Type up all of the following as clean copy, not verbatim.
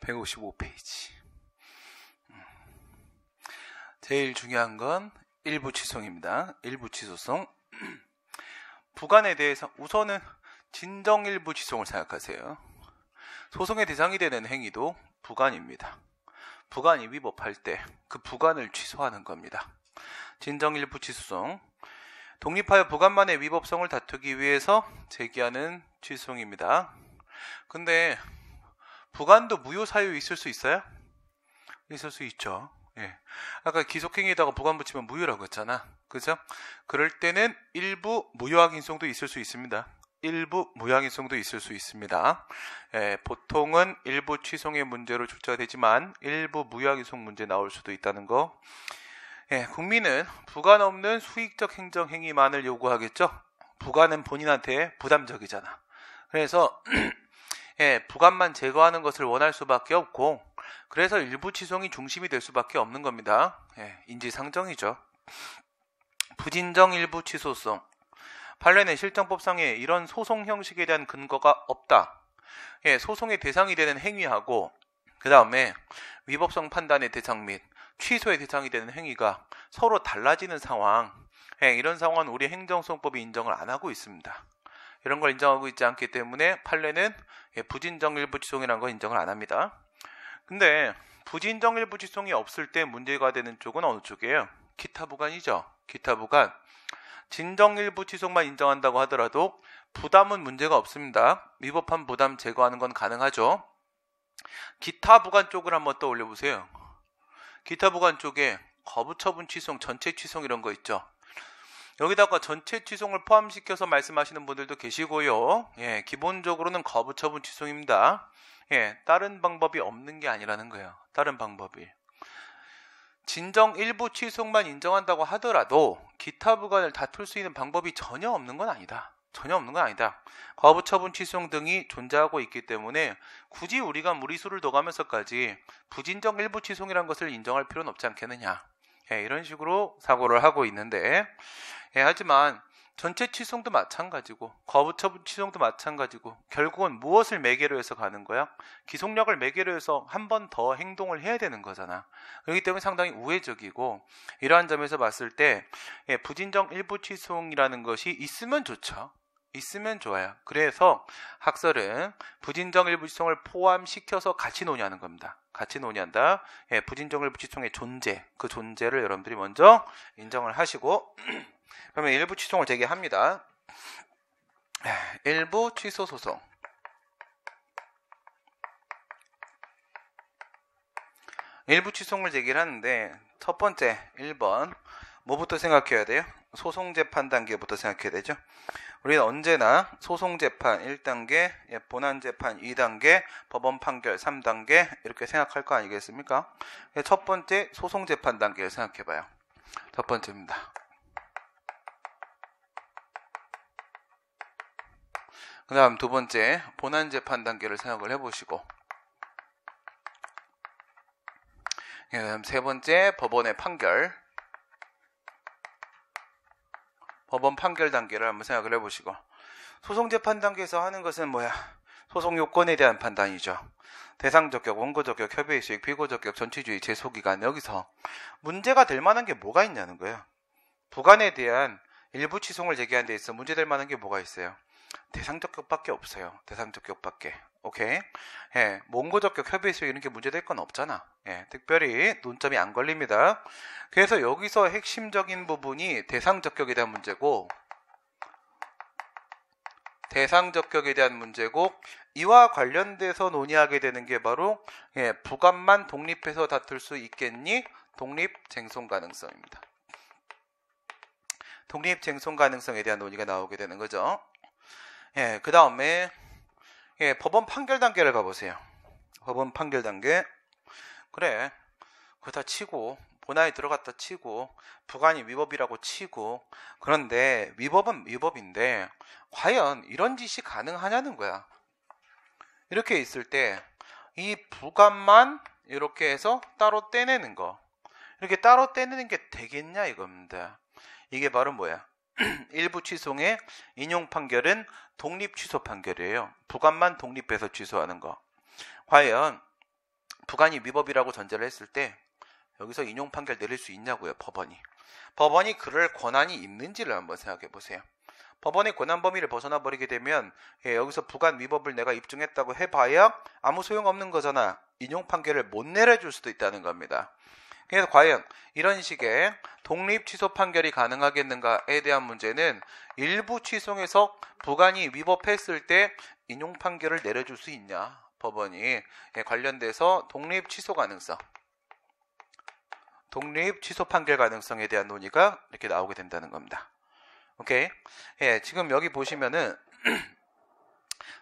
155페이지. 제일 중요한 건 일부 취소입니다. 일부 취소성. 부관에 대해서 우선은 진정 일부 취소를 생각하세요. 소송의 대상이 되는 행위도 부관입니다. 부관이 위법할 때 그 부관을 취소하는 겁니다. 진정 일부 취소성. 독립하여 부관만의 위법성을 다투기 위해서 제기하는 취소입니다. 근데 부관도 무효 사유 있을 수 있어요? 있을 수 있죠. 예. 아까 기속행위에다가 부관 붙이면 무효라고 했잖아. 그죠? 그럴 때는 일부 무효확인성도 있을 수 있습니다. 일부 무효확인성도 있을 수 있습니다. 예, 보통은 일부 취소의 문제로 출제가 되지만 일부 무효확인성 문제 나올 수도 있다는 거. 예, 국민은 부관 없는 수익적 행정행위만을 요구하겠죠? 부관은 본인한테 부담적이잖아. 그래서 예, 부관만 제거하는 것을 원할 수밖에 없고, 그래서 일부 취소이 중심이 될 수밖에 없는 겁니다. 예, 인지상정이죠. 부진정 일부 취소성. 판례는 실정법상에 이런 소송 형식에 대한 근거가 없다. 예, 소송의 대상이 되는 행위하고 그 다음에 위법성 판단의 대상 및 취소의 대상이 되는 행위가 서로 달라지는 상황. 예, 이런 상황은 우리 행정소송법이 인정을 안 하고 있습니다. 이런 걸 인정하고 있지 않기 때문에 판례는 부진정 일부 취소이라는 걸 인정을 안 합니다. 근데 부진정 일부 취소이 없을 때 문제가 되는 쪽은 어느 쪽이에요? 기타 부관이죠. 기타 부관. 진정 일부 취소만 인정한다고 하더라도 부담은 문제가 없습니다. 위법한 부담 제거하는 건 가능하죠. 기타 부관 쪽을 한번 떠올려 보세요. 기타 부관 쪽에 거부처분 취소, 전체 취소 이런 거 있죠. 여기다가 전체 취소를 포함시켜서 말씀하시는 분들도 계시고요. 예, 기본적으로는 거부처분 취소입니다. 예, 다른 방법이 없는 게 아니라는 거예요. 다른 방법이. 진정 일부 취소만 인정한다고 하더라도 기타 부관을 다툴 수 있는 방법이 전혀 없는 건 아니다. 전혀 없는 건 아니다. 거부처분 취소 등이 존재하고 있기 때문에 굳이 우리가 무리수를 둬가면서까지 부진정 일부 취소이라는 것을 인정할 필요는 없지 않겠느냐. 예, 이런 식으로 사고를 하고 있는데, 예, 하지만 전체 취소도 마찬가지고 거부처분 취소도 마찬가지고 결국은 무엇을 매개로 해서 가는 거야? 기속력을 매개로 해서 한 번 더 행동을 해야 되는 거잖아. 그렇기 때문에 상당히 우회적이고, 이러한 점에서 봤을 때 예, 부진정 일부 취소이라는 것이 있으면 좋죠. 있으면 좋아요. 그래서 학설은 부진정 일부 취소를 포함시켜서 같이 논의하는 겁니다. 같이 논의한다. 예, 부진정 일부 취소의 존재, 그 존재를 여러분들이 먼저 인정을 하시고 그러면 일부 취소를 제기합니다. 일부 취소 소송. 일부 취소를 제기를 하는데 첫 번째 1번 뭐부터 생각해야 돼요? 소송재판 단계부터 생각해야 되죠. 우리는 언제나 소송재판 1단계, 본안재판 2단계, 법원 판결 3단계 이렇게 생각할 거 아니겠습니까? 첫 번째 소송재판 단계를 생각해봐요. 첫 번째입니다. 그 다음 두 번째 본안재판 단계를 생각을 해보시고, 그 다음 세 번째 법원의 판결, 법원 판결 단계를 한번 생각을 해보시고, 소송재판 단계에서 하는 것은 뭐야? 소송 요건에 대한 판단이죠. 대상적격, 원고적격, 협의의 수익, 피고적격, 전치주의, 제소기간. 여기서 문제가 될 만한 게 뭐가 있냐는 거예요. 부관에 대한 일부 취소를 제기하는 데 있어 문제될 만한 게 뭐가 있어요? 대상적격밖에 없어요. 대상적격밖에. 오케이. 예, 원고적격, 협의의 수익 이런 게 문제될 건 없잖아. 예, 특별히 논점이 안 걸립니다. 그래서 여기서 핵심적인 부분이 대상적격에 대한 문제고, 대상적격에 대한 문제고, 이와 관련돼서 논의하게 되는 게 바로 예, 부관만 독립해서 다툴 수 있겠니? 독립쟁송 가능성입니다. 독립쟁송 가능성에 대한 논의가 나오게 되는 거죠. 예, 그 다음에 예, 법원 판결 단계를 가보세요. 법원 판결 단계. 그래, 그거 다 치고 본안에 들어갔다 치고 부관이 위법이라고 치고, 그런데 위법은 위법인데 과연 이런 짓이 가능하냐는 거야. 이렇게 있을 때 이 부관만 이렇게 해서 따로 떼내는 거, 이렇게 따로 떼내는 게 되겠냐 이겁니다. 이게 바로 뭐야? 일부 취소의 인용 판결은 독립 취소 판결이에요. 부관만 독립해서 취소하는 거. 과연 부관이 위법이라고 전제를 했을 때 여기서 인용 판결 내릴 수 있냐고요, 법원이 그럴 권한이 있는지를 한번 생각해 보세요. 법원의 권한 범위를 벗어나 버리게 되면 여기서 부관 위법을 내가 입증했다고 해봐야 아무 소용없는 거잖아. 인용 판결을 못 내려줄 수도 있다는 겁니다. 그래서 과연 이런 식의 독립 취소 판결이 가능하겠는가에 대한 문제는 일부 취소에서 부관이 위법했을 때 인용 판결을 내려줄 수 있냐, 법원이 관련돼서 독립 취소 가능성, 독립 취소 판결 가능성에 대한 논의가 이렇게 나오게 된다는 겁니다. 오케이. 지금 여기 보시면은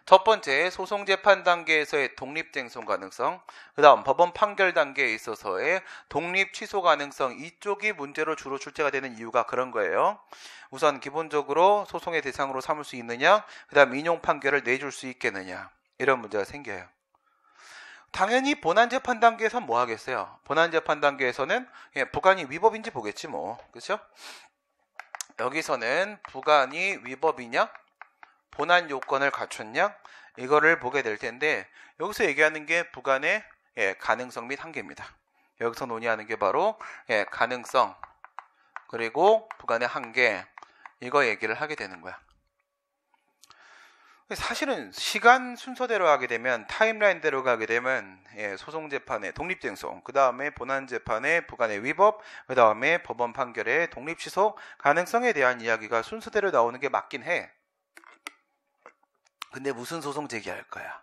첫 번째 소송 재판 단계에서의 독립 쟁송 가능성, 그 다음 법원 판결 단계에 있어서의 독립 취소 가능성, 이쪽이 문제로 주로 출제가 되는 이유가 그런 거예요. 우선 기본적으로 소송의 대상으로 삼을 수 있느냐, 그 다음 인용 판결을 내줄 수 있겠느냐, 이런 문제가 생겨요. 당연히 본안 재판 단계에서 뭐 하겠어요? 본안 재판 단계에서는 부관이 위법인지 보겠지 뭐, 그렇죠? 여기서는 부관이 위법이냐, 본안 요건을 갖췄냐, 이거를 보게 될 텐데, 여기서 얘기하는 게 부관의 가능성 및 한계입니다. 여기서 논의하는 게 바로 가능성, 그리고 부관의 한계, 이거 얘기를 하게 되는 거야. 사실은 시간 순서대로 하게 되면, 타임라인대로 가게 되면 소송재판의 독립쟁송, 그 다음에 본안재판의 부관의 위법, 그 다음에 법원 판결의 독립취소 가능성에 대한 이야기가 순서대로 나오는 게 맞긴 해. 근데 무슨 소송 제기할 거야?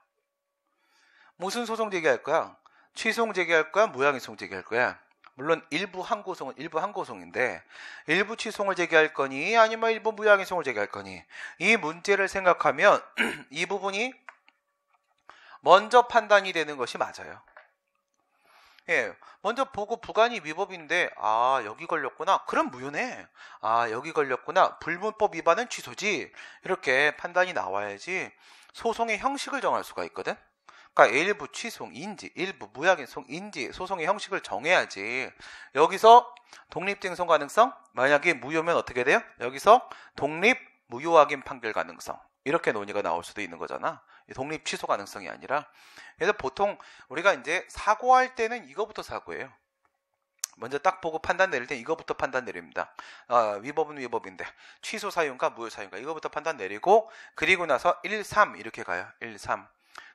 무슨 소송 제기할 거야? 취소송 제기할 거야? 무양이송 제기할 거야? 물론 일부 항고송은 일부 항고송인데, 일부 취소송을 제기할 거니 아니면 일부 무양이송을 제기할 거니, 이 문제를 생각하면 이 부분이 먼저 판단이 되는 것이 맞아요. 먼저 보고 부관이 위법인데, 아 여기 걸렸구나, 그럼 무효네. 아 여기 걸렸구나, 불문법 위반은 취소지, 이렇게 판단이 나와야지 소송의 형식을 정할 수가 있거든. 그러니까 일부 취소인지 일부 무양이송인지 소송의 형식을 정해야지. 여기서 독립쟁송 가능성, 만약에 무효면 어떻게 돼요? 여기서 독립 무효확인 판결 가능성, 이렇게 논의가 나올 수도 있는 거잖아. 독립 취소 가능성이 아니라. 그래서 보통 우리가 이제 사고할 때는 이거부터 사고해요. 먼저 딱 보고 판단 내릴 때 이거부터 판단 내립니다. 위법은 위법인데 취소 사유인가 무효 사유인가, 이거부터 판단 내리고, 그리고 나서 1, 3 이렇게 가요. 1, 3.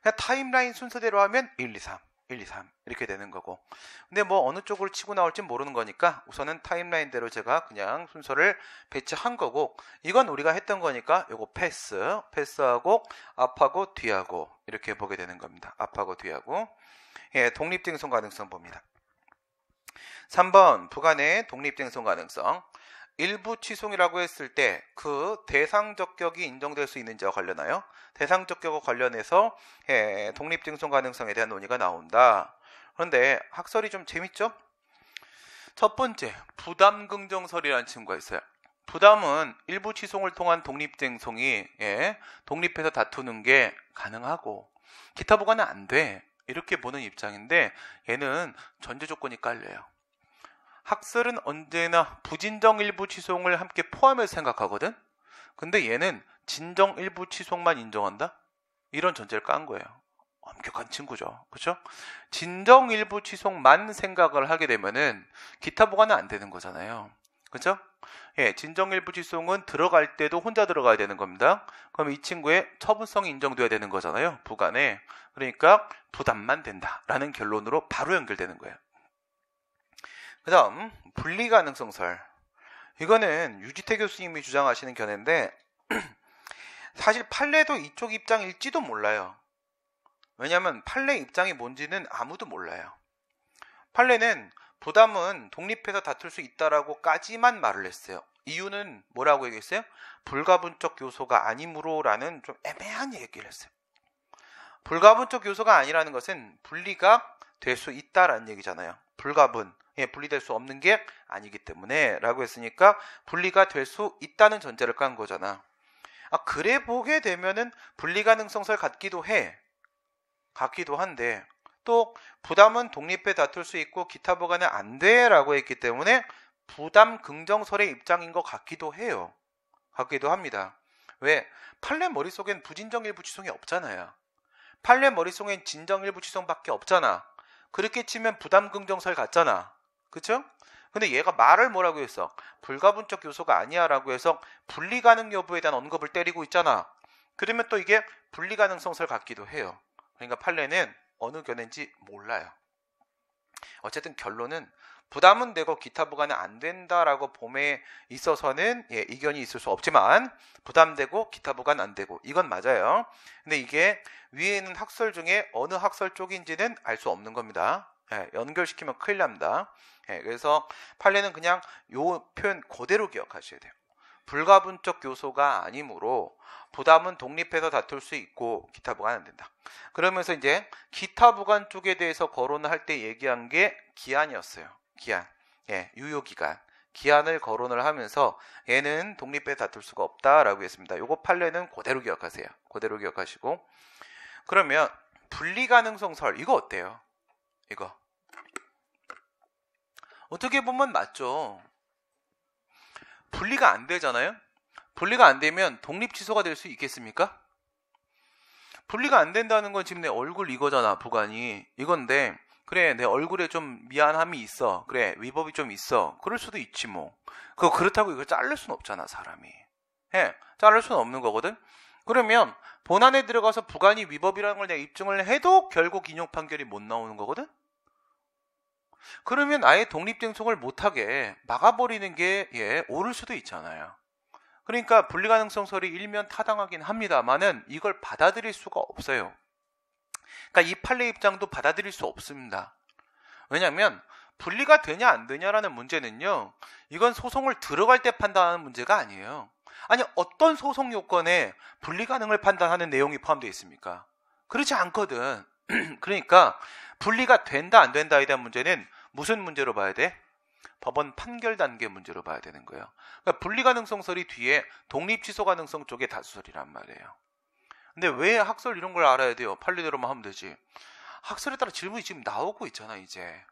그냥 타임라인 순서대로 하면 1, 2, 3, 1, 2, 3 이렇게 되는 거고. 근데 뭐 어느 쪽으로 치고 나올지 모르는 거니까 우선은 타임라인대로 제가 그냥 순서를 배치한 거고, 이건 우리가 했던 거니까 요거 패스하고 앞하고 뒤하고 이렇게 보게 되는 겁니다. 앞하고 뒤하고. 독립쟁송 가능성 봅니다. 3번 부관의 독립쟁송 가능성. 일부 취소이라고 했을 때 그 대상 적격이 인정될 수 있는지와 관련하여 대상 적격과 관련해서 독립쟁송 가능성에 대한 논의가 나온다. 그런데 학설이 좀 재밌죠? 첫 번째, 부담 긍정설이라는 친구가 있어요. 부담은 일부 취소를 통한 독립쟁송이 독립해서 다투는 게 가능하고 기타 부관은 안 돼, 이렇게 보는 입장인데, 얘는 전제 조건이 깔려요. 학설은 언제나 부진정 일부 취소를 함께 포함해서 생각하거든. 근데 얘는 진정 일부 취소만 인정한다? 이런 전제를 깐 거예요. 엄격한 친구죠. 그렇죠? 진정 일부 취소만 생각을 하게 되면은 기타 보관은 안 되는 거잖아요. 그렇죠? 진정 일부 취소는 들어갈 때도 혼자 들어가야 되는 겁니다. 그럼 이 친구의 처분성이 인정돼야 되는 거잖아요, 부관에. 그러니까 부담만 된다라는 결론으로 바로 연결되는 거예요. 그 다음 분리가능성설. 이거는 유지태 교수님이 주장하시는 견해인데 사실 판례도 이쪽 입장일지도 몰라요. 왜냐하면 판례 입장이 뭔지는 아무도 몰라요. 판례는 부담은 독립해서 다툴 수 있다라고까지만 말을 했어요. 이유는 뭐라고 얘기했어요? 불가분적 요소가 아니므로라는 좀 애매한 얘기를 했어요. 불가분적 요소가 아니라는 것은 분리가 될 수 있다라는 얘기잖아요. 불가분, 분리될 수 없는 게 아니기 때문에 라고 했으니까 분리가 될 수 있다는 전제를 깐 거잖아. 그래 보게 되면은 분리가능성설 같기도 한데, 또 부담은 독립해 다툴 수 있고 기타 보관은 안 돼 라고 했기 때문에 부담 긍정설의 입장인 것 같기도 해요. 같기도 합니다. 왜? 판례 머릿속엔 부진정 일부 취소이 없잖아요. 판례 머릿속엔 진정 일부 취소밖에 없잖아. 그렇게 치면 부담긍정설 같잖아. 그쵸? 근데 얘가 말을 뭐라고 했어? 불가분적 요소가 아니야 라고 해서 분리가능 여부에 대한 언급을 때리고 있잖아. 그러면 또 이게 분리가능성설 같기도 해요. 그러니까 판례는 어느 견해인지 몰라요. 어쨌든 결론은 부담은 되고 기타 부가는 안 된다라고 봄에 있어서는 이견이 있을 수 없지만 부담되고 기타 부가는 안 되고 이건 맞아요. 근데 이게 위에 있는 학설 중에 어느 학설 쪽인지는 알 수 없는 겁니다. 연결시키면 큰일 납니다. 그래서 판례는 그냥 요 표현 그대로 기억하셔야 돼요. 불가분적 요소가 아니므로 부담은 독립해서 다툴 수 있고 기타 부가는 안 된다. 그러면서 이제 기타 부관 쪽에 대해서 거론을 할 때 얘기한 게 기한이었어요. 기한. 유효기간. 기한을 거론을 하면서 얘는 독립해서 다툴 수가 없다라고 했습니다. 요거 판례는 그대로 기억하세요. 그대로 기억하시고. 그러면 분리가능성설 이거 어때요? 이거. 어떻게 보면 맞죠. 분리가 안 되잖아요. 분리가 안 되면 독립 취소가 될 수 있겠습니까? 분리가 안 된다는 건 지금 내 얼굴 이거잖아. 부관이 이건데 그래 내 얼굴에 좀 미안함이 있어. 그래 위법이 좀 있어. 그럴 수도 있지 뭐. 그렇다고 이걸 자를 수는 없잖아 사람이. 자를 수는 없는 거거든. 그러면 본안에 들어가서 부관이 위법이라는 걸 내가 입증을 해도 결국 인용 판결이 못 나오는 거거든. 그러면 아예 독립쟁송을 못하게 막아버리는 게 옳을 수도 있잖아요. 그러니까 분리가능성설이 일면 타당하긴 합니다만은 이걸 받아들일 수가 없어요. 그러니까 이 판례 입장도 받아들일 수 없습니다. 왜냐하면 분리가 되냐 안 되냐라는 문제는요. 이건 소송을 들어갈 때 판단하는 문제가 아니에요. 아니 어떤 소송 요건에 분리가능을 판단하는 내용이 포함되어 있습니까? 그렇지 않거든. 그러니까 분리가 된다 안 된다에 대한 문제는 무슨 문제로 봐야 돼? 법원 판결 단계 문제로 봐야 되는 거예요. 그러니까 분리가능성설이 뒤에 독립취소가능성 쪽에 다수설이란 말이에요. 근데 왜 학설 이런 걸 알아야 돼요? 판례대로만 하면 되지. 학설에 따라 질문이 지금 나오고 있잖아 이제.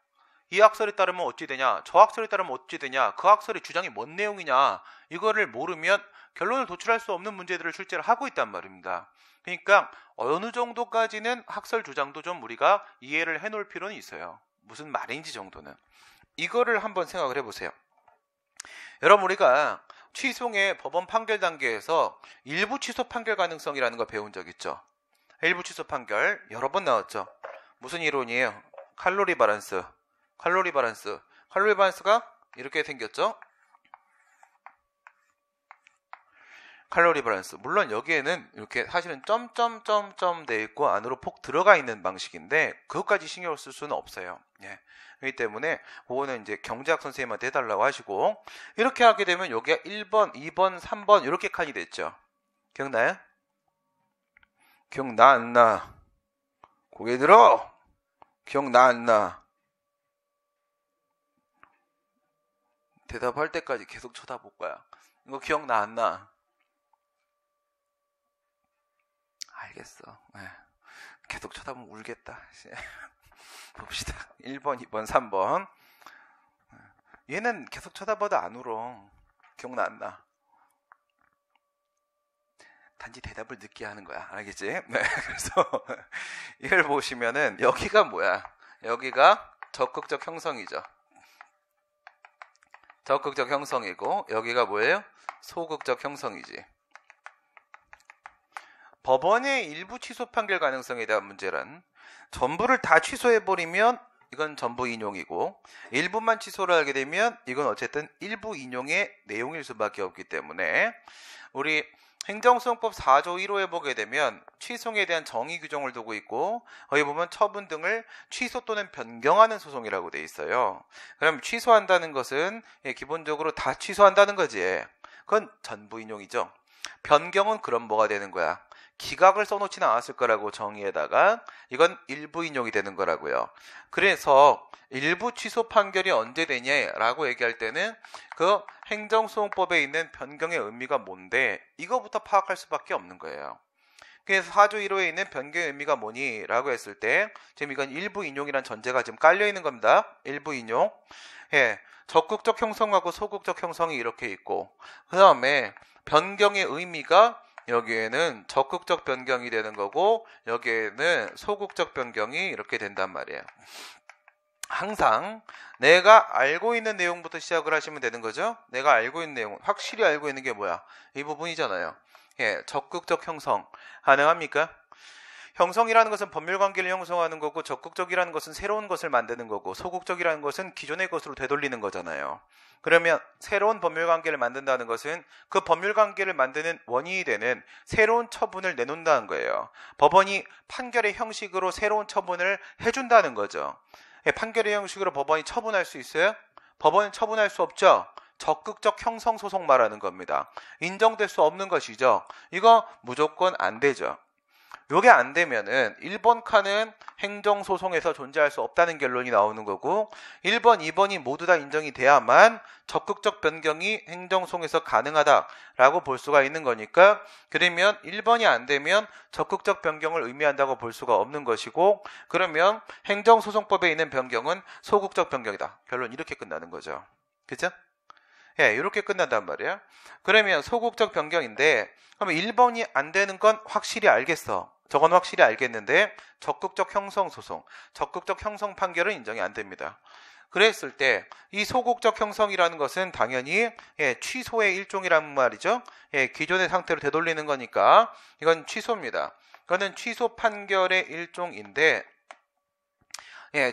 이 학설에 따르면 어찌 되냐, 저 학설에 따르면 어찌 되냐, 그 학설의 주장이 뭔 내용이냐, 이거를 모르면 결론을 도출할 수 없는 문제들을 출제를 하고 있단 말입니다. 그러니까 어느 정도까지는 학설 주장도 좀 우리가 이해를 해놓을 필요는 있어요. 무슨 말인지 정도는. 이거를 한번 생각을 해보세요. 여러분 우리가 취소의 법원 판결 단계에서 일부 취소 판결 가능성이라는 거 배운 적 있죠? 일부 취소 판결 여러 번 나왔죠? 무슨 이론이에요? 칼로리 밸런스. 칼로리 밸런스가 이렇게 생겼죠? 칼로리 밸런스. 물론 여기에는 이렇게 사실은 점점점점 돼 있고 안으로 폭 들어가 있는 방식인데 그것까지 신경을 쓸 수는 없어요. 그렇기 때문에 그거는 이제 경제학 선생님한테 해달라고 하시고 이렇게 하게 되면 여기가 1번, 2번, 3번 이렇게 칸이 됐죠. 기억나요? 기억나 안 나? 고개 들어. 기억나 안 나? 대답할 때까지 계속 쳐다볼 거야. 이거 기억나 안 나? 알겠어. 계속 쳐다보면 울겠다. 봅시다. 1번, 2번, 3번. 얘는 계속 쳐다봐도 안 울어. 기억나 안 나? 단지 대답을 늦게 하는 거야. 알겠지? 그래서 이걸 보시면은 여기가 뭐야? 여기가 적극적 형성이죠. 적극적 형성이고 여기가 뭐예요? 소극적 형성이지. 법원의 일부 취소 판결 가능성에 대한 문제란 전부를 다 취소해버리면 이건 전부 인용이고 일부만 취소를 하게 되면 이건 어쨌든 일부 인용의 내용일 수밖에 없기 때문에 우리 행정소송법 4조 1호에 보게 되면 취소에 대한 정의 규정을 두고 있고 거기 보면 처분 등을 취소 또는 변경하는 소송이라고 돼 있어요. 그럼 취소한다는 것은 기본적으로 다 취소한다는 거지. 그건 전부 인용이죠. 변경은 그럼 뭐가 되는 거야? 기각을 써놓지는 않았을 거라고 정의에다가 이건 일부 인용이 되는 거라고요. 그래서 일부 취소 판결이 언제 되냐라고 얘기할 때는 그 행정소송법에 있는 변경의 의미가 뭔데 이거부터 파악할 수밖에 없는 거예요. 그래서 4조 1호에 있는 변경의 의미가 뭐니? 라고 했을 때 지금 이건 일부 인용이란 전제가 지금 깔려 있는 겁니다. 일부 인용. 적극적 형성하고 소극적 형성이 이렇게 있고 그 다음에 변경의 의미가 여기에는 적극적 변경이 되는 거고 여기에는 소극적 변경이 이렇게 된단 말이에요. 항상 내가 알고 있는 내용부터 시작을 하시면 되는 거죠. 내가 알고 있는 내용, 확실히 알고 있는 게 뭐야? 이 부분이잖아요. 예, 적극적 형성 가능합니까? 형성이라는 것은 법률관계를 형성하는 거고, 적극적이라는 것은 새로운 것을 만드는 거고, 소극적이라는 것은 기존의 것으로 되돌리는 거잖아요. 그러면 새로운 법률관계를 만든다는 것은 그 법률관계를 만드는 원인이 되는 새로운 처분을 내놓는다는 거예요. 법원이 판결의 형식으로 새로운 처분을 해준다는 거죠. 판결의 형식으로 법원이 처분할 수 있어요? 법원은 처분할 수 없죠. 적극적 형성소송 말하는 겁니다. 인정될 수 없는 것이죠. 이거 무조건 안 되죠. 요게 안 되면은 1번 칸은 행정소송에서 존재할 수 없다는 결론이 나오는 거고, 1번, 2번이 모두 다 인정이 돼야만 적극적 변경이 행정소송에서 가능하다라고 볼 수가 있는 거니까, 그러면 1번이 안 되면 적극적 변경을 의미한다고 볼 수가 없는 것이고, 그러면 행정소송법에 있는 변경은 소극적 변경이다. 결론 이렇게 끝나는 거죠. 그죠? 예, 이렇게 끝난단 말이에요. 그러면 소극적 변경인데, 그러면 1번이 안 되는 건 확실히 알겠어. 저건 확실히 알겠는데 적극적 형성 소송, 적극적 형성 판결은 인정이 안 됩니다. 그랬을 때 이 소극적 형성이라는 것은 당연히 취소의 일종이란 말이죠. 기존의 상태로 되돌리는 거니까 이건 취소입니다. 이거는 취소 판결의 일종인데,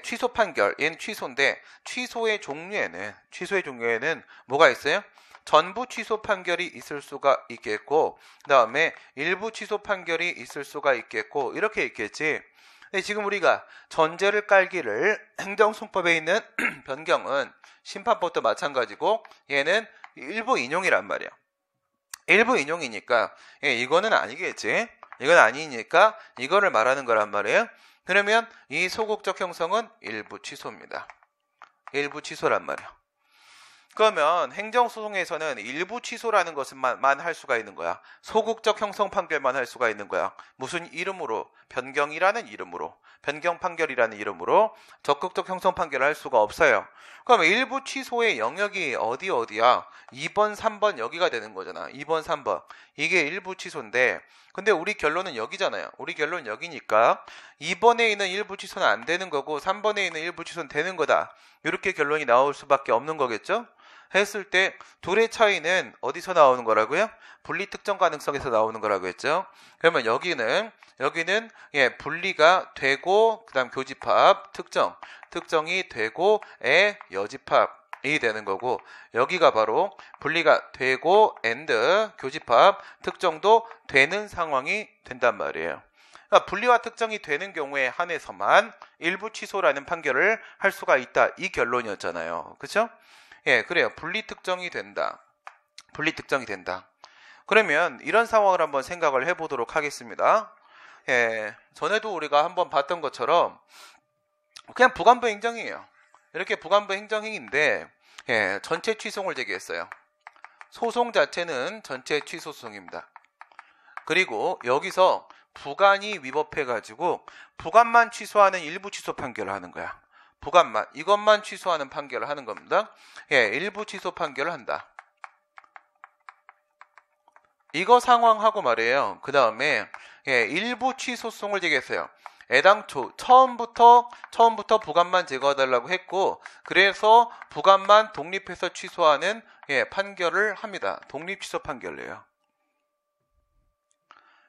취소 판결, 얘는 취소인데 취소의 종류에는 뭐가 있어요? 전부 취소 판결이 있을 수가 있겠고, 그 다음에 일부 취소 판결이 있을 수가 있겠고, 이렇게 있겠지. 근데 지금 우리가 전제를 깔기를 행정소송법에 있는 변경은 심판법도 마찬가지고, 얘는 일부 인용이란 말이야. 일부 인용이니까 이거는 아니겠지. 이건 아니니까 이거를 말하는 거란 말이에요. 그러면 이 소극적 형성은 일부 취소입니다. 일부 취소란 말이야. 그러면 행정소송에서는 일부 취소라는 것만 할 수가 있는 거야. 소극적 형성 판결만 할 수가 있는 거야. 무슨 이름으로? 변경이라는 이름으로, 변경 판결이라는 이름으로 적극적 형성 판결을 할 수가 없어요. 그럼 일부 취소의 영역이 어디야? 2번, 3번 여기가 되는 거잖아. 2번, 3번. 이게 일부 취소인데, 근데 우리 결론은 여기잖아요. 우리 결론은 여기니까 2번에 있는 일부 취소는 안 되는 거고 3번에 있는 일부 취소는 되는 거다. 이렇게 결론이 나올 수밖에 없는 거겠죠? 했을 때 둘의 차이는 어디서 나오는 거라고요? 분리 특정 가능성에서 나오는 거라고 했죠. 그러면 여기는 분리가 되고, 그다음 교집합 특정이 되고 여집합이 되는 거고, 여기가 바로 분리가 되고 교집합 특정도 되는 상황이 된단 말이에요. 그러니까 분리와 특정이 되는 경우에 한해서만 일부 취소라는 판결을 할 수가 있다. 이 결론이었잖아요. 그렇죠? 그래요. 분리 특정이 된다. 그러면 이런 상황을 한번 생각을 해보도록 하겠습니다. 전에도 우리가 한번 봤던 것처럼 그냥 부관부 행정이에요. 이렇게 부관부 행정행위인데 전체 취소를 제기했어요. 소송 자체는 전체 취소 소송입니다. 그리고 여기서 부관이 위법해가지고 부관만 취소하는 일부 취소 판결을 하는 거야. 이것만 취소하는 판결을 하는 겁니다. 일부 취소 판결을 한다. 이거 상황하고 말이에요. 그 다음에 일부 취소송을 제기했어요. 애당초 처음부터 부관만 제거해달라고 했고, 그래서 부관만 독립해서 취소하는 판결을 합니다. 독립 취소 판결이에요.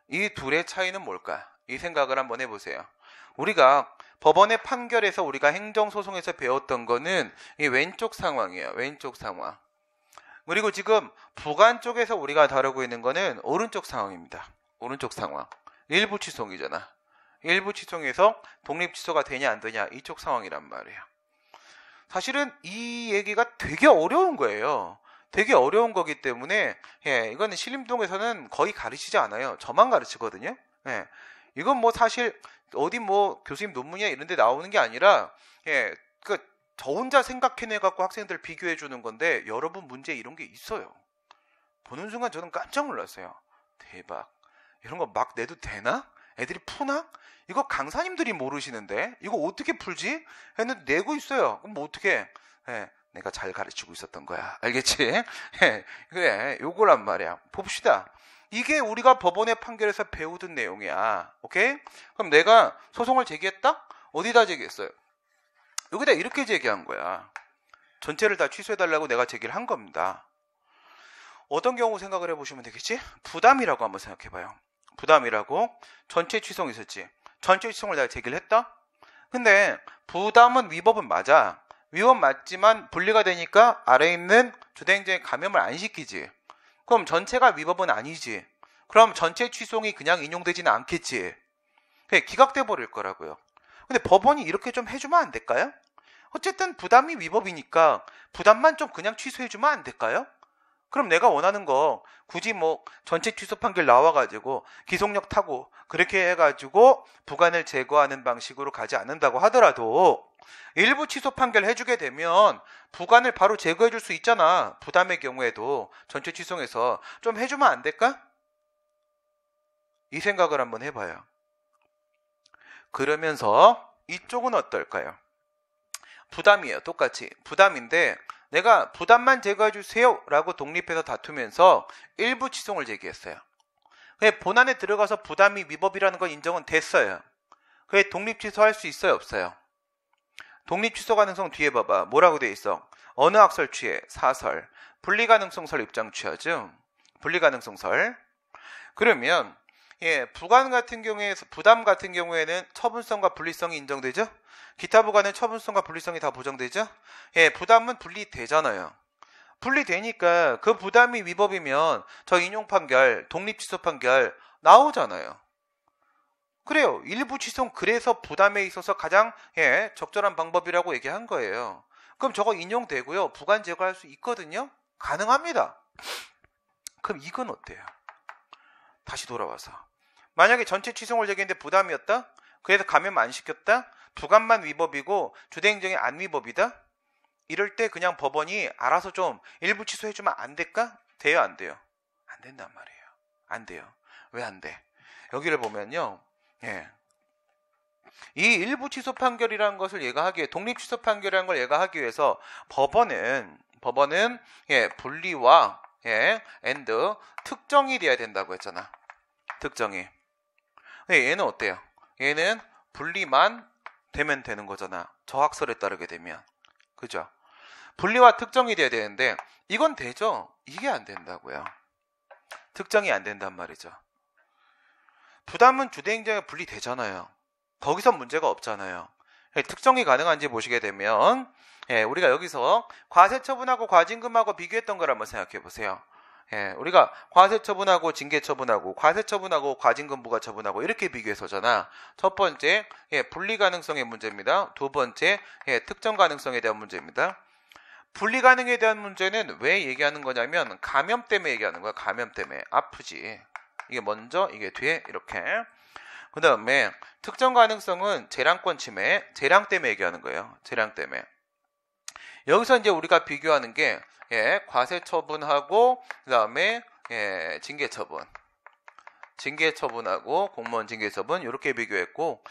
이 둘의 차이는 뭘까? 이 생각을 한번 해보세요. 우리가 법원의 판결에서 우리가 행정소송에서 배웠던 거는 이 왼쪽 상황이에요. 왼쪽 상황. 그리고 지금 부관 쪽에서 우리가 다루고 있는 거는 오른쪽 상황입니다. 오른쪽 상황. 일부 취소이잖아. 일부 취소에서 독립 취소가 되냐 안 되냐, 이쪽 상황이란 말이에요. 사실은 이 얘기가 되게 어려운 거예요. 되게 어려운 거기 때문에 이거는 신림동에서는 거의 가르치지 않아요. 저만 가르치거든요. 이건 뭐 사실 어디 뭐 교수님 논문이나 이런 데 나오는 게 아니라 저 혼자 생각해내 갖고 학생들 비교해 주는 건데, 여러분 문제 이런 게 있어요. 보는 순간 저는 깜짝 놀랐어요. 대박. 이런 거 막 내도 되나? 애들이 푸나? 이거 강사님들이 모르시는데 이거 어떻게 풀지? 했는데 내고 있어요. 그럼 뭐 어떻게? 내가 잘 가르치고 있었던 거야. 알겠지? 그래, 요거란 말이야. 봅시다. 이게 우리가 법원의 판결에서 배우던 내용이야. 오케이? 그럼 내가 소송을 제기했다? 어디다 제기했어요? 여기다 이렇게 제기한 거야. 전체를 다 취소해달라고 내가 제기를 한 겁니다. 어떤 경우 생각을 해보시면 되겠지? 부담이라고 한번 생각해봐요. 부담이라고 전체 취소가 있었지. 전체 취소를 내가 제기를 했다? 근데 부담은 위법은 맞아. 위법 맞지만 분리가 되니까 아래에 있는 주대행정에 감염을 안 시키지. 그럼 전체가 위법은 아니지. 그럼 전체 취소이 그냥 인용되지는 않겠지. 기각돼 버릴 거라고요. 근데 법원이 이렇게 좀 해주면 안 될까요? 어쨌든 부담이 위법이니까 부담만 좀 그냥 취소해주면 안 될까요? 그럼 내가 원하는 거 굳이 뭐 전체 취소 판결 나와가지고 기속력 타고 그렇게 해가지고 부관을 제거하는 방식으로 가지 않는다고 하더라도 일부 취소 판결 해주게 되면 부관을 바로 제거해줄 수 있잖아. 부담의 경우에도 전체 취소해서 좀 해주면 안 될까? 이 생각을 한번 해봐요. 그러면서 이쪽은 어떨까요? 부담이에요. 똑같이 부담인데 내가 부담만 제거해주세요 라고 독립해서 다투면서 일부 취소를 제기했어요. 본안에 들어가서 부담이 위법이라는 건 인정은 됐어요. 그게 독립 취소할 수 있어요? 없어요? 독립 취소 가능성 뒤에 봐봐. 뭐라고 돼 있어? 어느 학설 취해? 사설. 분리 가능성설 입장 취하죠? 분리 가능성설. 그러면 부관 같은 경우에 부담 같은 경우에는 처분성과 분리성이 인정되죠? 기타 부관은 처분성과 분리성이 다 보장되죠? 부담은 분리되잖아요. 분리되니까 그 부담이 위법이면 저 인용 판결, 독립 취소 판결 나오잖아요. 그래요. 일부 취소 그래서 부담에 있어서 가장 적절한 방법이라고 얘기한 거예요. 그럼 저거 인용되고요. 부관 제거할 수 있거든요. 가능합니다. 그럼 이건 어때요? 다시 돌아와서 만약에 전체 취소를 제기했는데 부담이었다? 그래서 감염 안 시켰다? 부관만 위법이고 주대행정이 안 위법이다? 이럴 때 그냥 법원이 알아서 좀 일부 취소해주면 안 될까? 돼요? 안 돼요? 안 된단 말이에요. 안 돼요. 왜 안 돼? 여기를 보면요. 이 일부 취소 판결이라는 것을 얘가 하기 위해 독립 취소 판결이라는 걸 얘가 하기 위해서 법원은 분리와 and 특정이 돼야 된다고 했잖아. 특정이. 얘는 어때요? 얘는 분리만 되면 되는 거잖아. 저 학설에 따르게 되면. 그죠? 분리와 특정이 돼야 되는데 이건 되죠? 이게 안 된다고요. 특정이 안 된단 말이죠. 부담은 주대행정에 분리되잖아요. 거기서 문제가 없잖아요. 특정이 가능한지 보시게 되면 우리가 여기서 과세처분하고 과징금하고 비교했던 걸 한번 생각해 보세요. 우리가 과세처분하고 징계처분하고 과세처분하고 과징금 부과처분하고 이렇게 비교해서잖아. 첫 번째 분리 가능성의 문제입니다. 두 번째 특정 가능성에 대한 문제입니다. 분리 가능에 대한 문제는 왜 얘기하는 거냐면 감염 때문에 얘기하는 거야. 감염 때문에 아프지. 이게 먼저 이게 뒤에 이렇게. 그 다음에 특정 가능성은 재량권 침해, 재량 때문에 얘기하는 거예요. 재량 때문에. 여기서 이제 우리가 비교하는 게 과세처분하고 그 다음에 징계처분. 징계처분하고 공무원 징계처분 이렇게 비교했고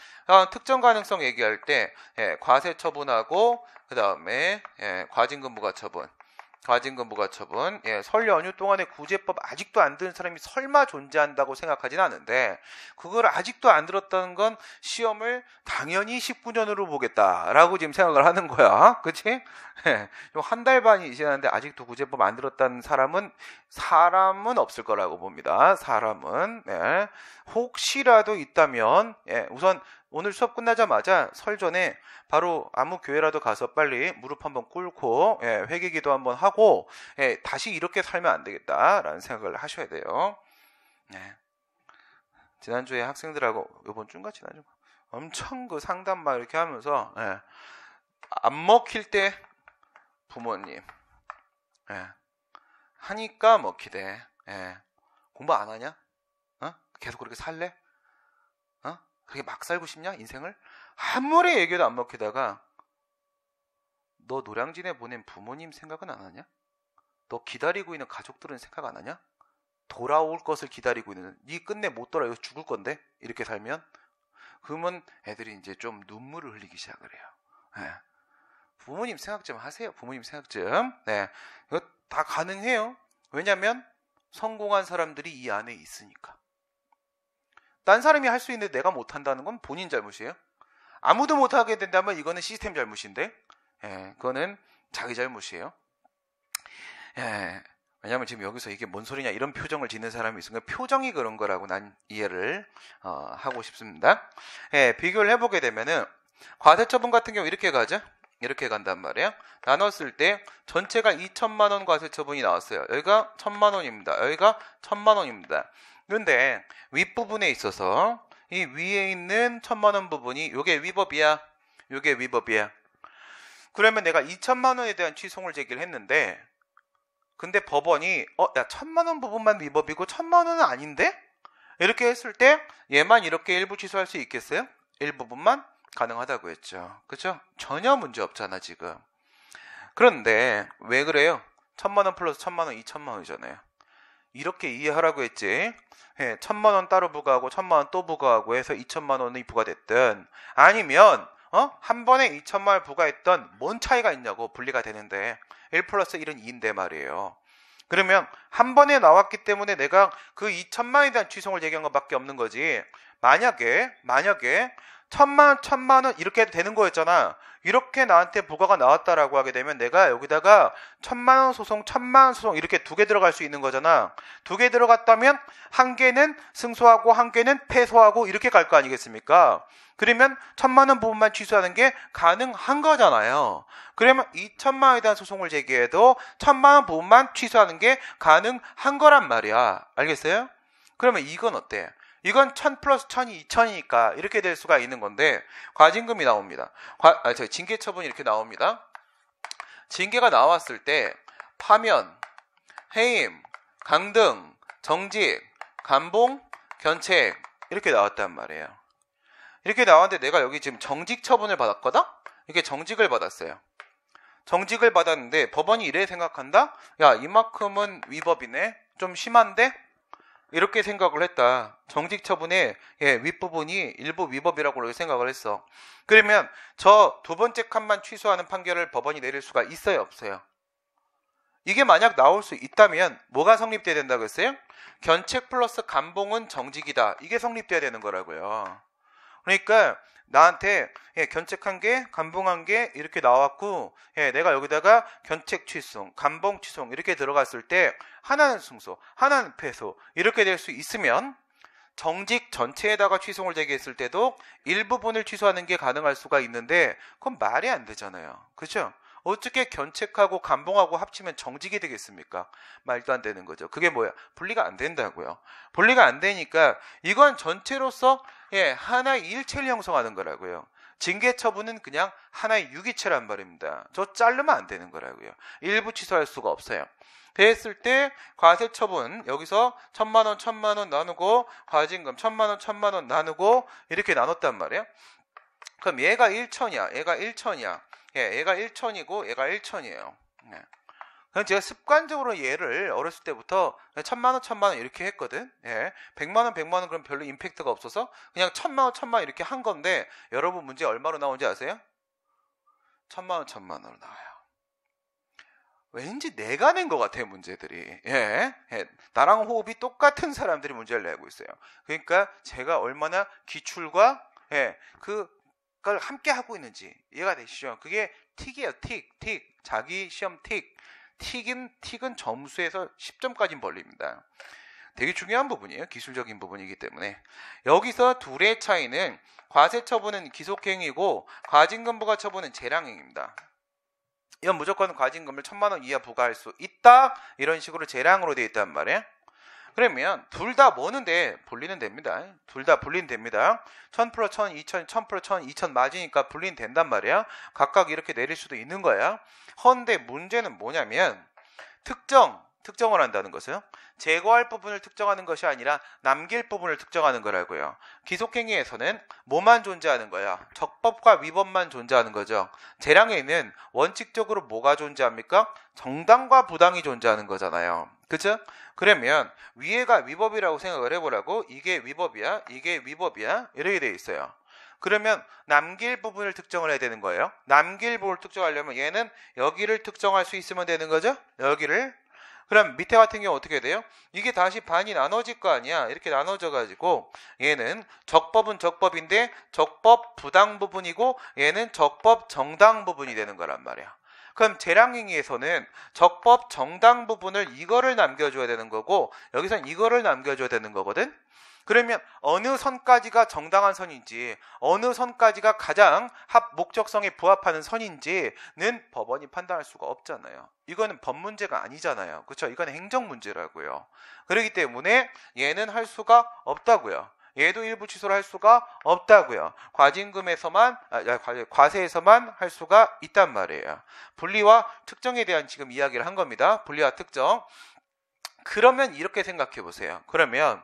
특정 가능성 얘기할 때 과세처분하고 그 다음에 과징금 부과처분. 과징금 부과처분. 설 연휴 동안에 구제법 아직도 안 들은 사람이 설마 존재한다고 생각하진 않은데 그걸 아직도 안 들었다는 건 시험을 당연히 19년으로 보겠다라고 지금 생각을 하는 거야. 그치? 한 달 반이 지났는데 아직도 구제법 안 들었다는 사람은 없을 거라고 봅니다. 사람은. 혹시라도 있다면 우선 오늘 수업 끝나자마자 설 전에 바로 아무 교회라도 가서 빨리 무릎 한번 꿇고 회개기도 한번 하고 다시 이렇게 살면 안 되겠다라는 생각을 하셔야 돼요. 지난주에 학생들하고 이번 주인가 지난주 엄청 그 상담 막 이렇게 하면서 안 먹힐 때 부모님 하니까 먹히대. 공부 안 하냐? 계속 그렇게 살래? 그렇게 막 살고 싶냐? 인생을? 아무리 얘기해도 안 먹히다가 너 노량진에 보낸 부모님 생각은 안 하냐? 너 기다리고 있는 가족들은 생각 안 하냐? 돌아올 것을 기다리고 있는 니 끝내 못 돌아 이거 죽을 건데 이렇게 살면 그러면 애들이 이제 좀 눈물을 흘리기 시작을 해요. 부모님 생각 좀 하세요. 부모님 생각 좀. 이거 다 가능해요. 왜냐면 성공한 사람들이 이 안에 있으니까. 딴 사람이 할 수 있는데 내가 못한다는 건 본인 잘못이에요. 아무도 못하게 된다면 이거는 시스템 잘못인데, 그거는 자기 잘못이에요. 왜냐면 지금 여기서 이게 뭔 소리냐 이런 표정을 짓는 사람이 있으니까 표정이 그런 거라고 난 이해를 하고 싶습니다. 비교를 해보게 되면은 과세처분 같은 경우 이렇게 가죠. 이렇게 간단 말이에요. 나눴을 때 전체가 2천만 원 과세처분이 나왔어요. 여기가 1,000만 원입니다. 여기가 1,000만 원입니다. 그런데 윗부분에 있어서 이 위에 있는 1,000만 원 부분이 요게 위법이야. 요게 위법이야. 그러면 내가 2천만 원에 대한 취소를 제기를 했는데 근데 법원이 야 1,000만 원 부분만 위법이고 1,000만 원은 아닌데? 이렇게 했을 때 얘만 이렇게 일부 취소할 수 있겠어요? 일부분만 가능하다고 했죠. 그렇죠? 전혀 문제 없잖아 지금. 그런데 왜 그래요? 1,000만 원 플러스 1,000만 원 2,000만 원이잖아요. 이렇게 이해하라고 했지. 1,000만 원 따로 부과하고 1,000만 원 또 부과하고 해서 2,000만 원이 부과됐든 아니면 한 번에 2,000만 원 부과했던 뭔 차이가 있냐고. 분리가 되는데 1 플러스 1은 2인데 말이에요. 그러면 한 번에 나왔기 때문에 내가 그 2,000만 원에 대한 취소를 제기한 것밖에 없는 거지. 만약에 1,000만 원 이렇게 해도 되는 거였잖아. 이렇게 나한테 부과가 나왔다라고 하게 되면 내가 여기다가 1,000만 원 소송, 1,000만 원 소송 이렇게 두 개 들어갈 수 있는 거잖아. 두 개 들어갔다면 한 개는 승소하고 한 개는 패소하고 이렇게 갈 거 아니겠습니까? 그러면 1,000만 원 부분만 취소하는 게 가능한 거잖아요. 그러면 2,000만 원에 대한 소송을 제기해도 1,000만 원 부분만 취소하는 게 가능한 거란 말이야. 알겠어요? 그러면 이건 어때? 이건 1,000 플러스 1,000이 2,000이니까 이렇게 될 수가 있는 건데 과징금이 나옵니다. 징계 처분이 이렇게 나옵니다. 징계가 나왔을 때 파면, 해임, 강등, 정직, 감봉, 견책 이렇게 나왔단 말이에요. 이렇게 나왔는데 내가 여기 지금 정직 처분을 받았거든? 이게 정직을 받았어요. 정직을 받았는데 법원이 이래 생각한다? 야, 이만큼은 위법이네? 좀 심한데? 이렇게 생각을 했다. 정직 처분의 윗부분이 일부 위법이라고 생각을 했어. 그러면 저 두 번째 칸만 취소하는 판결을 법원이 내릴 수가 있어요, 없어요? 이게 만약 나올 수 있다면 뭐가 성립돼야 된다고 했어요? 견책 플러스 감봉은 정직이다. 이게 성립돼야 되는 거라고요. 그러니까 나한테 견책한 게 감봉한 게 이렇게 나왔고 내가 여기다가 견책 취소, 감봉 취소 이렇게 들어갔을 때 하나는 승소, 하나는 패소 이렇게 될 수 있으면 정직 전체에다가 취소를 제기했을 때도 일부분을 취소하는 게 가능할 수가 있는데 그건 말이 안 되잖아요. 그렇죠? 어떻게 견책하고 감봉하고 합치면 정직이 되겠습니까? 말도 안 되는 거죠. 그게 뭐야? 분리가 안 된다고요. 분리가 안 되니까 이건 전체로서 하나의 일체를 형성하는 거라고요. 징계 처분은 그냥 하나의 유기체란 말입니다. 저 자르면 안 되는 거라고요. 일부 취소할 수가 없어요. 됐을 때 과세 처분 여기서 1,000만 원, 1,000만 원 나누고 과징금 1,000만 원, 1,000만 원 나누고 이렇게 나눴단 말이에요. 그럼 얘가 1,000이야. 얘가 1,000이야. 얘가 1,000이고 얘가 1,000이에요. 그냥 제가 습관적으로 얘를 어렸을 때부터 1,000만 원, 1,000만 원 이렇게 했거든. 100만 원, 100만 원 그럼 별로 임팩트가 없어서 그냥 1,000만 원, 1,000만 원 이렇게 한 건데 여러분 문제 얼마로 나온지 아세요? 1,000만 원, 1,000만 원으로 나와요. 왠지 내가 낸 것 같아요, 문제들이. 나랑 호흡이 똑같은 사람들이 문제를 내고 있어요. 그러니까 제가 얼마나 기출과 그걸 함께 하고 있는지 이해가 되시죠? 그게 틱이에요, 틱. 자기 시험 틱. 틱은 점수에서 10점까지 벌립니다. 되게 중요한 부분이에요. 기술적인 부분이기 때문에. 여기서 둘의 차이는 과세 처분은 기속행위고 과징금 부과 처분은 재량행위입니다. 이건 무조건 과징금을 1,000만 원 이하 부과할 수 있다. 이런 식으로 재량으로 되어 있단 말이에요. 그러면 둘 다 뭐는데 분리는 됩니다. 둘 다 분리는 됩니다. 1,000 플러스 1,000, 2,000, 1,000 플러스 1,000, 2,000 맞으니까 분리는 된단 말이야. 각각 이렇게 내릴 수도 있는 거야. 헌데 문제는 뭐냐면 특정을 한다는 것은 제거할 부분을 특정하는 것이 아니라 남길 부분을 특정하는 거라고요. 기속행위에서는 뭐만 존재하는 거야? 적법과 위법만 존재하는 거죠. 재량에는 원칙적으로 뭐가 존재합니까? 정당과 부당이 존재하는 거잖아요. 그죠? 그러면 위에가 위법이라고 생각을 해보라고. 이게 위법이야, 이게 위법이야 이렇게 돼 있어요. 그러면 남길 부분을 특정을 해야 되는 거예요. 남길 부분을 특정하려면 얘는 여기를 특정할 수 있으면 되는 거죠. 여기를. 그럼 밑에 같은 경우 어떻게 돼요? 이게 다시 반이 나눠질 거 아니야. 이렇게 나눠져 가지고 얘는 적법은 적법인데 적법 부당 부분이고 얘는 적법 정당 부분이 되는 거란 말이야. 그럼 재량행위에서는 적법 정당 부분을 이거를 남겨줘야 되는 거고 여기선 이거를 남겨줘야 되는 거거든. 그러면 어느 선까지가 정당한 선인지 어느 선까지가 가장 목적성에 부합하는 선인지는 법원이 판단할 수가 없잖아요. 이거는 법 문제가 아니잖아요. 그렇죠? 이건 행정 문제라고요. 그렇기 때문에 얘는 할 수가 없다고요. 얘도 일부 취소를 할 수가 없다고요. 과징금에서만 과세에서만 할 수가 있단 말이에요. 분리와 특정에 대한 지금 이야기를 한 겁니다. 분리와 특정. 그러면 이렇게 생각해 보세요. 그러면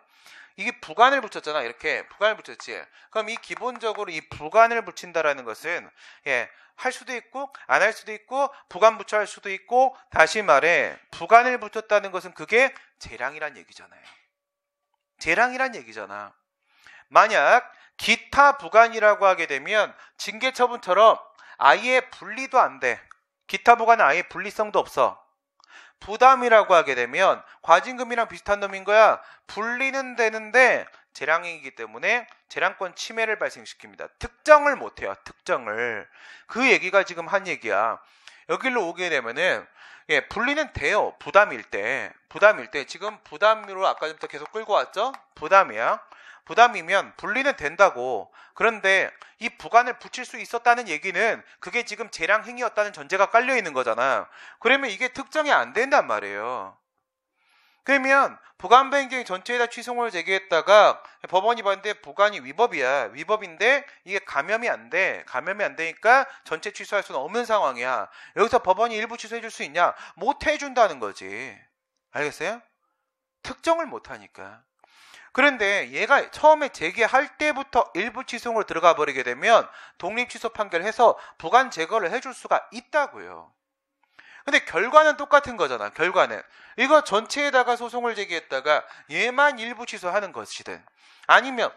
이게 부관을 붙였잖아. 이렇게 부관을 붙였지. 그럼 이 기본적으로 이 부관을 붙인다라는 것은 할 수도 있고 안 할 수도 있고 부관 붙여 할 수도 있고 다시 말해 부관을 붙였다는 것은 그게 재량이란 얘기잖아요. 재량이란 얘기잖아. 만약 기타 부관이라고 하게 되면 징계처분처럼 아예 분리도 안 돼. 기타 부관은 아예 분리성도 없어. 부담이라고 하게 되면 과징금이랑 비슷한 놈인 거야. 분리는 되는데 재량이기 때문에 재량권 침해를 발생시킵니다. 특정을 못해요. 특정을. 그 얘기가 지금 한 얘기야. 여기로 오게 되면은 분리는 돼요. 부담일 때 지금 부담으로 아까 전부터 계속 끌고 왔죠. 부담이야. 부담이면 분리는 된다고. 그런데 이 부관을 붙일 수 있었다는 얘기는 그게 지금 재량 행위였다는 전제가 깔려 있는 거잖아. 그러면 이게 특정이 안 된단 말이에요. 그러면 부관 변경 전체에다 취소를 제기했다가 법원이 봤는데 부관이 위법이야. 위법인데 이게 감염이 안 돼. 감염이 안 되니까 전체 취소할 수는 없는 상황이야. 여기서 법원이 일부 취소해줄 수 있냐? 못 해준다는 거지. 알겠어요? 특정을 못 하니까. 그런데 얘가 처음에 제기할 때부터 일부 취소로 들어가 버리게 되면 독립취소 판결해서 부관 제거를 해줄 수가 있다고요. 근데 결과는 똑같은 거잖아. 결과는 이거 전체에다가 소송을 제기했다가 얘만 일부 취소하는 것이든 아니면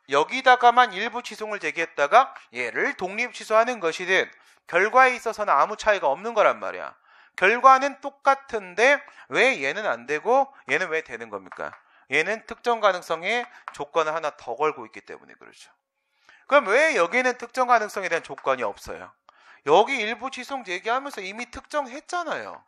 여기다가만 일부 취소를 제기했다가 얘를 독립취소하는 것이든 결과에 있어서는 아무 차이가 없는 거란 말이야. 결과는 똑같은데 왜 얘는 안 되고 얘는 왜 되는 겁니까? 얘는 특정 가능성에 조건을 하나 더 걸고 있기 때문에 그렇죠. 그럼 왜 여기는 특정 가능성에 대한 조건이 없어요? 여기 일부 취소 제기하면서 이미 특정했잖아요.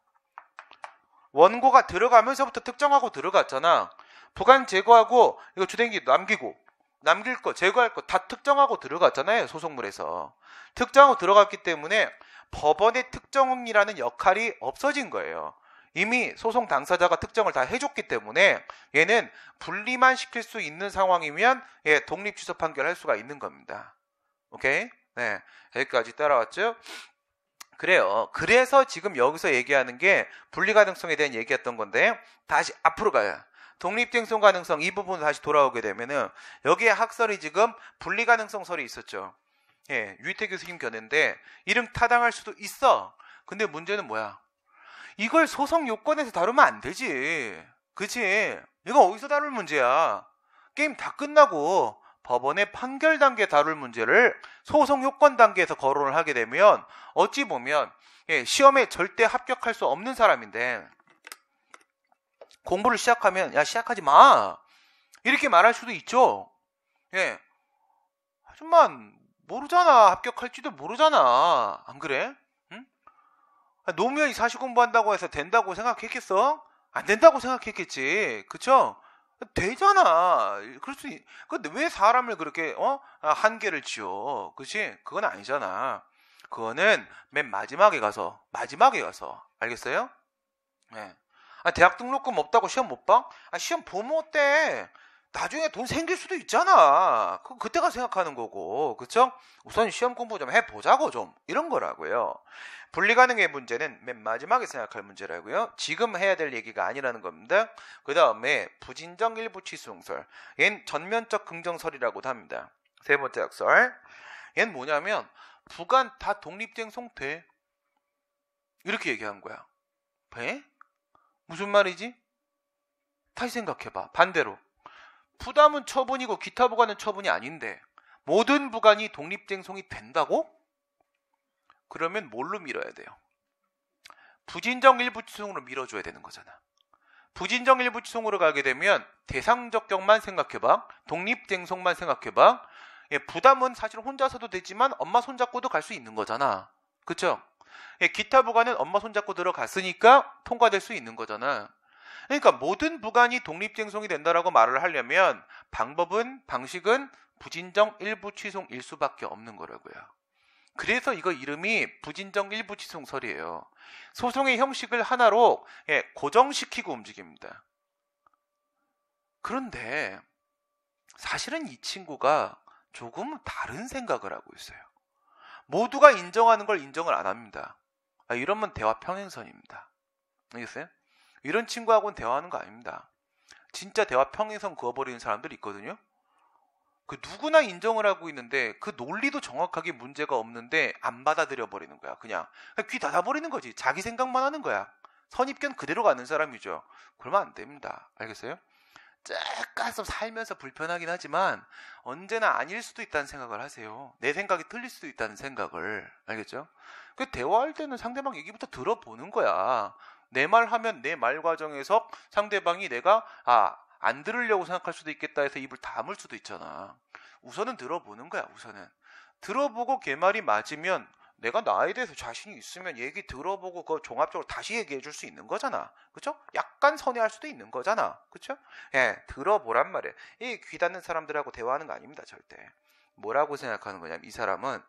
원고가 들어가면서부터 특정하고 들어갔잖아. 부관 제거하고 이거 주den기 남기고 남길 거 제거할 거 다 특정하고 들어갔잖아요. 소송물에서. 특정하고 들어갔기 때문에 법원의 특정이라는 역할이 없어진 거예요. 이미 소송 당사자가 특정을 다 해줬기 때문에 얘는 분리만 시킬 수 있는 상황이면 독립 취소 판결할 수가 있는 겁니다. 오케이? 네, 여기까지 따라왔죠? 그래요. 그래서 지금 여기서 얘기하는 게 분리 가능성에 대한 얘기였던 건데 다시 앞으로 가요. 독립쟁송 가능성 이 부분 다시 돌아오게 되면은 여기에 학설이 지금 분리 가능성설이 있었죠. 유희태 교수님 견해인데 이름 타당할 수도 있어. 근데 문제는 뭐야? 이걸 소송 요건에서 다루면 안 되지. 그치? 이거 어디서 다룰 문제야? 게임 다 끝나고 법원의 판결 단계 다룰 문제를 소송 요건 단계에서 거론을 하게 되면 어찌 보면 시험에 절대 합격할 수 없는 사람인데 공부를 시작하면 야 시작하지 마 이렇게 말할 수도 있죠. 하지만 모르잖아. 합격할지도 모르잖아. 안 그래? 노무현이 사시 공부한다고 해서 된다고 생각했겠어? 안 된다고 생각했겠지. 그쵸? 되잖아. 그럴 수 근데 왜 사람을 그렇게 한계를 지어? 그치? 그건 아니잖아. 그거는 맨 마지막에 가서 알겠어요? 네. 대학 등록금 없다고 시험 못 봐? 시험 보면 어때? 나중에 돈 생길 수도 있잖아. 그때가 생각하는 거고, 그쵸? 우선 시험 공부 좀 해보자고 좀 이런 거라고요. 분리가능의 문제는 맨 마지막에 생각할 문제라고요. 지금 해야 될 얘기가 아니라는 겁니다. 그 다음에 부진정 일부 취소설. 얘는 전면적 긍정설이라고도 합니다. 세 번째 학설. 얘는 뭐냐면 부관 다 독립쟁송 돼. 이렇게 얘기한 거야. 왜? 무슨 말이지? 다시 생각해봐. 반대로. 부담은 처분이고 기타 부관은 처분이 아닌데 모든 부관이 독립쟁송이 된다고? 그러면 뭘로 밀어야 돼요? 부진정 일부 취소로 밀어줘야 되는 거잖아. 부진정 일부치송으로 가게 되면 대상적격만 생각해봐. 독립쟁송만 생각해봐. 예, 부담은 사실 혼자서도 되지만 엄마 손잡고도 갈 수 있는 거잖아. 그쵸? 예, 기타 부관은 엄마 손잡고 들어갔으니까 통과될 수 있는 거잖아. 그러니까 모든 부관이 독립쟁송이 된다라고 말을 하려면 방식은 부진정 일부취송일 수밖에 없는 거라고요. 그래서 이거 이름이 부진정 일부취송설이에요. 소송의 형식을 하나로 고정시키고 움직입니다. 그런데 사실은 이 친구가 조금 다른 생각을 하고 있어요. 모두가 인정하는 걸 인정을 안 합니다. 이러면 대화 평행선입니다. 알겠어요? 이런 친구하고는 대화하는 거 아닙니다. 진짜 대화 평행선 그어버리는 사람들이 있거든요. 그 누구나 인정을 하고 있는데 그 논리도 정확하게 문제가 없는데 안 받아들여 버리는 거야. 그냥 귀 닫아버리는 거지. 자기 생각만 하는 거야. 선입견 그대로 가는 사람이죠. 그러면 안 됩니다. 알겠어요? 쬐까서 살면서 불편하긴 하지만 언제나 아닐 수도 있다는 생각을 하세요. 내 생각이 틀릴 수도 있다는 생각을. 알겠죠? 그 대화할 때는 상대방 얘기부터 들어보는 거야. 내 말 하면 내 말 과정에서 상대방이 내가 안 들으려고 생각할 수도 있겠다 해서 입을 다물 수도 있잖아. 우선은 들어보는 거야. 우선은 들어보고 걔 말이 맞으면 내가 나에 대해서 자신이 있으면 얘기 들어보고 그거 종합적으로 다시 얘기해 줄 수 있는 거잖아. 그쵸? 약간 선회할 수도 있는 거잖아. 그쵸? 예, 들어보란 말이에요. 이 귀 닫는 사람들하고 대화하는 거 아닙니다. 절대. 뭐라고 생각하는 거냐면 이 사람은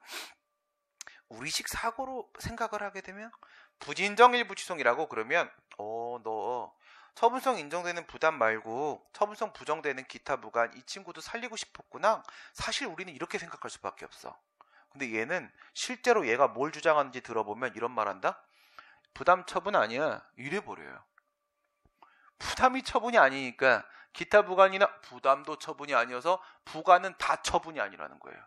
우리식 사고로 생각을 하게 되면 부진정 일부취송이라고 그러면 너 처분성 인정되는 부담 말고 처분성 부정되는 기타 부관 이 친구도 살리고 싶었구나. 사실 우리는 이렇게 생각할 수밖에 없어. 근데 얘는 실제로 얘가 뭘 주장하는지 들어보면 이런 말한다. 부담 처분 아니야. 이래버려요. 부담이 처분이 아니니까 기타 부관이나 부담도 처분이 아니어서 부관은 다 처분이 아니라는 거예요.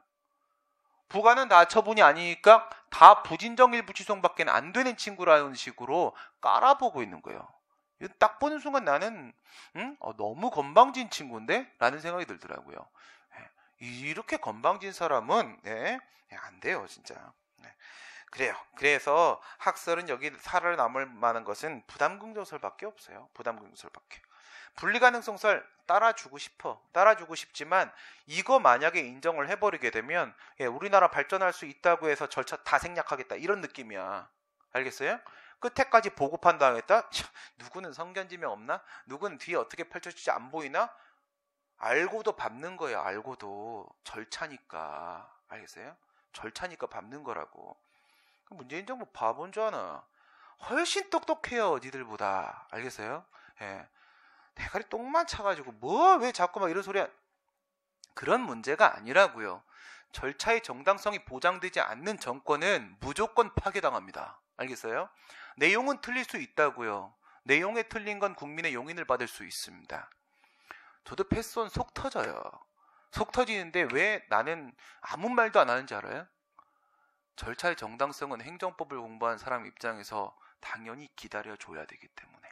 부관은 다 처분이 아니니까 다 부진정 일부취송밖에 안 되는 친구라는 식으로 깔아보고 있는 거예요. 딱 보는 순간 나는 너무 건방진 친구인데? 라는 생각이 들더라고요. 이렇게 건방진 사람은 안 돼요 진짜. 그래요. 그래서 학설은 여기 살아남을 만한 것은 부담긍정설밖에 없어요. 부담긍정설밖에. 분리가능성설 따라주고 싶지만 이거 만약에 인정을 해버리게 되면 우리나라 발전할 수 있다고 해서 절차 다 생략하겠다 이런 느낌이야. 알겠어요? 끝에까지 보고 판단하겠다? 누구는 성견지명 없나? 누구는 뒤에 어떻게 펼쳐질지 안 보이나? 알고도 밟는 거예요. 알고도. 절차니까. 알겠어요? 절차니까 밟는 거라고. 문재인 정부 바본 줄 아나? 훨씬 똑똑해요. 니들보다. 알겠어요? 예. 대가리 똥만 차가지고 왜 자꾸 막 이런 소리야. 그런 문제가 아니라고요. 절차의 정당성이 보장되지 않는 정권은 무조건 파괴당합니다. 알겠어요? 내용은 틀릴 수 있다고요. 내용에 틀린 건 국민의 용인을 받을 수 있습니다. 저도 패스온 속 터져요. 속 터지는데 왜 나는 아무 말도 안 하는지 알아요? 절차의 정당성은 행정법을 공부한 사람 입장에서 당연히 기다려줘야 되기 때문에.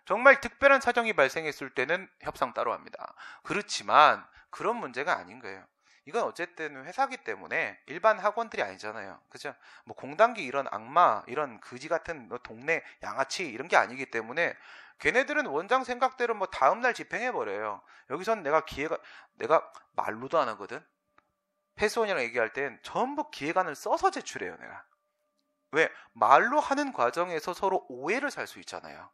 정말 특별한 사정이 발생했을 때는 협상 따로 합니다. 그렇지만 그런 문제가 아닌 거예요. 이건 어쨌든 회사기 때문에 일반 학원들이 아니잖아요. 그죠? 뭐 공단기 이런 악마, 이런 거지 같은 동네 양아치 이런 게 아니기 때문에 걔네들은 원장 생각대로 뭐 다음날 집행해버려요. 여기선 내가 말로도 안 하거든? 패스원이랑 얘기할 땐 전부 기획안을 써서 제출해요, 내가. 왜? 말로 하는 과정에서 서로 오해를 살 수 있잖아요.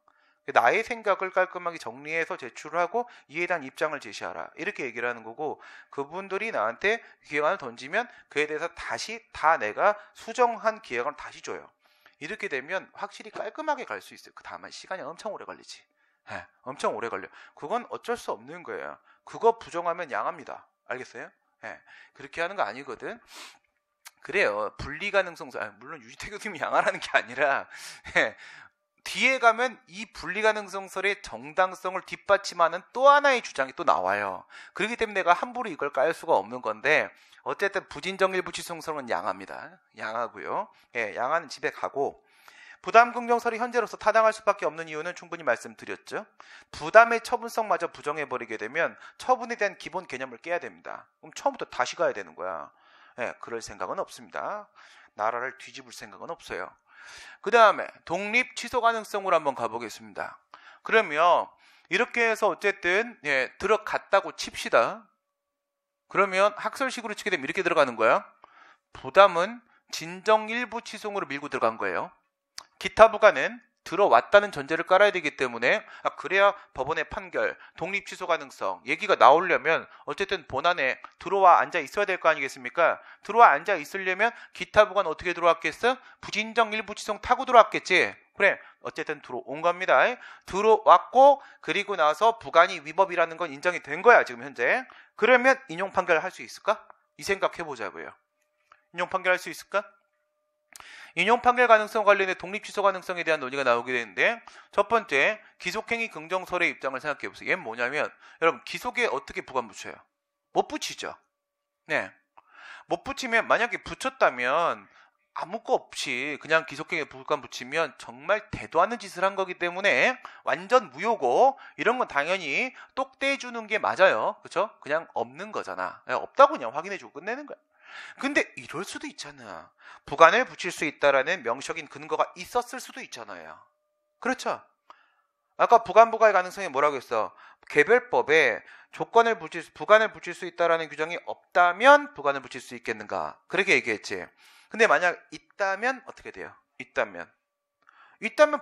나의 생각을 깔끔하게 정리해서 제출하고 이에 대한 입장을 제시하라. 이렇게 얘기를 하는 거고 그분들이 나한테 기획안을 던지면 그에 대해서 다시 다 내가 수정한 기획안을 다시 줘요. 이렇게 되면 확실히 깔끔하게 갈 수 있어요. 다만 시간이 엄청 오래 걸리지. 엄청 오래 걸려. 그건 어쩔 수 없는 거예요. 그거 부정하면 양합니다. 알겠어요? 그렇게 하는 거 아니거든. 그래요. 분리가능성설. 물론 유지태 교수님이 양하라는 게 아니라 뒤에 가면 이 분리가능성설의 정당성을 뒷받침하는 또 하나의 주장이 또 나와요. 그렇기 때문에 내가 함부로 이걸 깔 수가 없는 건데 어쨌든 부진정일부취송설은 양합니다. 양하고요. 양하는 집에 가고 부담긍정설이 현재로서 타당할 수밖에 없는 이유는 충분히 말씀드렸죠. 부담의 처분성마저 부정해버리게 되면 처분에 대한 기본 개념을 깨야 됩니다. 그럼 처음부터 다시 가야 되는 거야. 그럴 생각은 없습니다. 나라를 뒤집을 생각은 없어요. 그 다음에 독립 취소 가능성으로 한번 가보겠습니다. 그러면 이렇게 해서 어쨌든 들어갔다고 칩시다. 그러면 학설식으로 치게 되면 이렇게 들어가는 거야. 부담은 진정 일부 취소로 밀고 들어간 거예요. 기타 부가는 들어왔다는 전제를 깔아야 되기 때문에 그래야 법원의 판결, 독립 취소 가능성 얘기가 나오려면 어쨌든 본안에 들어와 앉아 있어야 될 거 아니겠습니까? 들어와 앉아 있으려면 기타 부가는 어떻게 들어왔겠어? 부진정 일부 취소 타고 들어왔겠지. 그래, 어쨌든 들어온 겁니다. 들어왔고 그리고 나서 부관이 위법이라는 건 인정이 된 거야 지금 현재. 그러면 인용 판결을 할 수 있을까? 이 생각해 보자고요. 인용 판결할 수 있을까? 인용 판결 가능성 관련해 독립 취소 가능성에 대한 논의가 나오게 되는데, 첫 번째 기속행위 긍정설의 입장을 생각해 보세요. 얘는 뭐냐면, 여러분 기속에 어떻게 부관 붙여요? 못 붙이죠. 네, 못 붙이면, 만약에 붙였다면 아무 거 없이 그냥 기속행위에 부관 붙이면 정말 대도 않는 짓을 한 거기 때문에 완전 무효고, 이런 건 당연히 똑 떼주는 게 맞아요. 그렇죠? 그냥 없는 거잖아. 없다고 그냥 확인해주고 끝내는 거야. 근데 이럴 수도 있잖아. 부관을 붙일 수 있다라는 명시적인 근거가 있었을 수도 있잖아요. 그렇죠? 아까 부관 부과의 가능성이 뭐라고 했어? 개별법에 부관을 붙일 수 있다라는 규정이 없다면 부관을 붙일 수 있겠는가? 그렇게 얘기했지. 근데 만약 있다면 어떻게 돼요? 있다면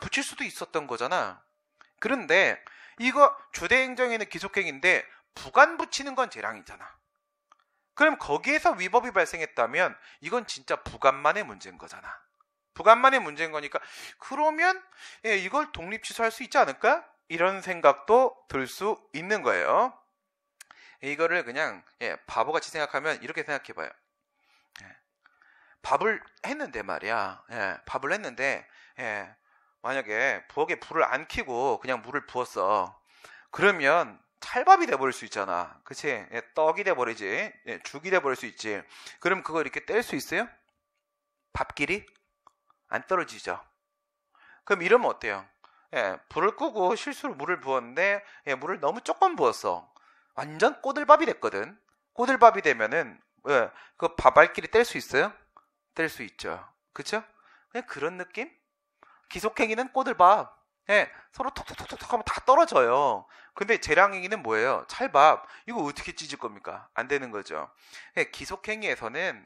붙일 수도 있었던 거잖아. 그런데 이거 주대행정에는 기속행위인데 부관 붙이는 건 재량이잖아. 그럼 거기에서 위법이 발생했다면 이건 진짜 부관만의 문제인 거잖아. 부관만의 문제인 거니까 그러면 이걸 독립 취소할 수 있지 않을까? 이런 생각도 들 수 있는 거예요. 이거를 그냥 바보같이 생각하면 이렇게 생각해봐요. 밥을 했는데 말이야. 밥을 했는데 만약에 부엌에 불을 안 켜고 그냥 물을 부었어. 그러면 찰밥이 돼버릴 수 있잖아. 그치? 떡이 돼버리지. 죽이 돼버릴 수 있지. 그럼 그걸 이렇게 뗄 수 있어요? 밥끼리? 안 떨어지죠. 그럼 이러면 어때요? 불을 끄고 실수로 물을 부었는데 물을 너무 조금 부었어. 완전 꼬들밥이 됐거든. 꼬들밥이 되면은 그 밥알끼리 뗄 수 있어요? 뗄 수 있죠. 그쵸? 그냥 그런 느낌? 기속행위는 꼬들밥. 서로 톡톡톡톡 하면 다 떨어져요. 근데 재량행위는 뭐예요? 찰밥. 이거 어떻게 찢을 겁니까? 안 되는 거죠. 기속행위에서는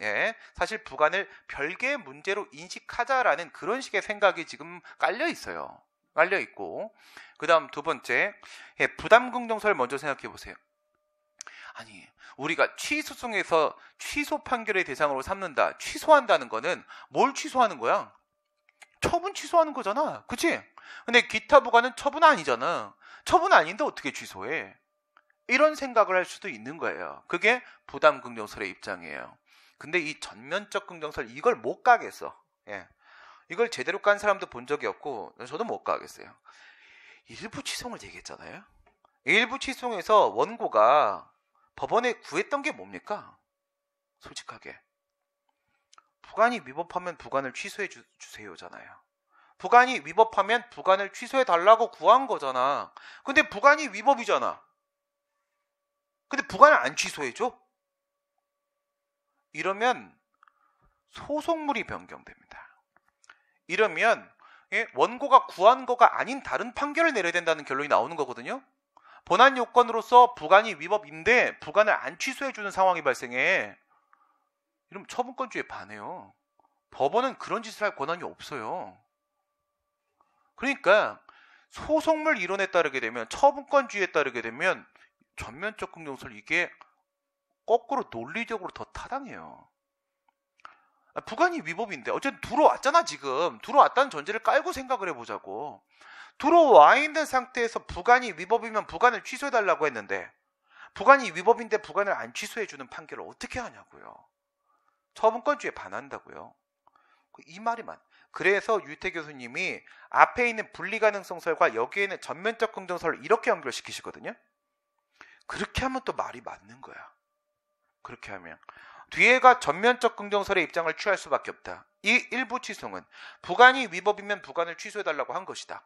사실 부관을 별개의 문제로 인식하자라는 그런 식의 생각이 지금 깔려 있어요. 깔려 있고, 그 다음 두 번째, 부담긍정설 먼저 생각해 보세요. 아니, 우리가 취소송에서 취소 판결의 대상으로 삼는다, 취소한다는 거는 뭘 취소하는 거야? 처분 취소하는 거잖아. 그치? 근데 기타 부관은 처분 아니잖아. 처분 아닌데 어떻게 취소해? 이런 생각을 할 수도 있는 거예요. 그게 부담 긍정설의 입장이에요. 근데 이 전면적 긍정설 이걸 못 가겠어. 이걸 제대로 깐 사람도 본 적이 없고 저도 못 가겠어요. 일부 취소를 얘기했잖아요. 일부 취소에서 원고가 법원에 구했던 게 뭡니까? 솔직하게. 부관이 위법하면 부관을 취소해 주세요잖아요. 부관이 위법하면 부관을 취소해 달라고 구한 거잖아. 근데 부관이 위법이잖아. 근데 부관을 안 취소해줘? 이러면 소송물이 변경됩니다. 이러면 원고가 구한 거가 아닌 다른 판결을 내려야 된다는 결론이 나오는 거거든요. 본안 요건으로서 부관이 위법인데 부관을 안 취소해주는 상황이 발생해. 이러면 처분권주의에 반해요. 법원은 그런 짓을 할 권한이 없어요. 그러니까 소송물 이론에 따르게 되면, 처분권주의에 따르게 되면 전면적 긍정설 이게 거꾸로 논리적으로 더 타당해요. 부관이 위법인데 어쨌든 들어왔잖아. 지금 들어왔다는 전제를 깔고 생각을 해보자고. 들어와 있는 상태에서 부관이 위법이면 부관을 취소해달라고 했는데 부관이 위법인데 부관을 안 취소해주는 판결을 어떻게 하냐고요. 처분권주의에 반한다고요. 이 말이만. 그래서 유태 교수님이 앞에 있는 분리가능성설과 여기에는 전면적 긍정설을 이렇게 연결시키시거든요. 그렇게 하면 또 말이 맞는 거야. 그렇게 하면 뒤에가 전면적 긍정설의 입장을 취할 수밖에 없다. 이 일부 취소는 부관이 위법이면 부관을 취소해달라고 한 것이다.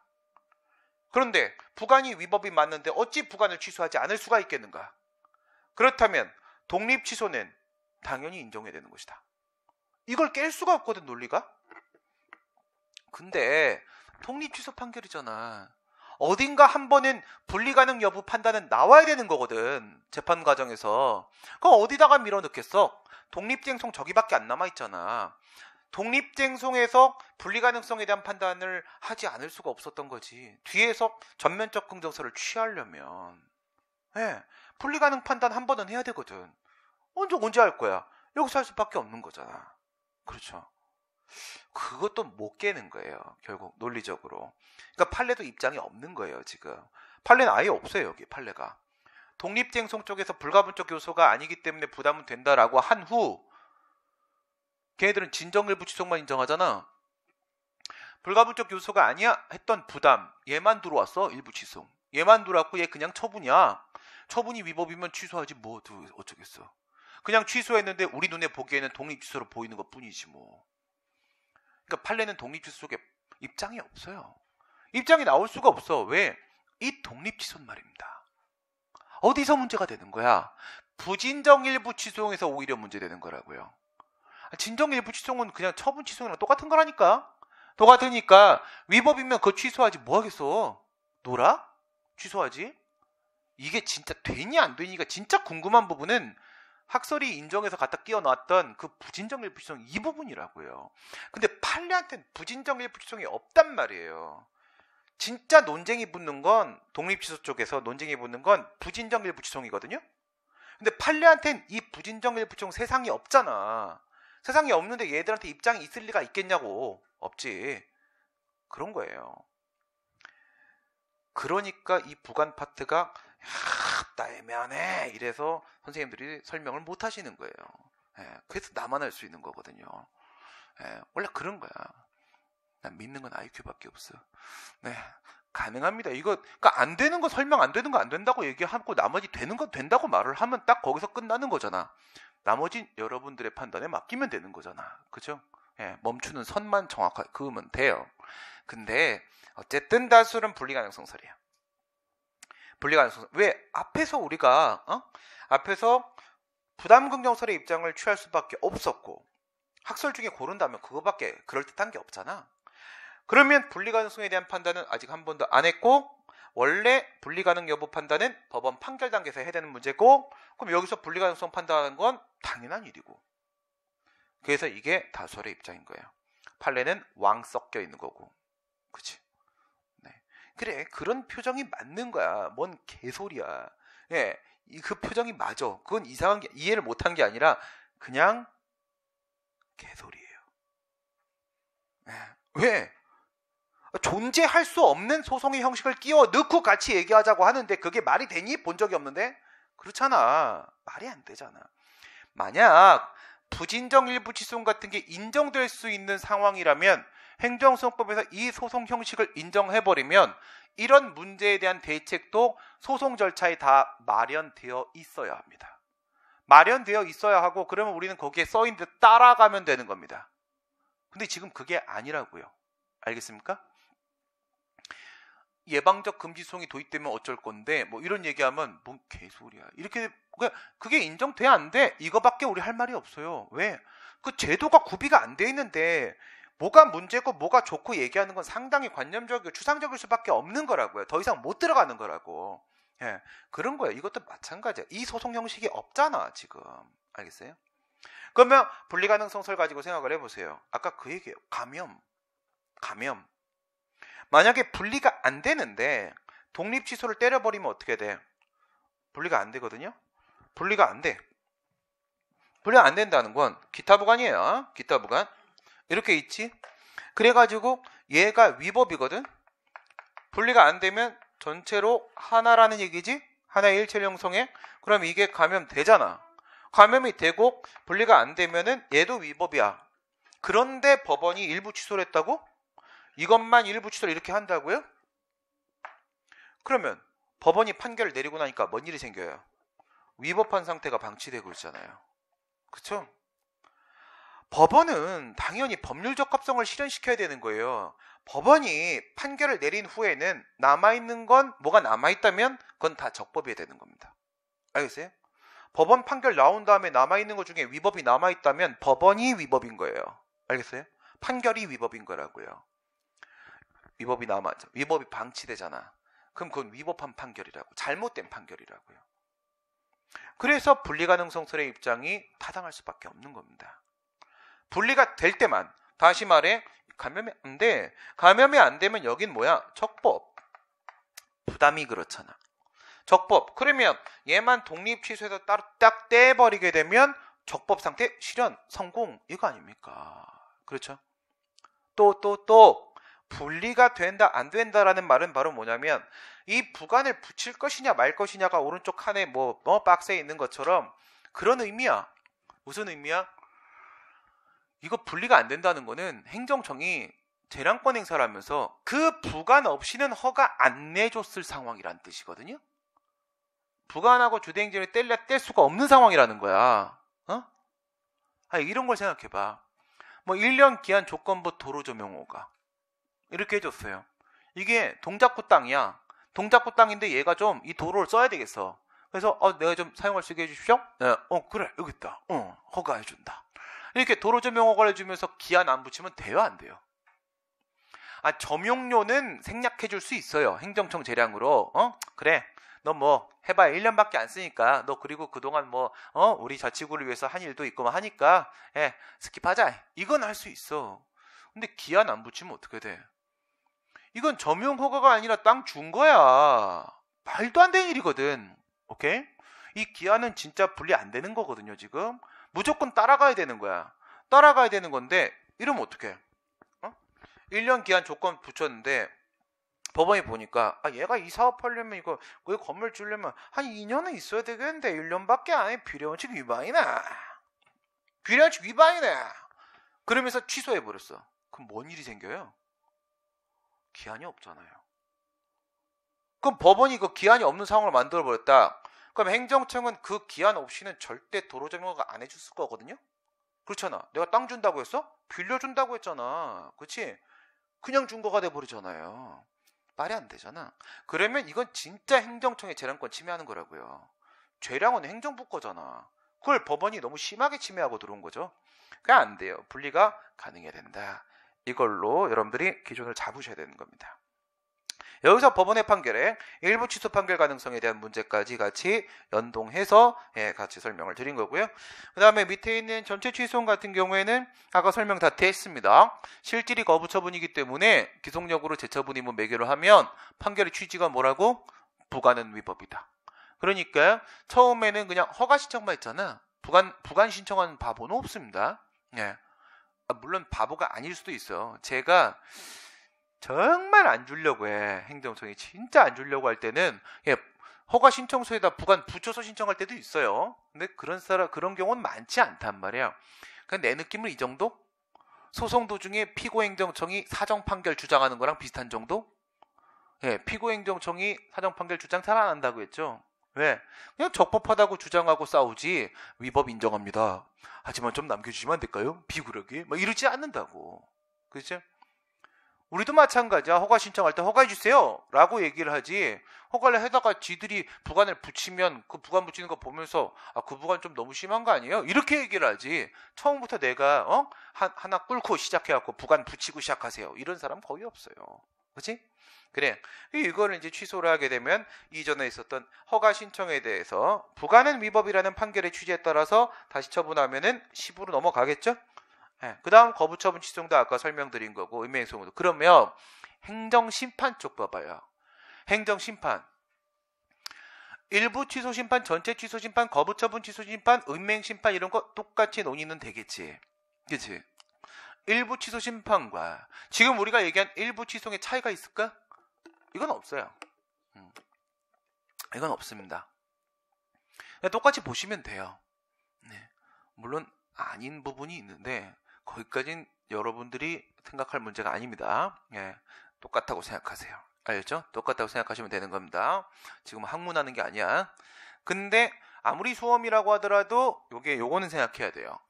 그런데 부관이 위법이 맞는데 어찌 부관을 취소하지 않을 수가 있겠는가? 그렇다면 독립 취소는 당연히 인정해야 되는 것이다. 이걸 깰 수가 없거든, 논리가. 근데 독립 취소 판결이잖아. 어딘가 한 번은 분리가능 여부 판단은 나와야 되는 거거든. 재판 과정에서. 그거 어디다가 밀어넣겠어? 독립쟁송 저기밖에 안 남아있잖아. 독립쟁송에서 분리가능성에 대한 판단을 하지 않을 수가 없었던 거지. 뒤에서 전면적 긍정서를 취하려면 분리가능 판단 한 번은 해야 되거든. 언제 할 거야? 여기서 할 수밖에 없는 거잖아. 그렇죠. 그것도 못 깨는 거예요. 결국 논리적으로. 그러니까 판례도 입장이 없는 거예요. 지금 판례는 아예 없어요. 여기 판례가. 독립쟁송 쪽에서 불가분적 요소가 아니기 때문에 부담은 된다라고 한 후 걔네들은 진정일부 취소만 인정하잖아. 불가분적 요소가 아니야 했던 부담 얘만 들어왔어. 일부 취소 얘만 들어왔고 얘 그냥 처분이야. 처분이 위법이면 취소하지 뭐 어쩌겠어. 그냥 취소했는데 우리 눈에 보기에는 독립취소로 보이는 것 뿐이지 뭐. 그러니까 판례는 독립취소 쪽에 입장이 없어요. 입장이 나올 수가 없어. 왜? 이 독립취소는 말입니다. 어디서 문제가 되는 거야? 부진정일부 취소에서 오히려 문제되는 거라고요. 진정일부 취소는 그냥 처분 취소랑 똑같은 거라니까. 똑같으니까 위법이면 그거 취소하지 뭐 하겠어. 놀아? 취소하지? 이게 진짜 되니 안 되니가 진짜 궁금한 부분은 학설이 인정해서 갖다 끼워놨던 그 부진정일부 취소 이 부분이라고요. 근데 판례한테는 부진정일부 취소가 없단 말이에요. 진짜 논쟁이 붙는 건 독립취소 쪽에서 논쟁이 붙는 건 부진정일부 취소이거든요. 근데 판례한테는 이 부진정일부 취소 세상에 없잖아. 세상에 없는데 얘들한테 입장이 있을 리가 있겠냐고. 없지. 그런 거예요. 그러니까 이 부관 파트가 나 애매하네 이래서 선생님들이 설명을 못 하시는 거예요. 그래서 나만 할 수 있는 거거든요. 원래 그런 거야. 난 믿는 건 IQ밖에 없어. 가능합니다. 이거 그러니까 안 되는 거 설명 안 되는 거 안 된다고 얘기하고 나머지 되는 거 된다고 말을 하면 딱 거기서 끝나는 거잖아. 나머지 여러분들의 판단에 맡기면 되는 거잖아. 그죠? 멈추는 선만 정확하게 그으면 돼요. 근데 어쨌든 다수는 분리가능성설이에요. 분리가능성. 왜? 앞에서 우리가 앞에서 부담긍정설의 입장을 취할 수밖에 없었고 학설 중에 고른다면 그거밖에 그럴듯한 게 없잖아. 그러면 분리가능성에 대한 판단은 아직 한 번도 안 했고 원래 분리가능 여부 판단은 법원 판결 단계에서 해야 되는 문제고 그럼 여기서 분리가능성 판단하는 건 당연한 일이고 그래서 이게 다수의 입장인 거예요. 판례는 왕 섞여 있는 거고 그치? 그래 그런 표정이 맞는 거야. 뭔 개소리야. 그 표정이 맞아. 그건 이상한 게 이해를 못한 게 아니라 그냥 개소리예요. 왜? 존재할 수 없는 소송의 형식을 끼워 넣고 같이 얘기하자고 하는데 그게 말이 되니? 본 적이 없는데? 그렇잖아. 말이 안 되잖아. 만약 부진정 일부 취소 같은 게 인정될 수 있는 상황이라면 행정소송법에서 이 소송 형식을 인정해버리면 이런 문제에 대한 대책도 소송 절차에 다 마련되어 있어야 합니다. 마련되어 있어야 하고 그러면 우리는 거기에 써있는 데 따라가면 되는 겁니다. 근데 지금 그게 아니라고요. 알겠습니까? 예방적 금지소송이 도입되면 어쩔 건데 뭐 이런 얘기하면 뭔 개소리야. 이렇게 그게 인정돼야 안 돼. 이거밖에 우리 할 말이 없어요. 왜? 그 제도가 구비가 안 돼 있는데 뭐가 문제고 뭐가 좋고 얘기하는 건 상당히 관념적이고 추상적일 수밖에 없는 거라고요. 더 이상 못 들어가는 거라고. 그런 거예요. 이것도 마찬가지야. 이 소송 형식이 없잖아 지금. 알겠어요? 그러면 분리가능성설 가지고 생각을 해보세요. 아까 그 얘기예요. 감염. 만약에 분리가 안 되는데 독립취소를 때려버리면 어떻게 돼? 분리가 안 되거든요. 분리가 안 돼. 분리가 안 된다는 건 기타부관이에요. 기타부관. 이렇게 있지. 그래가지고 얘가 위법이거든. 분리가 안 되면 전체로 하나라는 얘기지. 하나의 일체를 형성해. 그럼 이게 감염되잖아. 감염이 되고 분리가 안 되면은 얘도 위법이야. 그런데 법원이 일부 취소를 했다고? 이것만 일부 취소를 이렇게 한다고요? 그러면 법원이 판결을 내리고 나니까 뭔 일이 생겨요? 위법한 상태가 방치되고 있잖아요. 그쵸? 법원은 당연히 법률 적합성을 실현시켜야 되는 거예요. 법원이 판결을 내린 후에는 남아있는 건 뭐가 남아있다면 그건 다 적법해야 되는 겁니다. 알겠어요? 법원 판결 나온 다음에 남아있는 것 중에 위법이 남아있다면 법원이 위법인 거예요. 알겠어요? 판결이 위법인 거라고요. 위법이 방치되잖아. 그럼 그건 위법한 판결이라고, 잘못된 판결이라고요. 그래서 분리가능성설의 입장이 타당할 수밖에 없는 겁니다. 분리가 될 때만, 다시 말해 감염이 안 돼. 감염이 안 되면 여긴 뭐야? 적법. 부담이 그렇잖아. 적법. 그러면 얘만 독립 취소해서 따로 딱 떼버리게 되면 적법 상태 실현 성공, 이거 아닙니까? 그렇죠? 또 분리가 된다 안 된다라는 말은 바로 뭐냐면 이 부관을 붙일 것이냐 말 것이냐가 오른쪽 칸에 뭐 박스에 있는 것처럼 그런 의미야. 무슨 의미야? 이거 분리가 안 된다는 거는 행정청이 재량권 행사를 하면서 그 부관 없이는 허가 안 내줬을 상황이란 뜻이거든요. 부관하고 주대행진을 뗄 수가 없는 상황이라는 거야. 이런 걸 생각해봐. 뭐 1년 기한 조건부 도로조명호가 이렇게 해줬어요. 이게 동작구 땅이야. 동작구 땅인데 얘가 좀 이 도로를 써야 되겠어. 그래서 내가 좀 사용할 수 있게 해주십시오. 네, 그래 여기 있다. 허가해준다. 이렇게 도로조명허가를 해주면서 기한 안 붙이면 돼요, 안 돼요? 점용료는 생략해줄 수 있어요. 행정청 재량으로. 그래. 너 뭐 해봐야 1년밖에 안 쓰니까 너 그리고 그동안 우리 자치구를 위해서 한 일도 있고 하니까 스킵하자. 이건 할 수 있어. 근데 기한 안 붙이면 어떻게 돼? 이건 점용허가가 아니라 땅 준 거야. 말도 안 되는 일이거든. 오케이? 이 기한은 진짜 분리 안 되는 거거든요, 지금. 무조건 따라가야 되는 거야. 따라가야 되는 건데 이러면 어떡해? 1년 기한 조건 붙였는데 법원이 보니까 얘가 이 사업하려면 이거 건물 주려면 한 2년은 있어야 되겠는데 1년밖에 안 해. 비례원칙 위반이네. 비례원칙 위반이네. 그러면서 취소해버렸어. 그럼 뭔 일이 생겨요? 기한이 없잖아요. 그럼 법원이 그 기한이 없는 상황을 만들어버렸다. 그럼 행정청은 그 기한 없이는 절대 도로조명허가 안 해줬을 거거든요. 그렇잖아. 내가 땅 준다고 했어? 빌려준다고 했잖아. 그렇지? 그냥 준 거가 돼버리잖아요. 말이 안 되잖아. 그러면 이건 진짜 행정청의 재량권 침해하는 거라고요. 재량은 행정부 거잖아. 그걸 법원이 너무 심하게 침해하고 들어온 거죠. 그게 안 돼요. 분리가 가능해야 된다. 이걸로 여러분들이 기준을 잡으셔야 되는 겁니다. 여기서 법원의 판결에 일부 취소 판결 가능성에 대한 문제까지 같이 연동해서 같이 설명을 드린 거고요. 그 다음에 밑에 있는 전체 취소원 같은 경우에는 아까 설명 다 됐습니다. 실질이 거부 처분이기 때문에 기속력으로 재처분 의무 매겨를 하면 판결의 취지가 뭐라고? 부관은 위법이다. 그러니까 처음에는 그냥 허가 신청만 했잖아. 부관 신청하는 바보는 없습니다. 물론 바보가 아닐 수도 있어요. 제가 정말 안 주려고 해. 행정청이 진짜 안 주려고 할 때는 허가 신청서에다 부관 붙여서 신청할 때도 있어요. 근데 그런 경우는 많지 않단 말이야. 그냥 내 느낌은 이 정도? 소송 도중에 피고행정청이 사정 판결 주장하는 거랑 비슷한 정도? 피고행정청이 사정 판결 주장 잘 안 한다고 했죠. 왜? 그냥 적법하다고 주장하고 싸우지 위법 인정합니다. 하지만 좀 남겨주시면 안 될까요? 비구력이 이러지 않는다고. 그렇죠? 우리도 마찬가지야. 허가 신청할 때 허가해주세요 라고 얘기를 하지, 허가를 해다가 지들이 부관을 붙이면 그 부관 붙이는 거 보면서 그 부관 좀 너무 심한 거 아니에요? 이렇게 얘기를 하지, 처음부터 내가 하나 꿇고 시작해갖고 부관 붙이고 시작하세요, 이런 사람 거의 없어요. 그치? 그래, 이거를 이제 취소를 하게 되면 이전에 있었던 허가 신청에 대해서 부관은 위법이라는 판결의 취지에 따라서 다시 처분하면은 10으로 넘어가겠죠? 그 다음 거부처분 취소도 아까 설명드린 거고, 의무행성도. 그러면 행정심판 쪽 봐봐요. 행정심판, 일부 취소심판, 전체 취소심판, 거부처분 취소심판, 의무행심판 이런 거 똑같이 논의는 되겠지. 그치? 일부 취소심판과 지금 우리가 얘기한 일부 취소의 차이가 있을까? 이건 없어요. 이건 없습니다. 똑같이 보시면 돼요. 물론 아닌 부분이 있는데 거기까지는 여러분들이 생각할 문제가 아닙니다. 똑같다고 생각하세요. 알겠죠? 똑같다고 생각하시면 되는 겁니다. 지금 학문하는 게 아니야. 근데 아무리 소험이라고 하더라도 요거는 생각해야 돼요.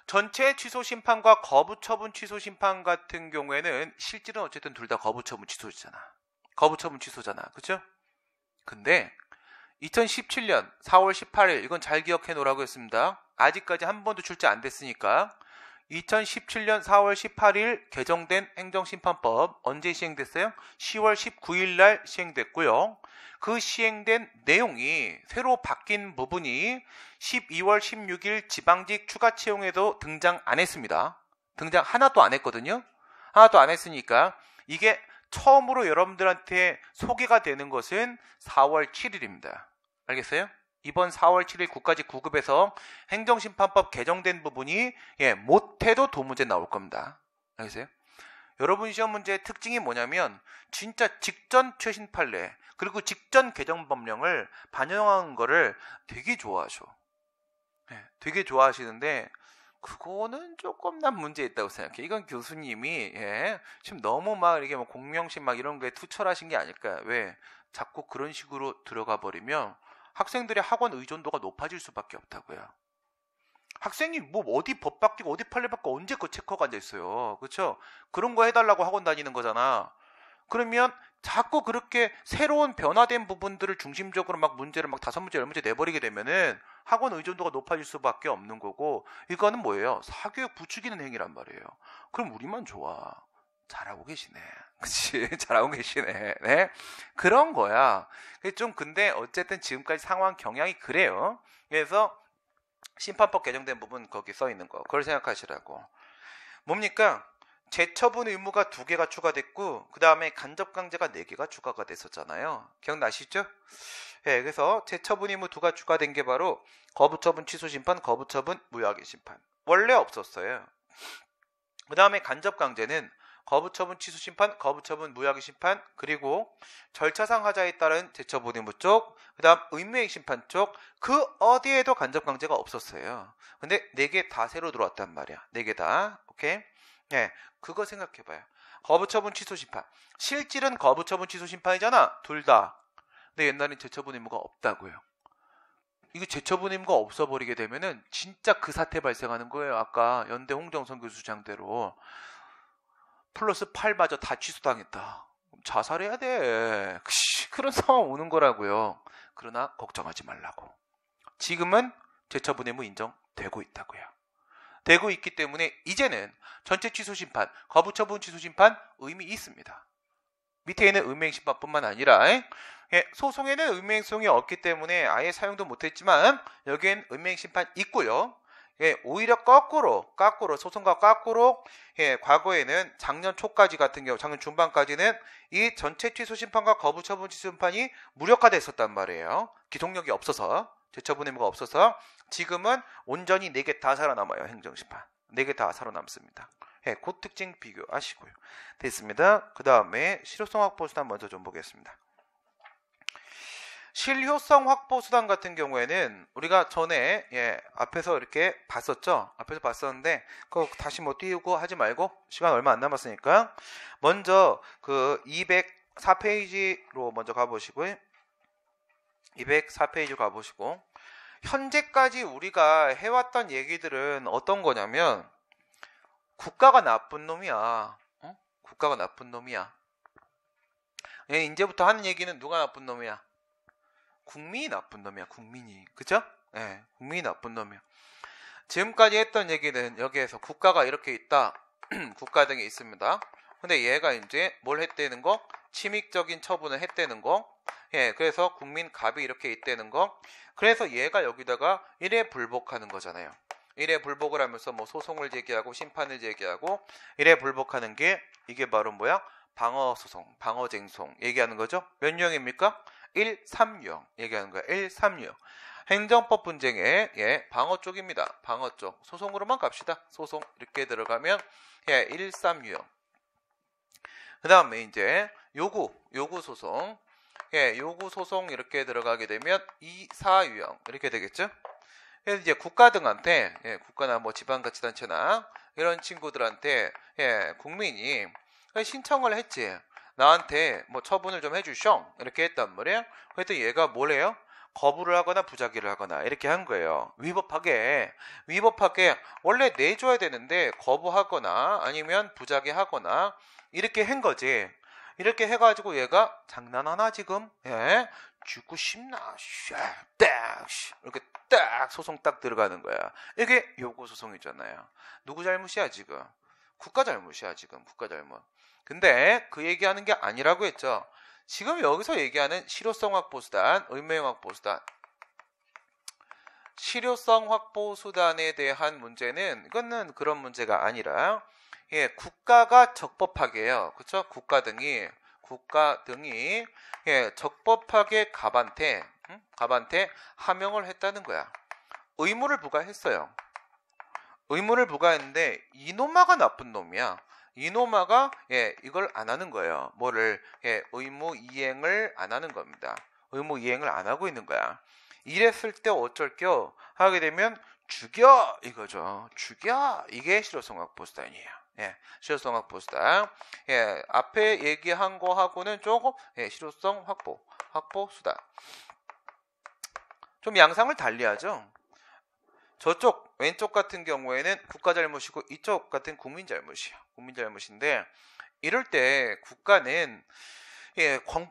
전체 취소 심판과 거부처분 취소 심판 같은 경우에는 실질은 어쨌든 둘 다 거부처분 취소잖아. 거부처분 취소잖아. 그렇죠? 근데 2017년 4월 18일 이건 잘 기억해 놓으라고 했습니다. 아직까지 한 번도 출제 안 됐으니까 2017년 4월 18일 개정된 행정심판법 언제 시행됐어요? 10월 19일 날 시행됐고요. 그 시행된 내용이 새로 바뀐 부분이 12월 16일 지방직 추가 채용에도 등장 안 했습니다. 등장 하나도 안 했거든요. 하나도 안 했으니까 이게 처음으로 여러분들한테 소개가 되는 것은 4월 7일입니다. 알겠어요? 이번 4월 7일 국가직 9급에서 행정심판법 개정된 부분이 못해도 도문제 나올 겁니다. 알겠어요? 여러분 시험 문제의 특징이 뭐냐면 진짜 직전 최신 판례 그리고 직전 개정 법령을 반영한 거를 되게 좋아하셔. 되게 좋아하시는데 그거는 조금 난 문제 있다고 생각해. 이건 교수님이 지금 너무 막 이렇게 뭐 공명심 막 이런 거에 투철하신 게 아닐까. 왜? 자꾸 그런 식으로 들어가 버리면 학생들의 학원 의존도가 높아질 수밖에 없다고요. 학생이 뭐 어디 법 바뀌고 어디 판례 바뀌고 언제 그 체크가 앉아 있어요. 그렇죠? 그런 거 해달라고 학원 다니는 거잖아. 그러면 자꾸 그렇게 새로운 변화된 부분들을 중심적으로 막 문제를 막 5문제, 10문제 내버리게 되면은 학원 의존도가 높아질 수밖에 없는 거고, 이거는 뭐예요? 사교육 부추기는 행위란 말이에요. 그럼 우리만 좋아. 잘하고 계시네. 그치? 잘하고 계시네. 네? 그런 거야. 좀 근데 어쨌든 지금까지 상황 경향이 그래요. 그래서 심판법 개정된 부분 거기 써 있는 거. 그걸 생각하시라고. 뭡니까? 재처분 의무가 2개가 추가됐고 그 다음에 간접강제가 4개가 추가가 됐었잖아요. 기억나시죠? 그래서 재처분 의무 2가 추가된 게 바로 거부처분 취소심판, 거부처분 무효하게 심판. 원래 없었어요. 그 다음에 간접강제는 거부처분 취소심판, 거부처분 무효하게 심판, 그리고 절차상 하자에 따른 재처분 의무 쪽, 그 다음 의무행위 심판 쪽, 그 어디에도 간접강제가 없었어요. 근데 4개 다 새로 들어왔단 말이야. 4개 다. 오케이? 그거 생각해봐요. 거부처분 취소심판. 실질은 거부처분 취소심판이잖아. 둘 다. 근데 옛날엔 재처분 의무가 없다고요. 이거 재처분 의무가 없어버리게 되면은 진짜 그 사태 발생하는 거예요. 아까 연대 홍정선 교수 주장대로. 플러스 8마저 다 취소당했다. 자살해야 돼. 그런 상황 오는 거라고요. 그러나 걱정하지 말라고. 지금은 재처분 의무 인정되고 있다고요. 되고 있기 때문에 이제는 전체 취소심판, 거부처분 취소심판 의미 있습니다. 밑에 있는 의무행심판뿐만 아니라 소송에는 의무행성이 없기 때문에 아예 사용도 못했지만 여기엔 의무행심판 있고요. 오히려 거꾸로 소송과 거꾸로 과거에는 작년 초까지 같은 경우 작년 중반까지는 이 전체 취소심판과 거부처분 취소심판이 무력화됐었단 말이에요. 기동력이 없어서 재처분 의무가 없어서 지금은 온전히 4개 다 살아남아요. 행정심판 4개 다 살아남습니다. 그 특징 비교하시고요. 됐습니다. 그 다음에 실효성 확보 수단 먼저 좀 보겠습니다. 실효성 확보 수단 같은 경우에는 우리가 전에 앞에서 이렇게 봤었죠. 앞에서 봤었는데 그거 다시 뭐 띄우고 하지 말고 시간 얼마 안 남았으니까 먼저 그 204페이지로 먼저 가보시고요. 204페이지 가보시고 현재까지 우리가 해왔던 얘기들은 어떤 거냐면 국가가 나쁜 놈이야. 국가가 나쁜 놈이야. 이제부터 하는 얘기는 누가 나쁜 놈이야? 국민이 나쁜 놈이야. 국민이. 그죠? 국민이 나쁜 놈이야. 지금까지 했던 얘기는 여기에서 국가가 이렇게 있다. 국가 등에 있습니다. 근데 얘가 이제 뭘 했다는 거? 침익적인 처분을 했다는 거. 그래서 국민 갑이 이렇게 있다는 거. 그래서 얘가 여기다가 이래 불복하는 거잖아요. 이래 불복을 하면서 뭐 소송을 제기하고 심판을 제기하고 이래 불복하는 게 이게 바로 뭐야? 방어소송, 방어쟁송 얘기하는 거죠. 몇 유형입니까? 136 얘기하는 거야. 136 행정법 분쟁의 방어 쪽입니다. 방어 쪽. 소송으로만 갑시다. 소송 이렇게 들어가면 136. 그 다음에 이제 요구 소송. 요구 소송 이렇게 들어가게 되면 2사유형 이렇게 되겠죠. 그래서 이제 국가 등한테 국가나 뭐 지방자치단체나 이런 친구들한테 국민이 신청을 했지. 나한테 뭐 처분을 좀 해주쇼 이렇게 했단 말이에요. 그랬더니 얘가 뭘 해요? 거부를 하거나 부작위를 하거나 이렇게 한 거예요. 위법하게 원래 내줘야 되는데 거부하거나 아니면 부작위하거나 이렇게 한 거지. 이렇게 해가지고 얘가 장난하나 지금? 죽고 싶나? 딱 이렇게 딱 소송 딱 들어가는 거야. 이게 요구 소송이잖아요. 누구 잘못이야 지금? 국가 잘못이야 지금. 국가 잘못. 근데 그 얘기하는 게 아니라고 했죠. 지금 여기서 얘기하는 실효성 확보 수단, 의무행 확보 수단. 실효성 확보 수단에 대한 문제는 이거는 그런 문제가 아니라 국가가 적법하게요. 그렇죠? 국가 등이 적법하게 갑한테 하명을 했다는 거야. 의무를 부과했어요. 의무를 부과했는데 이노마가 나쁜 놈이야. 이노마가 이걸 안 하는 거예요. 뭐를 의무 이행을 안 하는 겁니다. 의무 이행을 안 하고 있는 거야. 이랬을 때 어쩔겨 하게 되면 죽여 이거죠. 죽여 이게 실효성 확보 수단이에요. 실효성 확보 수단. 앞에 얘기한 거하고는 조금 실효성 확보 수단. 좀 양상을 달리하죠. 저쪽 왼쪽 같은 경우에는 국가 잘못이고 이쪽 같은 국민 잘못이에요. 국민 잘못인데 이럴 때 국가는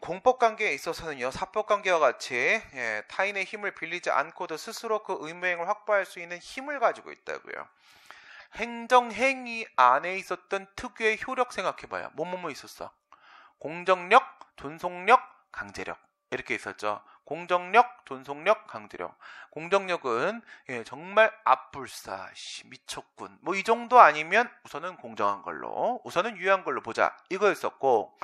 공법 관계에 있어서는요, 사법 관계와 같이 타인의 힘을 빌리지 않고도 스스로 그 의무행을 확보할 수 있는 힘을 가지고 있다고요. 행정행위 안에 있었던 특유의 효력 생각해봐요. 뭐뭐 있었어? 공정력, 존속력, 강제력 이렇게 있었죠. 공정력, 존속력, 강제력. 공정력은 정말 압불사, 미쳤군. 뭐 이 정도 아니면 우선은 공정한 걸로, 우선은 유효한 걸로 보자. 이거였었고,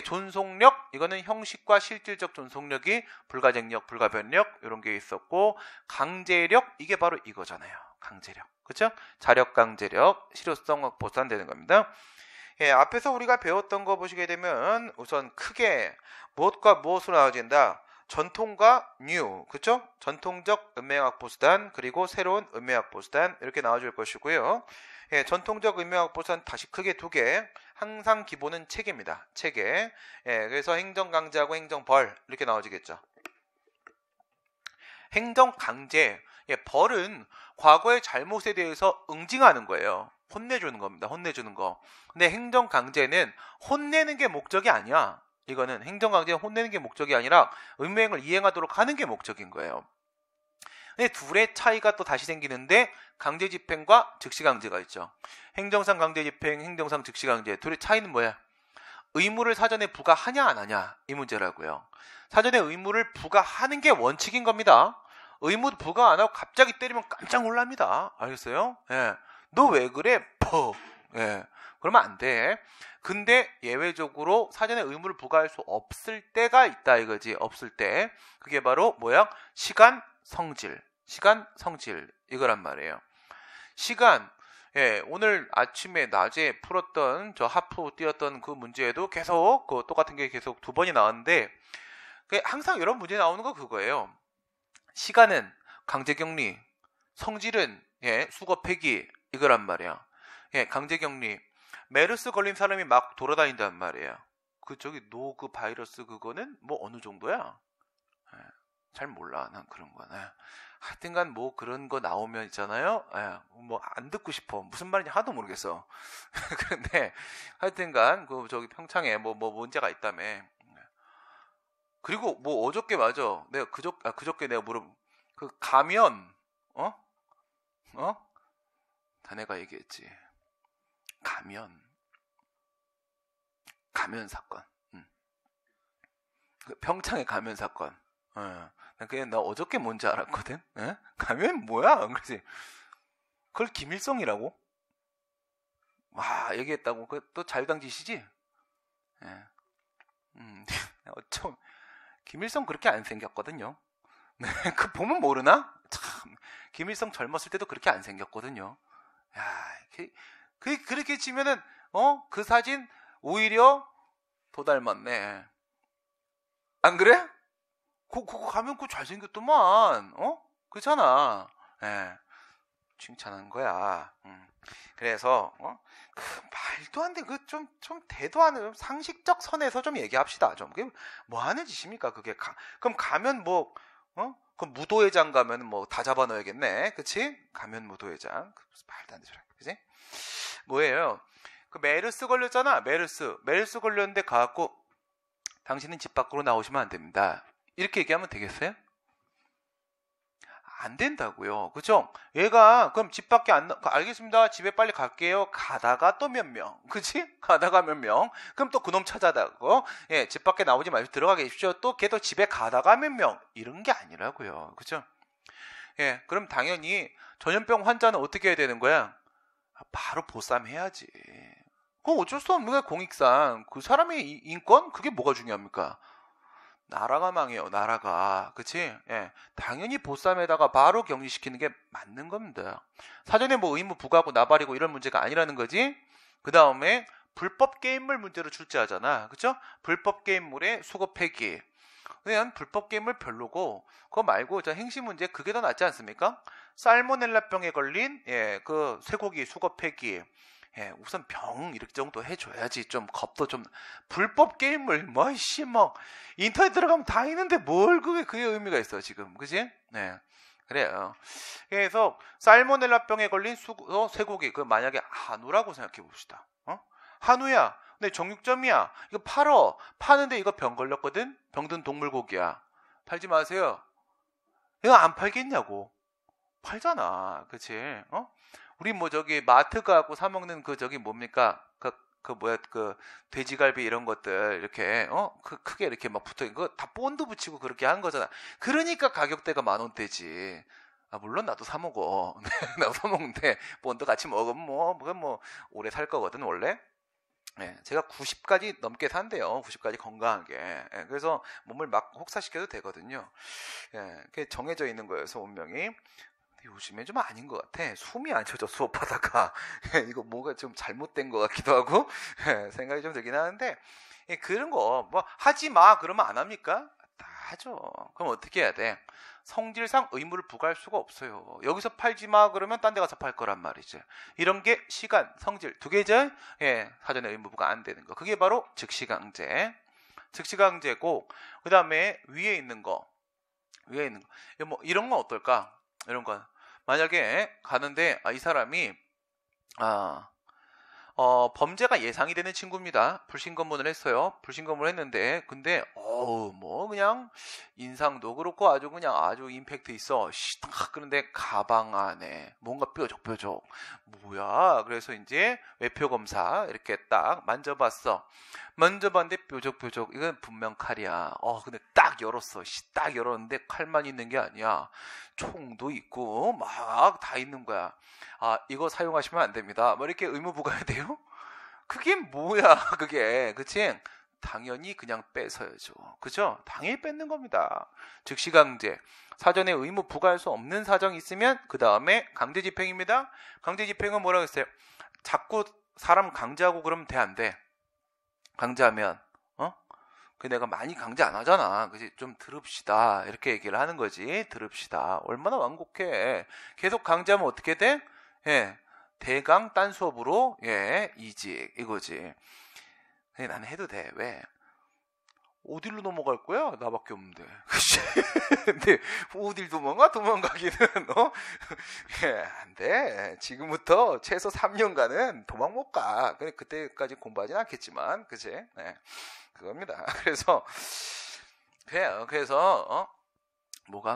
존속력, 이거는 형식과 실질적 존속력이 불가쟁력, 불가변력 이런 게 있었고, 강제력, 이게 바로 이거잖아요. 강제력, 그렇죠? 자력, 강제력, 실효성 확보 수단되는 겁니다. 앞에서 우리가 배웠던 거 보시게 되면 우선 크게 무엇과 무엇으로 나눠진다. 전통과 뉴, 그렇죠? 전통적 음행 확보 수단 그리고 새로운 음행 확보 수단 이렇게 나와줄 것이고요. 전통적 음행 확보 수단 다시 크게 두 개. 항상 기본은 체계입니다. 체계. 그래서 행정 강제하고 행정 벌 이렇게 나와지겠죠. 행정 강제, 벌은 과거의 잘못에 대해서 응징하는 거예요. 혼내주는 겁니다. 혼내주는 거. 근데 행정 강제는 혼내는 게 목적이 아니야. 이거는 행정강제는 혼내는 게 목적이 아니라 의무행을 이행하도록 하는 게 목적인 거예요. 근데 둘의 차이가 또 다시 생기는데 강제집행과 즉시강제가 있죠. 행정상 강제집행, 행정상 즉시강제 둘의 차이는 뭐야? 의무를 사전에 부과하냐 안 하냐 이 문제라고요. 사전에 의무를 부과하는 게 원칙인 겁니다. 의무 부과 안 하고 갑자기 때리면 깜짝 놀랍니다. 알겠어요? 너 왜 그래? 퍽. 그러면 안 돼. 근데 예외적으로 사전에 의무를 부과할 수 없을 때가 있다 이거지. 없을 때. 그게 바로 뭐야? 시간 성질 이거란 말이에요. 시간. 오늘 아침에 낮에 풀었던 저 하프 띄었던 그 문제에도 계속 그 똑같은 게 계속 두 번이 나왔는데 항상 이런 문제 나오는 거 그거예요. 시간은 강제격리, 성질은 수거 폐기 이거란 말이야. 강제격리. 메르스 걸린 사람이 막 돌아다닌단 말이에요. 노그 바이러스 그거는 뭐 어느 정도야? 잘 몰라 난 그런 거. 하여튼간 뭐 그런 거 나오면 있잖아요. 뭐 안 듣고 싶어. 무슨 말인지 하나도 모르겠어. 그런데 하여튼간 그 저기 평창에 뭐 문제가 있다며. 그리고 뭐 어저께 맞아. 내가 그저께 내가 그 가면 자네가 얘기했지. 가면 사건. 그 평창의 가면 사건. 그냥 나 어저께 뭔지 알았거든. 가면 뭐야? 그러지. 그걸 김일성이라고? 와, 얘기했다고. 또 자유당짓이지? 어쩜 김일성 그렇게 안 생겼거든요. 그 보면 모르나? 참 김일성 젊었을 때도 그렇게 안 생겼거든요. 야, 그렇게 치면은 그 사진 오히려 더 닮았네. 안 그래? 그거 가면 그거 잘생겼더만. 그렇잖아. 칭찬한 거야. 그래서 그 말도 안 돼. 그 좀 대도 안 돼. 상식적 선에서 좀 얘기합시다. 좀 그게 뭐 하는 짓입니까? 그게 그럼 가면 뭐 그럼 무도회장 가면 뭐 다 잡아 넣어야겠네. 그치? 가면 무도회장. 말도 안 되죠. 그치? 뭐예요? 그 메르스 걸렸잖아. 메르스 걸렸는데 가갖고 당신은 집 밖으로 나오시면 안 됩니다. 이렇게 얘기하면 되겠어요? 안 된다고요. 그죠? 얘가 그럼 집 밖에 알겠습니다. 집에 빨리 갈게요. 가다가 또 몇 명. 그치? 가다가 몇 명. 그럼 또 그놈 찾아다고. 예, 집 밖에 나오지 말고 들어가 계십시오. 또 걔도 집에 가다가 몇 명. 이런 게 아니라고요. 그죠? 예, 그럼 당연히 전염병 환자는 어떻게 해야 되는 거야? 바로 보쌈해야지. 그건 어쩔 수 없는 거야, 공익상. 그 사람의 인권? 그게 뭐가 중요합니까? 나라가 망해요, 나라가. 그치? 예. 당연히 보쌈에다가 바로 격리시키는 게 맞는 겁니다. 사전에 뭐 의무 부과하고 나발이고 이런 문제가 아니라는 거지? 그 다음에 불법 게임물 문제로 출제하잖아. 그쵸? 불법 게임물의 수거 폐기. 그냥 불법 게임물 별로고, 그거 말고 저 행시 문제 그게 더 낫지 않습니까? 살모넬라병에 걸린, 그 쇠고기 수거 폐기. 예, 우선 병 이렇게 정도 해줘야지. 좀 겁도 좀. 불법 게임을 인터넷 들어가면 다 있는데 뭘 그게 의미가 있어 지금, 그지? 네, 그래요. 그래서 살모넬라병에 걸린 쇠고기, 그 만약에 한우라고 생각해 봅시다. 한우야, 근데 정육점이야, 이거 파는데 이거 병 걸렸거든. 병든 동물고기야. 팔지 마세요. 이거 안 팔겠냐고. 팔잖아, 그치? 우리 저기 마트 가고 사 먹는 뭡니까? 그 돼지갈비 이런 것들 이렇게 크게 이렇게 막 붙어 있는 거 다 본드 붙이고 그렇게 한 거잖아. 그러니까 가격대가 10,000원대지. 물론 나도 사 먹어. 나도 사 먹는데 본드 같이 먹으면 뭐 오래 살 거거든 원래. 예, 제가 90까지 넘게 산대요. 90까지 건강하게. 예, 그래서 몸을 막 혹사시켜도 되거든요. 예, 그게 정해져 있는 거여서 운명이. 요즘에 좀 아닌 것 같아. 숨이 안 쉬어져, 수업하다가. 이거 뭐가 좀 잘못된 것 같기도 하고, 생각이 좀 들긴 하는데, 그런 거, 하지 마, 그러면 안 합니까? 다 하죠. 그럼 어떻게 해야 돼? 성질상 의무를 부과할 수가 없어요. 여기서 팔지 마, 그러면 딴 데 가서 팔 거란 말이죠. 이런 게 시간, 성질, 두 개죠? 사전에 의무 부과 안 되는 거. 그게 바로 즉시강제. 즉시강제고, 그 다음에 위에 있는 거. 이런 건 어떨까? 이런 건 만약에 가는데 이 사람이 범죄가 예상이 되는 친구입니다. 불신검문을 했어요. 불신검문을 했는데 근데 그냥 인상도 그렇고 아주 임팩트 있어. 그런데 가방 안에 뭔가 뾰족뾰족 뭐야. 그래서 이제 외표 검사 이렇게 딱 만져봤는데 뾰족뾰족. 이건 분명 칼이야. 근데 딱 열었어. 딱 열었는데 칼만 있는 게 아니야. 총도 있고 막 다 있는 거야. 이거 사용하시면 안 됩니다. 이렇게 의무 부과해야 돼요? 그게 뭐야, 그게. 그치? 당연히 그냥 뺏어야죠. 그죠? 당연히 뺏는 겁니다. 즉시 강제. 사전에 의무 부과할 수 없는 사정이 있으면 그 다음에 강제 집행입니다. 강제 집행은 뭐라고 했어요? 자꾸 사람 강제하고 그러면 돼, 안 돼? 강제하면 내가 많이 강제 안 하잖아. 그치? 좀 들읍시다. 이렇게 얘기를 하는 거지. 들읍시다. 얼마나 완곡해. 계속 강제하면 어떻게 돼? 대강 딴 수업으로 이직 이거지. 나는 해도 돼. 왜? 어디로 넘어갈 거야? 나밖에 없는데. 근데 어딜 도망가기는 안 돼. 지금부터 최소 3년간은 도망 못 가. 근데 그때까지 공부하진 않겠지만, 그치? 네. 그겁니다. 그래서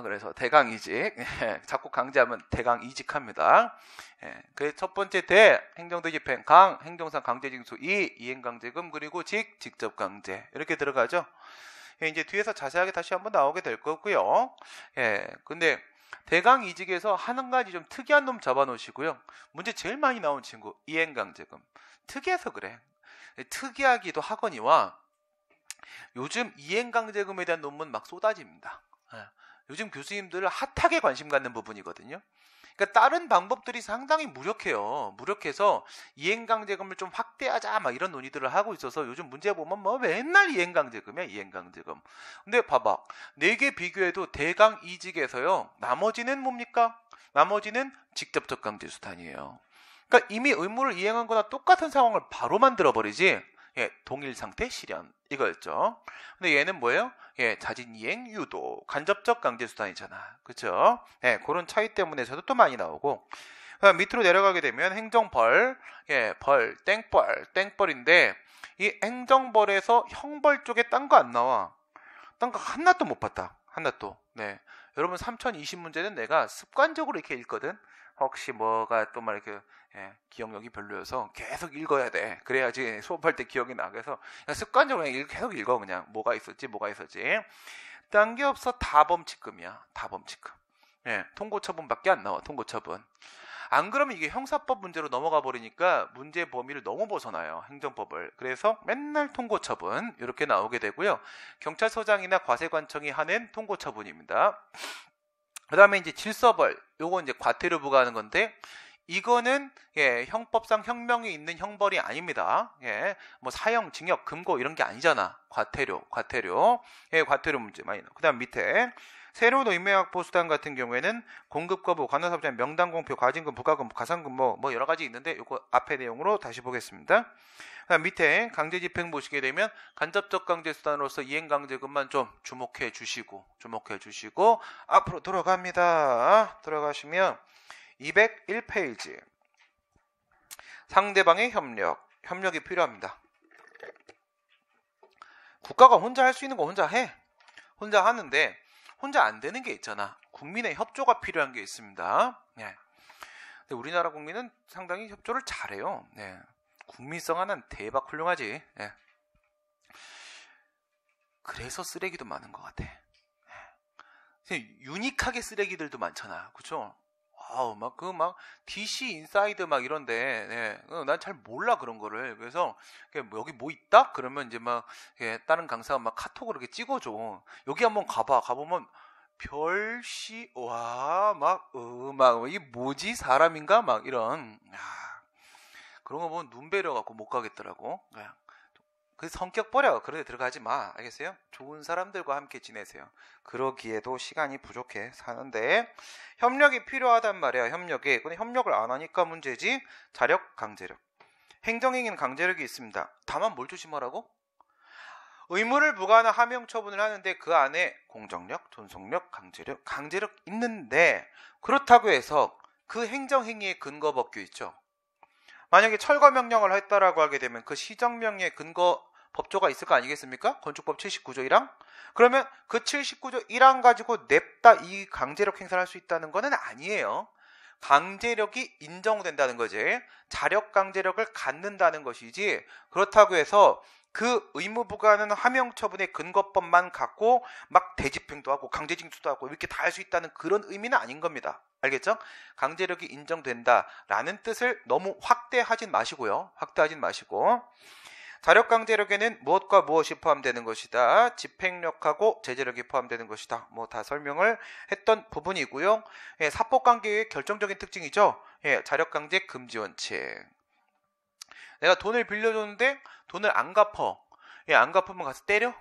그래서 대강이직. 자꾸 강제하면 대강이직합니다. 그 첫 번째 행정대 집행, 행정상 강제징수, 이행강제금, 그리고 직접강제 이렇게 들어가죠. 이제 뒤에서 자세하게 다시 한번 나오게 될 거고요. 근데 대강이직에서 한 가지 좀 특이한 놈 잡아놓으시고요. 문제 제일 많이 나온 친구 이행강제금. 특이해서 그래. 특이하기도 하거니와 요즘 이행강제금에 대한 논문 막 쏟아집니다. 요즘 교수님들 핫하게 관심 갖는 부분이거든요. 그러니까 다른 방법들이 상당히 무력해서 이행강제금을 좀 확대하자 막 이런 논의들을 하고 있어서 요즘 문제 보면 맨날 이행강제금이야. 이행강제금. 근데 봐봐. 4개 비교해도 대강 이직에서요. 나머지는 뭡니까? 나머지는 직접적 강제 수단이에요. 그러니까 이미 의무를 이행한 거나 똑같은 상황을 바로 만들어버리지. 동일 상태 실현 이거였죠. 근데 얘는 뭐예요? 자진이행 유도 간접적 강제 수단이잖아. 그렇죠? 그런 차이 때문에 저도 또 많이 나오고. 밑으로 내려가게 되면 행정벌, 땡벌인데 이 행정벌에서 형벌 쪽에 딴 거 안 나와. 딴 거 하나도 못 봤다. 하나도. 네. 여러분 3020문제는 내가 습관적으로 이렇게 읽거든. 혹시 뭐가 또 막 이렇게 기억력이 별로여서 계속 읽어야 돼. 그래야지 수업할 때 기억이 나. 그래서 그냥 습관적으로 그냥 계속 읽어. 그냥 뭐가 있었지. 딴 게 없어. 다 범칙금이야. 다 범칙금. 통고처분밖에 안 나와. 통고처분. 안 그러면 이게 형사법 문제로 넘어가 버리니까 문제 범위를 너무 벗어나요. 행정법을. 그래서 맨날 통고처분 이렇게 나오게 되고요. 경찰서장이나 과세관청이 하는 통고처분입니다. 그 다음에 이제 질서벌, 요거 이제 과태료 부과하는 건데, 이거는 형법상 형명이 있는 형벌이 아닙니다. 뭐 사형, 징역, 금고 이런 게 아니잖아. 과태료, 과태료 문제 많이 나와. 그 다음 밑에 새로운 의무약보수단 같은 경우에는 공급 거부, 관할사업장 명단 공표, 과징금, 부가금, 가산금 뭐 여러 가지 있는데 요거 앞에 내용으로 다시 보겠습니다. 그다음 밑에 강제집행 보시게 되면 간접적 강제수단으로서 이행강제금만 좀 주목해 주시고 앞으로 들어갑니다. 들어가시면 201페이지 상대방의 협력이 필요합니다. 국가가 혼자 할 수 있는 거 혼자 해. 혼자 하는데 혼자 안 되는 게 있잖아. 국민의 협조가 필요한 게 있습니다. 근데 우리나라 국민은 상당히 협조를 잘해요. 국민성 하나는 대박 훌륭하지. 그래서 쓰레기도 많은 것 같아. 유니크하게 쓰레기들도 많잖아. 그쵸? 막 DC 인사이드 막 이런데, 난 잘 몰라 그런 거를. 그래서 여기 뭐 있다? 그러면 이제 막 다른 강사가 막 카톡으로 이렇게 찍어줘. 여기 한번 가보면 별시 막 이게 뭐지 사람인가 막 이런. 그런 거 보면 눈 베려갖고 못 가겠더라고. 그 성격 버려. 그런 데 들어가지 마. 알겠어요? 좋은 사람들과 함께 지내세요. 그러기에도 시간이 부족해 사는데 협력이 필요하단 말이야. 협력이. 근데 협력을 안 하니까 문제지. 자력, 강제력. 행정행위는 강제력이 있습니다. 다만 뭘 조심하라고? 의무를 부과하는 하명 처분을 하는데 그 안에 공정력, 존속력, 강제력 있는데 그렇다고 해서 그 행정행위의 근거 법규 있죠. 만약에 철거 명령을 했다라고 하게 되면 그 시정명의 근거 법조가 있을 거 아니겠습니까? 건축법 79조 1항? 그러면 그 79조 1항 가지고 냅다 이 강제력 행사를 할 수 있다는 것은 아니에요. 강제력이 인정된다는 거지. 자력 강제력을 갖는다는 것이지. 그렇다고 해서 그 의무 부과하는 하명 처분의 근거법만 갖고 막 대집행도 하고 강제징수도 하고 이렇게 다 할 수 있다는 그런 의미는 아닌 겁니다. 알겠죠? 강제력이 인정된다라는 뜻을 너무 확대하진 마시고요. 자력 강제력에는 무엇과 무엇이 포함되는 것이다. 집행력하고 제재력이 포함되는 것이다. 뭐 다 설명을 했던 부분이고요. 사법 관계의 결정적인 특징이죠. 자력 강제 금지 원칙. 내가 돈을 빌려줬는데 돈을 안 갚어. 안 갚으면 가서 때려?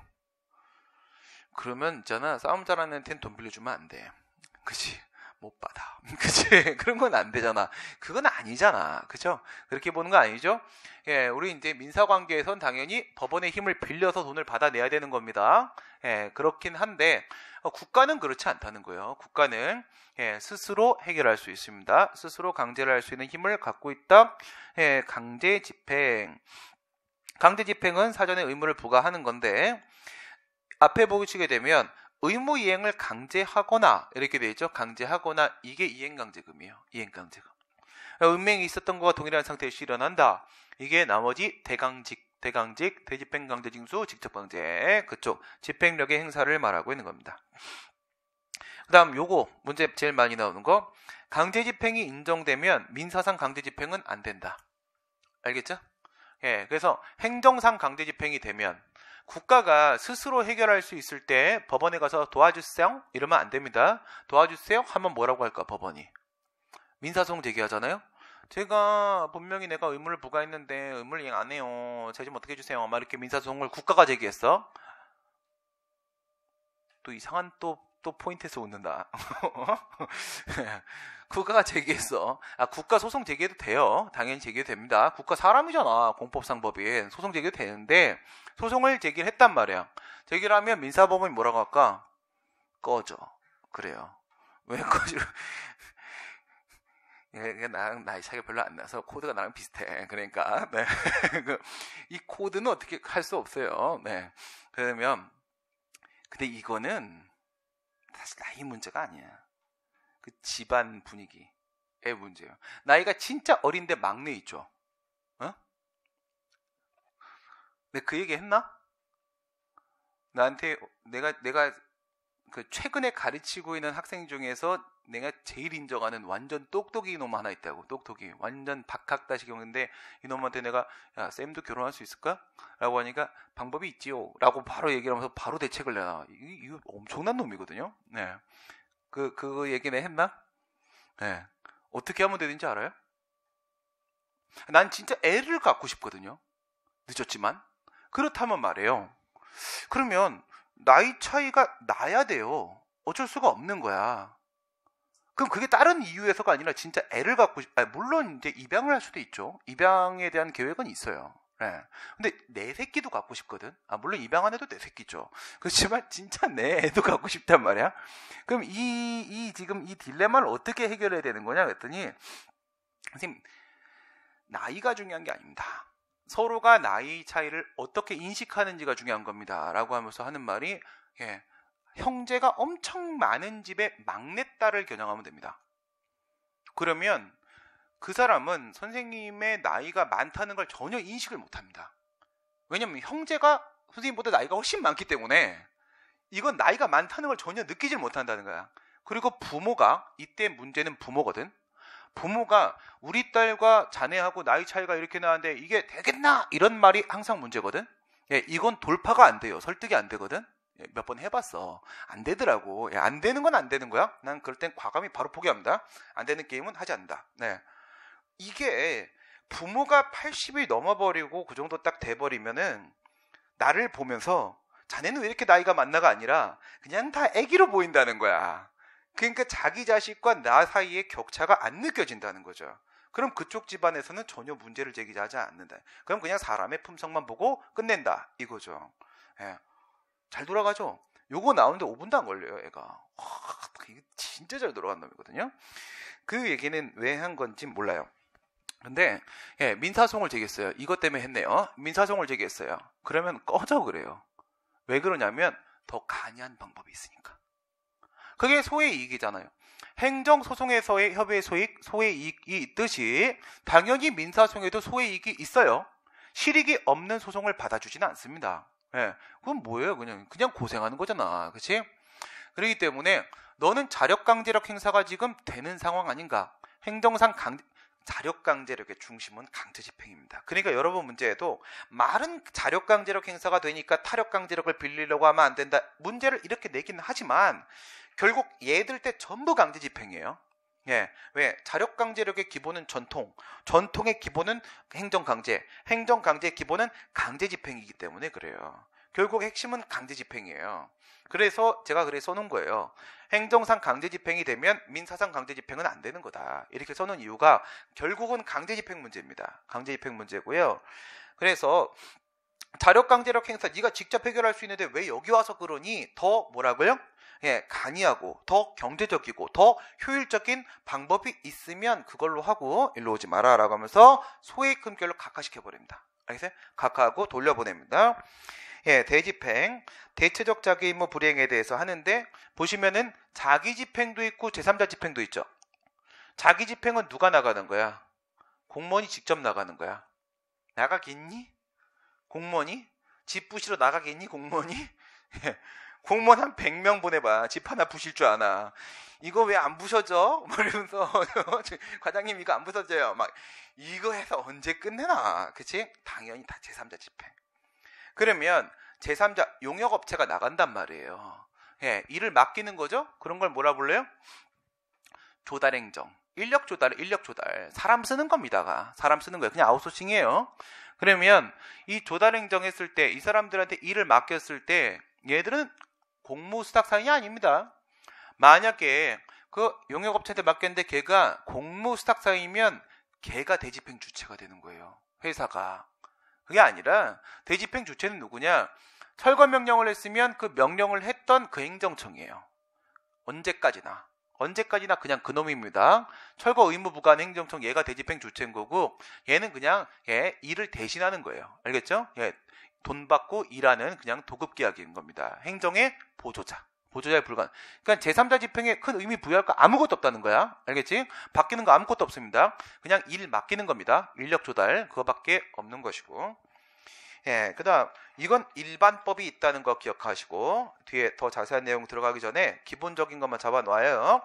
그러면 있잖아. 싸움 잘하는 애한테는 돈 빌려주면 안 돼. 그치? 못 받아. 그치? 그런 건 안 되잖아. 그건 아니잖아. 그죠? 그렇게 보는 거 아니죠? 우리 이제 민사관계에선 당연히 법원의 힘을 빌려서 돈을 받아내야 되는 겁니다. 그렇긴 한데, 국가는 그렇지 않다는 거예요. 국가는 스스로 해결할 수 있습니다. 스스로 강제를 할 수 있는 힘을 갖고 있다. 강제 집행. 강제 집행은 사전에 의무를 부과하는 건데, 앞에 보시게 되면 의무 이행을 강제하거나 이렇게 되어 있죠. 강제하거나 이게 이행강제금이에요. 이행강제금. 은맹이 있었던 것과 동일한 상태에서 일어난다. 이게 나머지 대강직, 대집행 강제징수, 직접강제 그쪽 집행력의 행사를 말하고 있는 겁니다. 그 다음 요거 문제 제일 많이 나오는 거 강제집행이 인정되면 민사상 강제집행은 안 된다. 알겠죠? 그래서 행정상 강제집행이 되면 국가가 스스로 해결할 수 있을 때 법원에 가서 도와주세요? 이러면 안 됩니다. 도와주세요? 하면 뭐라고 할까 법원이? 민사소송 제기하잖아요. 제가 분명히 내가 의무를 부과했는데 의무를 이행 안 해요. 제 좀 어떻게 해주세요. 막 이렇게 민사소송을 국가가 제기했어. 또 이상한 또 포인트에서 웃는다. 국가가 제기했어. 국가 소송 제기해도 돼요. 당연히 제기해도 됩니다. 국가 사람이잖아. 공법상 법인. 소송 제기해도 되는데 소송을 제기를 했단 말이야. 제기를 하면 민사법원이 뭐라고 할까? 꺼져. 그래요. 왜 꺼져? 나랑 나이 차이가 별로 안 나서 코드가 나랑 비슷해. 그러니까 이 코드는 어떻게 할 수 없어요. 그러면 근데 이거는 사실 나이 문제가 아니야. 그 집안 분위기의 문제예요. 나이가 진짜 어린데 막내 있죠. 어? 내가 그 얘기 했나? 나한테 내가 그 최근에 가르치고 있는 학생 중에서 내가 제일 인정하는 완전 똑똑이 놈 하나 있다고. 똑똑이 완전 박학다식형인데 이 놈한테 내가 야 쌤도 결혼할 수 있을까? 라고 하니까 방법이 있지요 라고 바로 얘기를 하면서 바로 대책을 내놔. 이거 엄청난 놈이거든요. 네. 그 얘기는 했나? 네. 어떻게 하면 되는지 알아요? 난 진짜 애를 갖고 싶거든요. 늦었지만. 그렇다면 말이에요. 그러면 나이 차이가 나야 돼요. 어쩔 수가 없는 거야. 그럼 그게 다른 이유에서가 아니라 진짜 애를 갖고 물론 이제 입양을 할 수도 있죠. 입양에 대한 계획은 있어요. 네. 근데 내 새끼도 갖고 싶거든. 물론 입양 안 해도 내 새끼죠. 그렇지만 진짜 내 애도 갖고 싶단 말이야. 그럼 지금 이 딜레마를 어떻게 해결해야 되는 거냐 그랬더니 선생님 나이가 중요한 게 아닙니다. 서로가 나이 차이를 어떻게 인식하는지가 중요한 겁니다. 라고 하면서 하는 말이 형제가 엄청 많은 집의 막내딸을 겨냥하면 됩니다. 그러면 그 사람은 선생님의 나이가 많다는 걸 전혀 인식을 못합니다. 왜냐면 형제가 선생님보다 나이가 훨씬 많기 때문에 이건 나이가 많다는 걸 전혀 느끼질 못한다는 거야. 그리고 부모가 이때 문제는 부모거든. 부모가 우리 딸과 자네하고 나이 차이가 이렇게 나는데 이게 되겠나? 이런 말이 항상 문제거든. 이건 돌파가 안 돼요. 설득이 안 되거든. 몇 번 해봤어. 안 되더라고. 안 되는 건 안 되는 거야. 난 그럴 땐 과감히 바로 포기합니다. 안 되는 게임은 하지 않는다. 네. 이게 부모가 80이 넘어버리고 그 정도 딱 돼버리면은 나를 보면서 자네는 왜 이렇게 나이가 많나가 아니라 그냥 다 애기로 보인다는 거야. 그러니까 자기 자식과 나 사이에 격차가 안 느껴진다는 거죠. 그럼 그쪽 집안에서는 전혀 문제를 제기하지 않는다. 그럼 그냥 사람의 품성만 보고 끝낸다 이거죠. 잘 돌아가죠. 요거 나오는데 5분도 안 걸려요. 애가 이게 진짜 잘 돌아간 놈이거든요. 그 얘기는 왜 한 건지 몰라요. 근데 민사소송을 제기했어요. 이것 때문에 했네요. 민사소송을 제기했어요. 그러면 꺼져 그래요. 왜 그러냐면 더 간이한 방법이 있으니까. 그게 소의 이익이잖아요. 행정소송에서의 협의의 소의 이익이 있듯이 당연히 민사소송에도 소의 이익이 있어요. 실익이 없는 소송을 받아주지는 않습니다. 그건 뭐예요? 그냥 고생하는 거잖아. 그치? 그렇기 때문에 너는 자력강제력 행사가 지금 되는 상황 아닌가? 행정상 자력강제력의 중심은 강제집행입니다. 그러니까 여러분 문제에도 말은 자력강제력 행사가 되니까 타력강제력을 빌리려고 하면 안 된다. 문제를 이렇게 내기는 하지만 결국 얘들 때 전부 강제집행이에요. 왜? 자력강제력의 기본은 전통의 기본은 행정강제, 행정강제의 기본은 강제집행이기 때문에 그래요. 결국 핵심은 강제집행이에요. 그래서 제가 써놓은 거예요. 행정상 강제집행이 되면 민사상 강제집행은 안 되는 거다. 이렇게 써놓은 이유가 결국은 강제집행 문제입니다. 강제집행 문제고요. 그래서 자력강제력 행사 네가 직접 해결할 수 있는데 왜 여기 와서 그러니 더 뭐라고요? 간이하고 더 경제적이고 더 효율적인 방법이 있으면 그걸로 하고 일로 오지 마라 라고 하면서 소액금결로 각하시켜버립니다. 알겠어요? 각하하고 돌려보냅니다. 대집행, 대체적 자기의무 불이행에 대해서 하는데 보시면은 자기집행도 있고 제3자 집행도 있죠. 자기집행은 누가 나가는 거야? 공무원이 직접 나가는 거야. 나가겠니? 공무원이? 집 부시러 나가겠니? 공무원이? 공무원 한 100명 보내봐. 집 하나 부실 줄 아나. 이거 왜 안 부셔져? 이러면서 과장님 이거 안 부서져요. 막 이거 해서 언제 끝내나? 그치? 당연히 다 제3자 집행. 그러면 제3자 용역업체가 나간단 말이에요. 일을 맡기는 거죠? 그런 걸 뭐라 불러요? 조달행정. 인력 조달. 사람 쓰는 겁니다. 사람 쓰는 거예요. 그냥 아웃소싱이에요. 그러면 이 조달행정 했을 때 이 사람들한테 일을 맡겼을 때 얘들은 공무수탁사인이 아닙니다. 만약에 그 용역업체한테 맡겼는데 걔가 공무수탁사인이면 걔가 대집행 주체가 되는 거예요. 회사가. 그게 아니라 대집행 주체는 누구냐? 철거명령을 했으면 그 명령을 했던 그 행정청이에요. 언제까지나 그냥 그놈입니다. 철거 의무 부과한 행정청 얘가 대집행 주체인 거고 얘는 그냥 일을 대신하는 거예요. 알겠죠? 돈 받고 일하는 그냥 도급계약인 겁니다. 행정의 보조자에 불과한. 그러니까 제3자 집행에 큰 의미 부여할 거 아무것도 없다는 거야. 알겠지? 바뀌는 거 아무것도 없습니다. 그냥 일 맡기는 겁니다. 인력 조달 그거밖에 없는 것이고. 예, 그다음 이건 일반법이 있다는 거 기억하시고 뒤에 더 자세한 내용 들어가기 전에 기본적인 것만 잡아놔요.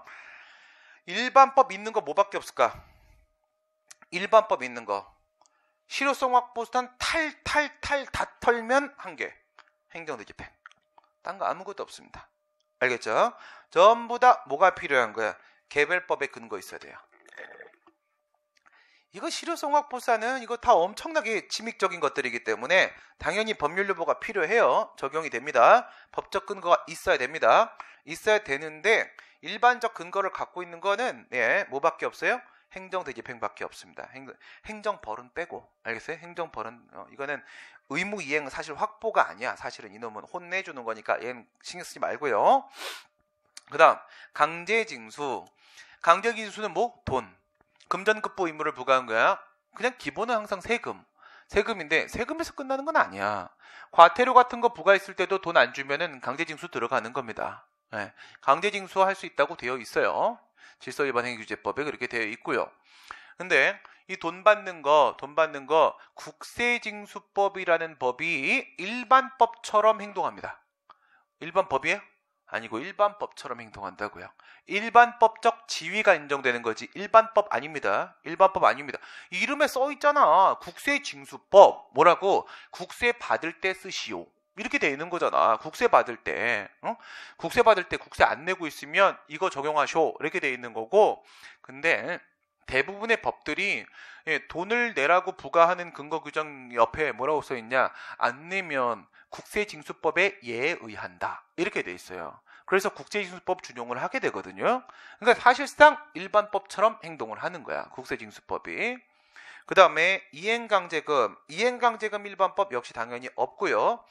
일반법 있는 거 뭐밖에 없을까? 일반법 있는 거 실효성 확보수단 탈 다 털면 한 개. 행정대 집행. 딴 거 아무것도 없습니다. 알겠죠? 전부 다 뭐가 필요한 거야? 개별법에 근거 있어야 돼요. 이거 실효성 확보사는 이거 다 엄청나게 침익적인 것들이기 때문에 당연히 법률 요보가 필요해요. 적용이 됩니다. 법적 근거가 있어야 됩니다. 있어야 되는데 일반적 근거를 갖고 있는 거는 뭐밖에 없어요? 행정대집행밖에 없습니다. 행정벌은 빼고. 알겠어요? 행정벌은 이거는 의무 이행은 사실 확보가 아니야. 사실은 이놈은 혼내주는 거니까 얘는 신경 쓰지 말고요. 그 다음 강제징수. 강제징수는 뭐? 돈. 금전급부 의무를 부과한 거야. 그냥 기본은 항상 세금인데 세금에서 끝나는 건 아니야. 과태료 같은 거 부과했을 때도 돈 안 주면은 강제징수 들어가는 겁니다. 네. 강제징수 할 수 있다고 되어 있어요. 질서위반행위규제법에 그렇게 되어 있고요. 근데 이 돈 받는 거 국세징수법이라는 법이 일반법처럼 행동합니다. 일반법이에요? 아니고 일반법처럼 행동한다고요. 일반법적 지위가 인정되는 거지 일반법 아닙니다. 일반법 아닙니다. 이름에 써 있잖아. 국세징수법. 뭐라고? 국세 받을 때 쓰시오. 이렇게 돼 있는 거잖아. 국세 받을 때. 국세 받을 때 국세 안 내고 있으면 이거 적용하쇼. 이렇게 돼 있는 거고. 근데 대부분의 법들이 돈을 내라고 부과하는 근거 규정 옆에 뭐라고 써 있냐? 안 내면 국세징수법에 예에 의한다. 이렇게 돼 있어요. 그래서 국세징수법 준용을 하게 되거든요. 그러니까 사실상 일반법처럼 행동을 하는 거야. 국세징수법이. 그 다음에 이행강제금 일반법 역시 당연히 없고요.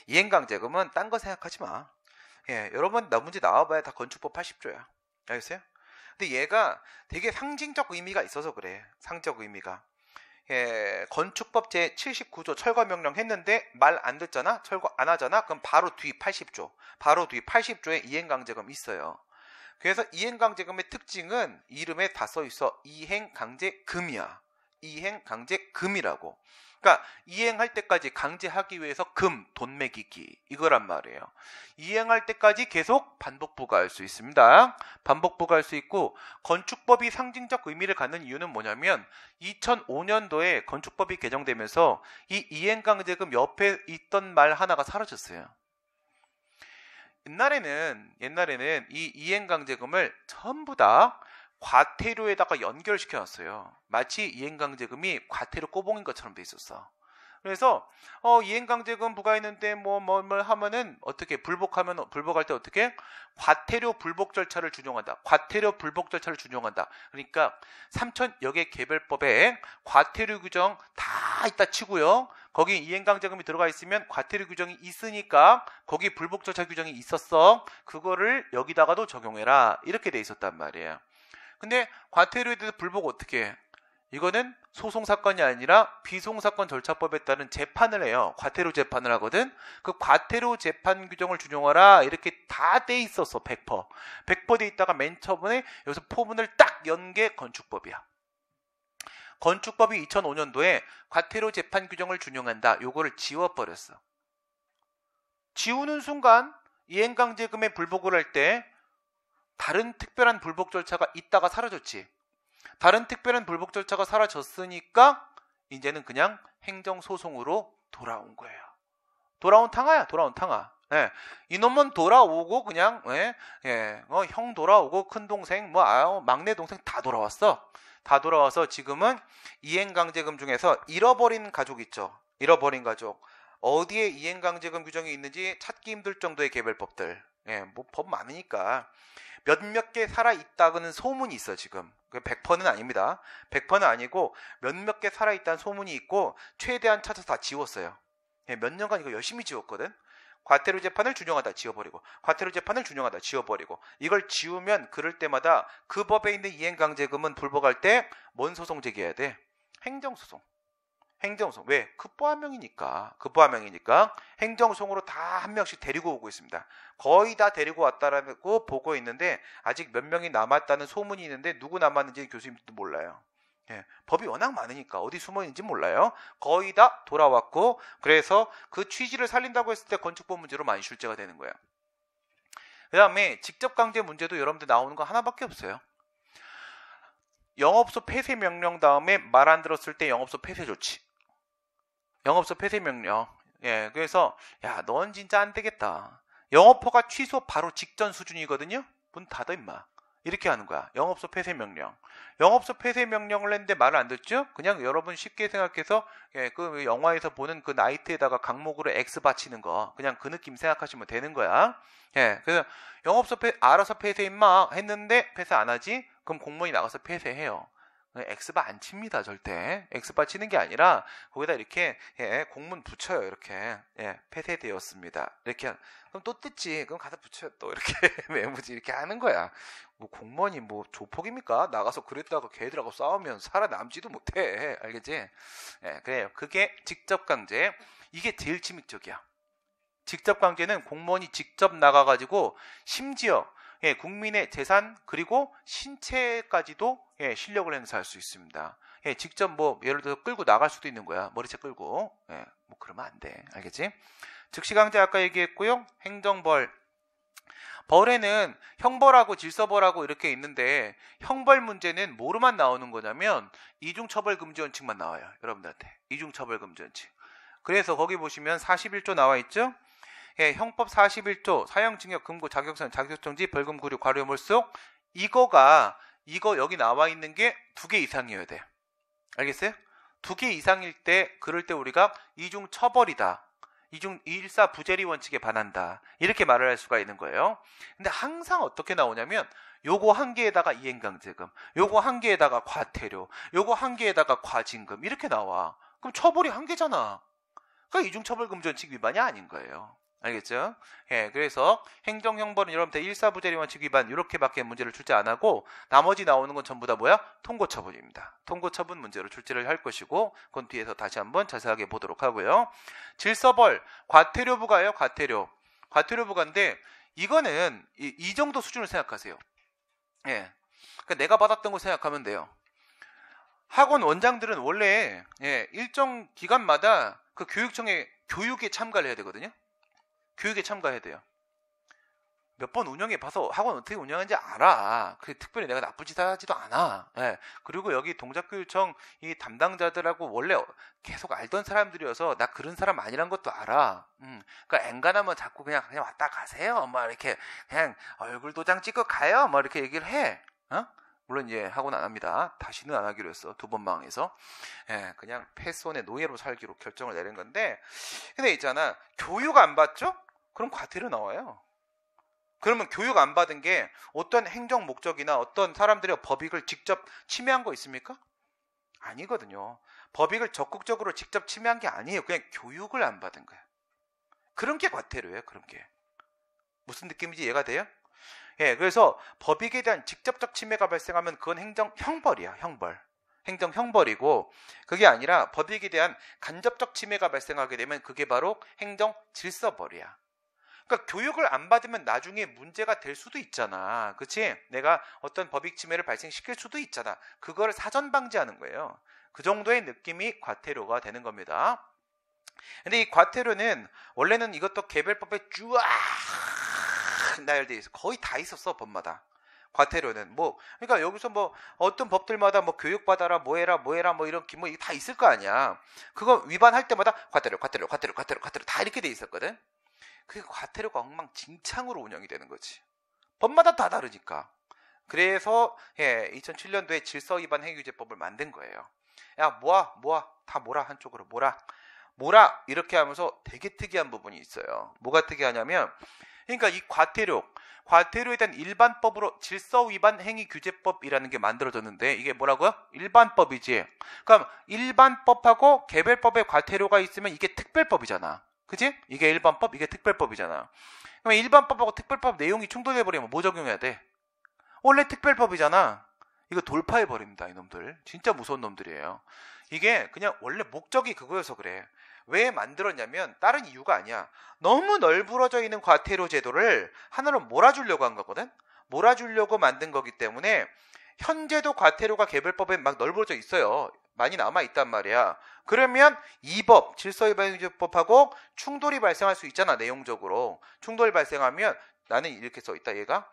이행강제금은 딴 거 생각하지 마. 여러분 나 문제 나와봐야 다 건축법 80조야. 알겠어요? 근데 얘가 되게 상징적 의미가 있어서 그래. 상징적 의미가. 건축법 제79조 철거명령 했는데 말 안 듣잖아? 철거 안 하잖아? 그럼 바로 뒤 80조에 이행강제금 있어요. 그래서 이행강제금의 특징은 이름에 다 써있어. 이행강제금이야. 이행강제금이라고. 그러니까 이행할 때까지 강제하기 위해서 돈 매기기 이거란 말이에요. 이행할 때까지 계속 반복 부과할 수 있습니다. 반복 부과할 수 있고 건축법이 상징적 의미를 갖는 이유는 뭐냐면 2005년도에 건축법이 개정되면서 이 이행강제금 옆에 있던 말 하나가 사라졌어요. 옛날에는 이 이행강제금을 전부 다 과태료에다가 연결시켜 놨어요. 마치 이행강제금이 과태료 꼬봉인 것처럼 돼 있었어. 그래서 이행강제금 부과했는데 뭘 하면은 어떻게 불복할 때 어떻게 과태료 불복 절차를 준용한다. 그러니까 3,000여 개 개별법에 과태료 규정 다 있다 치고요. 거기 이행강제금이 들어가 있으면 과태료 규정이 있으니까 거기 불복 절차 규정이 있었어. 그거를 여기다가도 적용해라. 이렇게 돼 있었단 말이에요. 근데 과태료에 대해서 불복 어떻게 해? 이거는 소송사건이 아니라 비소송사건 절차법에 따른 재판을 해요. 과태료 재판을 하거든. 그 과태료 재판 규정을 준용하라 이렇게 다 돼 있었어. 100% 돼 있다가 맨 처음에 여기서 포문을 딱 연 게 건축법이야. 건축법이 2005년도에 과태료 재판 규정을 준용한다. 요거를 지워버렸어. 지우는 순간 이행강제금에 불복을 할 때 다른 특별한 불복 절차가 있다가 사라졌지. 다른 특별한 불복 절차가 사라졌으니까 이제는 그냥 행정소송으로 돌아온 거예요. 돌아온 탕아야. 이놈은 돌아오고 그냥 형 돌아오고 큰동생 막내 동생 다 돌아왔어. 다 돌아와서 지금은 이행강제금 중에서 잃어버린 가족 있죠. 잃어버린 가족. 어디에 이행강제금 규정이 있는지 찾기 힘들 정도의 개별법들. 법 많으니까. 몇몇 개 살아있다는 소문이 있어 지금. 100%는 아닙니다. 100%는 아니고 몇몇 개 살아있다는 소문이 있고 최대한 찾아서 다 지웠어요. 몇 년간 이거 열심히 지웠거든. 과태료 재판을 준용하다 지워버리고 이걸 지우면 그럴 때마다 그 법에 있는 이행강제금은 불복할 때 뭔 소송 제기해야 돼? 행정소송. 행정송. 왜? 급보함명이니까. 급보함명이니까 행정송으로 다 한 명씩 데리고 오고 있습니다. 거의 다 데리고 왔다라고 보고 있는데 아직 몇 명이 남았다는 소문이 있는데 누구 남았는지 교수님도 몰라요. 예, 법이 워낙 많으니까 어디 숨어 있는지 몰라요. 거의 다 돌아왔고, 그래서 그 취지를 살린다고 했을 때 건축법 문제로 많이 출제가 되는 거예요. 그 다음에 직접 강제 문제도 여러분들 나오는 거 하나밖에 없어요. 영업소 폐쇄 명령 다음에 말 안 들었을 때 영업소 폐쇄 조치. 영업소 폐쇄 명령. 예, 그래서 야, 넌 진짜 안 되겠다. 영업허가 취소 바로 직전 수준이거든요. 문 닫아 임마. 이렇게 하는 거야. 영업소 폐쇄 명령. 영업소 폐쇄 명령을 했는데 말을 안 듣죠? 그냥 여러분 쉽게 생각해서 그 영화에서 보는 그 나이트에다가 강목으로 X 받치는 거, 그냥 그 느낌 생각하시면 되는 거야. 예, 그래서 영업소 알아서 폐쇄 임마 했는데 폐쇄 안 하지? 그럼 공무원이 나가서 폐쇄해요. X바 안 칩니다, 절대. X바 치는 게 아니라 거기다 이렇게 공문 붙여요. 이렇게 폐쇄되었습니다. 이렇게 그럼 또 뜯지. 그럼 가서 붙여요. 또 이렇게 메모지 이렇게 하는 거야. 뭐 공무원이 뭐 조폭입니까? 나가서 그랬다가 걔들하고 싸우면 살아남지도 못해. 알겠지? 그래요. 그게 직접 강제. 이게 제일 치명적이야. 직접 강제는 공무원이 직접 나가가지고 심지어 국민의 재산 그리고 신체까지도 실력을 행사할 수 있습니다. 직접 뭐 예를 들어 끌고 나갈 수도 있는 거야. 머리채 끌고. 뭐 그러면 안 돼. 알겠지? 즉시강제 아까 얘기했고요. 행정벌. 벌에는 형벌하고 질서벌하고 이렇게 있는데 형벌 문제는 뭐로만 나오는 거냐면 이중처벌금지원칙만 나와요. 여러분들한테. 이중처벌금지원칙. 그래서 거기 보시면 41조 나와 있죠? 형법 41조 사형징역 금고 자격정지 벌금 구류 과료 몰속 이거 여기 나와 있는 게 2개 이상이어야 돼. 알겠어요? 2개 이상일 때 그럴 때 우리가 이중 처벌이다. 이중 일사부재리 원칙에 반한다. 이렇게 말을 할 수가 있는 거예요. 근데 항상 어떻게 나오냐면 요거 한 개에다가 이행강제금, 요거 한 개에다가 과태료, 요거 한 개에다가 과징금 이렇게 나와. 그럼 처벌이 한 개잖아. 그러니까 이중처벌금지원칙 위반이 아닌 거예요. 알겠죠? 그래서 행정형벌은 여러분들 일사부재리 원칙 위반 이렇게밖에 문제를 출제 안 하고 나머지 나오는 건 전부 다 뭐야? 통고처분입니다. 통고처분 문제로 출제를 할 것이고 그건 뒤에서 다시 한번 자세하게 보도록 하고요. 질서벌, 과태료부가예요. 과태료부가인데 이거는 이 정도 수준을 생각하세요. 그러니까 내가 받았던 거 생각하면 돼요. 학원 원장들은 원래 일정 기간마다 그 교육청에 교육에 참가를 해야 되거든요. 교육에 참가해야 돼요. 몇 번 운영해 봐서 학원 어떻게 운영하는지 알아. 그게 특별히 내가 나쁜 짓 하지도 않아. 그리고 여기 동작교육청 이 담당자들하고 원래 계속 알던 사람들이어서 나 그런 사람 아니란 것도 알아. 그러니까 앵간하면 자꾸 그냥 왔다 가세요. 막 이렇게 그냥 얼굴 도장 찍고 가요. 막 이렇게 얘기를 해. 물론 학원 안 합니다. 다시는 안 하기로 했어. 2번 망해서. 그냥 패스원의 노예로 살기로 결정을 내린 건데, 근데 있잖아. 교육 안 받죠? 그럼 과태료 나와요. 그러면 교육 안 받은 게 어떤 행정 목적이나 어떤 사람들의 법익을 직접 침해한 거 있습니까? 아니거든요. 법익을 적극적으로 직접 침해한 게 아니에요. 그냥 교육을 안 받은 거야. 그런 게 과태료예요. 그런 게. 무슨 느낌인지 이해가 돼요? 그래서 법익에 대한 직접적 침해가 발생하면 그건 행정형벌이야. 행정형벌이고 그게 아니라 법익에 대한 간접적 침해가 발생하게 되면 그게 바로 행정질서벌이야. 그러니까 교육을 안 받으면 나중에 문제가 될 수도 있잖아. 그치? 내가 어떤 법익 침해를 발생시킬 수도 있잖아. 그거를 사전 방지하는 거예요. 그 정도의 느낌이 과태료가 되는 겁니다. 근데 이 과태료는 원래는 이것도 개별법에 쭈악 나열돼 있어. 거의 다 있었어, 법마다. 과태료는 그러니까 여기서 어떤 법들마다 교육받아라, 뭐해라 뭐 이런 이게 다 있을 거 아니야. 그거 위반할 때마다 과태료 다 이렇게 돼 있었거든. 그게 과태료가 엉망진창으로 운영이 되는 거지. 법마다 다 다르니까. 그래서 2007년도에 질서위반 행위규제법을 만든 거예요. 야, 모아 다 몰아, 한쪽으로 몰아 이렇게 하면서 되게 특이한 부분이 있어요. 뭐가 특이하냐면 그러니까 이 과태료에 대한 일반법으로 질서위반 행위규제법이라는 게 만들어졌는데 이게 뭐라고요? 일반법이지. 그럼 일반법하고 개별법에 과태료가 있으면 이게 특별법이잖아. 그치? 이게 일반법, 이게 특별법이잖아. 그럼 일반법하고 특별법 내용이 충돌해버리면 뭐 적용해야 돼? 원래 특별법이잖아. 이거 돌파해버립니다, 이놈들. 진짜 무서운 놈들이에요. 이게 그냥 원래 목적이 그거여서 그래. 왜 만들었냐면 다른 이유가 아니야. 너무 널브러져 있는 과태료 제도를 하나로 몰아주려고 한 거거든. 몰아주려고 만든 거기 때문에 현재도 과태료가 개별법에 막 널브러져 있어요. 많이 남아있단 말이야. 그러면 이 법, 질서위반유죄법하고 충돌이 발생할 수 있잖아. 내용적으로. 충돌이 발생하면 나는 이렇게 써있다. 얘가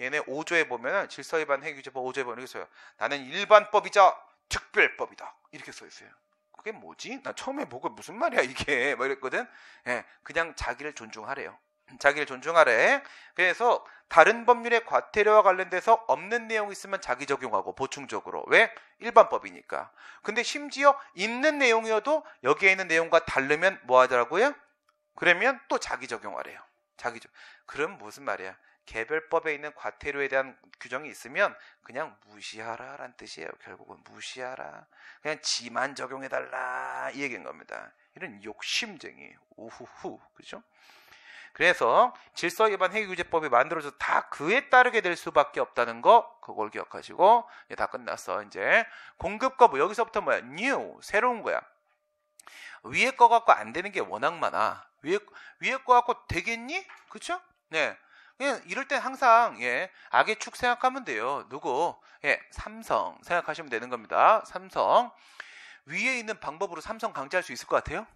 얘네 5조에 보면 질서위반 행위유죄법 5조에 보면 이렇게 써요. 나는 일반법이자 특별법이다. 이렇게 써있어요. 그게 뭐지? 나 처음에 보고 무슨 말이야 이게 막 이랬거든. 그냥 자기를 존중하래요. 자기를 존중하래. 그래서 다른 법률의 과태료와 관련돼서 없는 내용이 있으면 자기 적용하고 보충적으로. 왜? 일반법이니까. 근데 심지어 있는 내용이어도 여기에 있는 내용과 다르면 뭐 하더라고요? 그러면 또 자기 적용하래요. 그럼 무슨 말이야? 개별법에 있는 과태료에 대한 규정이 있으면 그냥 무시하라 라는 뜻이에요. 결국은 무시하라. 그냥 지만 적용해달라 이 얘기인 겁니다. 이런 욕심쟁이. 우후후. 그죠? 그래서 질서위반 행위유죄법이 만들어져서 다 그에 따르게 될 수밖에 없다는 거 그걸 기억하시고 이제 다 끝났어. 이제 공급 거부 여기서부터 뭐야? new 새로운 거야. 위에 거 갖고 안 되는 게 워낙 많아. 위에 거 갖고 되겠니? 그쵸? 네. 그냥 이럴 때 항상 악의 축 생각하면 돼요. 누구? 삼성 생각하시면 되는 겁니다. 삼성 위에 있는 방법으로 삼성 강제할 수 있을 것 같아요?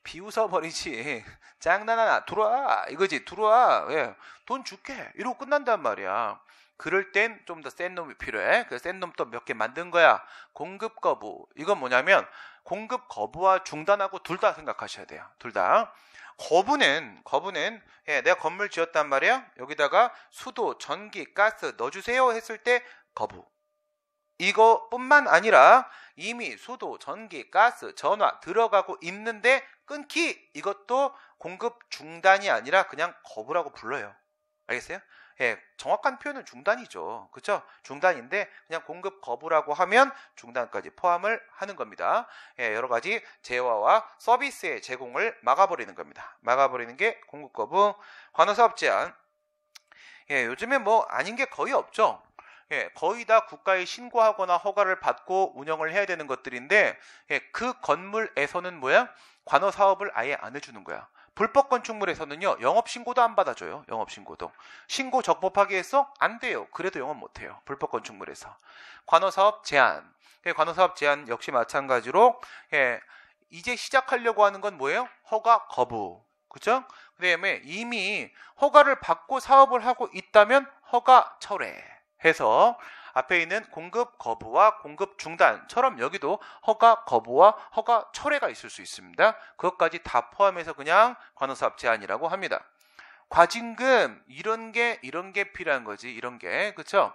비웃어버리지. 장난하나 들어와 이거지. 들어와. 돈 줄게 이러고 끝난단 말이야. 그럴 땐 좀 더 센 놈이 필요해. 그래서 센 놈 또 몇 개 만든 거야. 공급 거부. 이건 뭐냐면 공급 거부와 중단하고 둘 다 생각하셔야 돼요. 둘 다. 거부는 내가 건물 지었단 말이야. 여기다가 수도, 전기, 가스 넣어주세요 했을 때 거부. 이거뿐만 아니라 이미 수도, 전기, 가스, 전화 들어가고 있는데 끊기. 이것도 공급 중단이 아니라 그냥 거부라고 불러요. 알겠어요? 정확한 표현은 중단이죠. 그렇죠? 중단인데 그냥 공급 거부라고 하면 중단까지 포함을 하는 겁니다. 여러 가지 재화와 서비스의 제공을 막아버리는 겁니다. 막아버리는 게 공급 거부. 관호사업 제한. 요즘에 뭐 아닌 게 거의 없죠. 거의 다 국가에 신고하거나 허가를 받고 운영을 해야 되는 것들인데 그 건물에서는 뭐야? 관호사업을 아예 안 해주는 거야. 불법 건축물에서는요, 영업신고도 안 받아줘요. 영업신고도. 신고 적법하게 해서 안 돼요. 그래도 영업 못해요. 불법 건축물에서. 관호사업 제한. 관호사업 제한 역시 마찬가지로 이제 시작하려고 하는 건 뭐예요? 허가 거부. 그죠? 그 다음에 이미 허가를 받고 사업을 하고 있다면 허가 철회해서 앞에 있는 공급 거부와 공급 중단처럼 여기도 허가 거부와 허가 철회가 있을 수 있습니다. 그것까지 다 포함해서 그냥 관호사업 제한이라고 합니다. 과징금 이런 게 필요한 거지. 이런 게 그렇죠?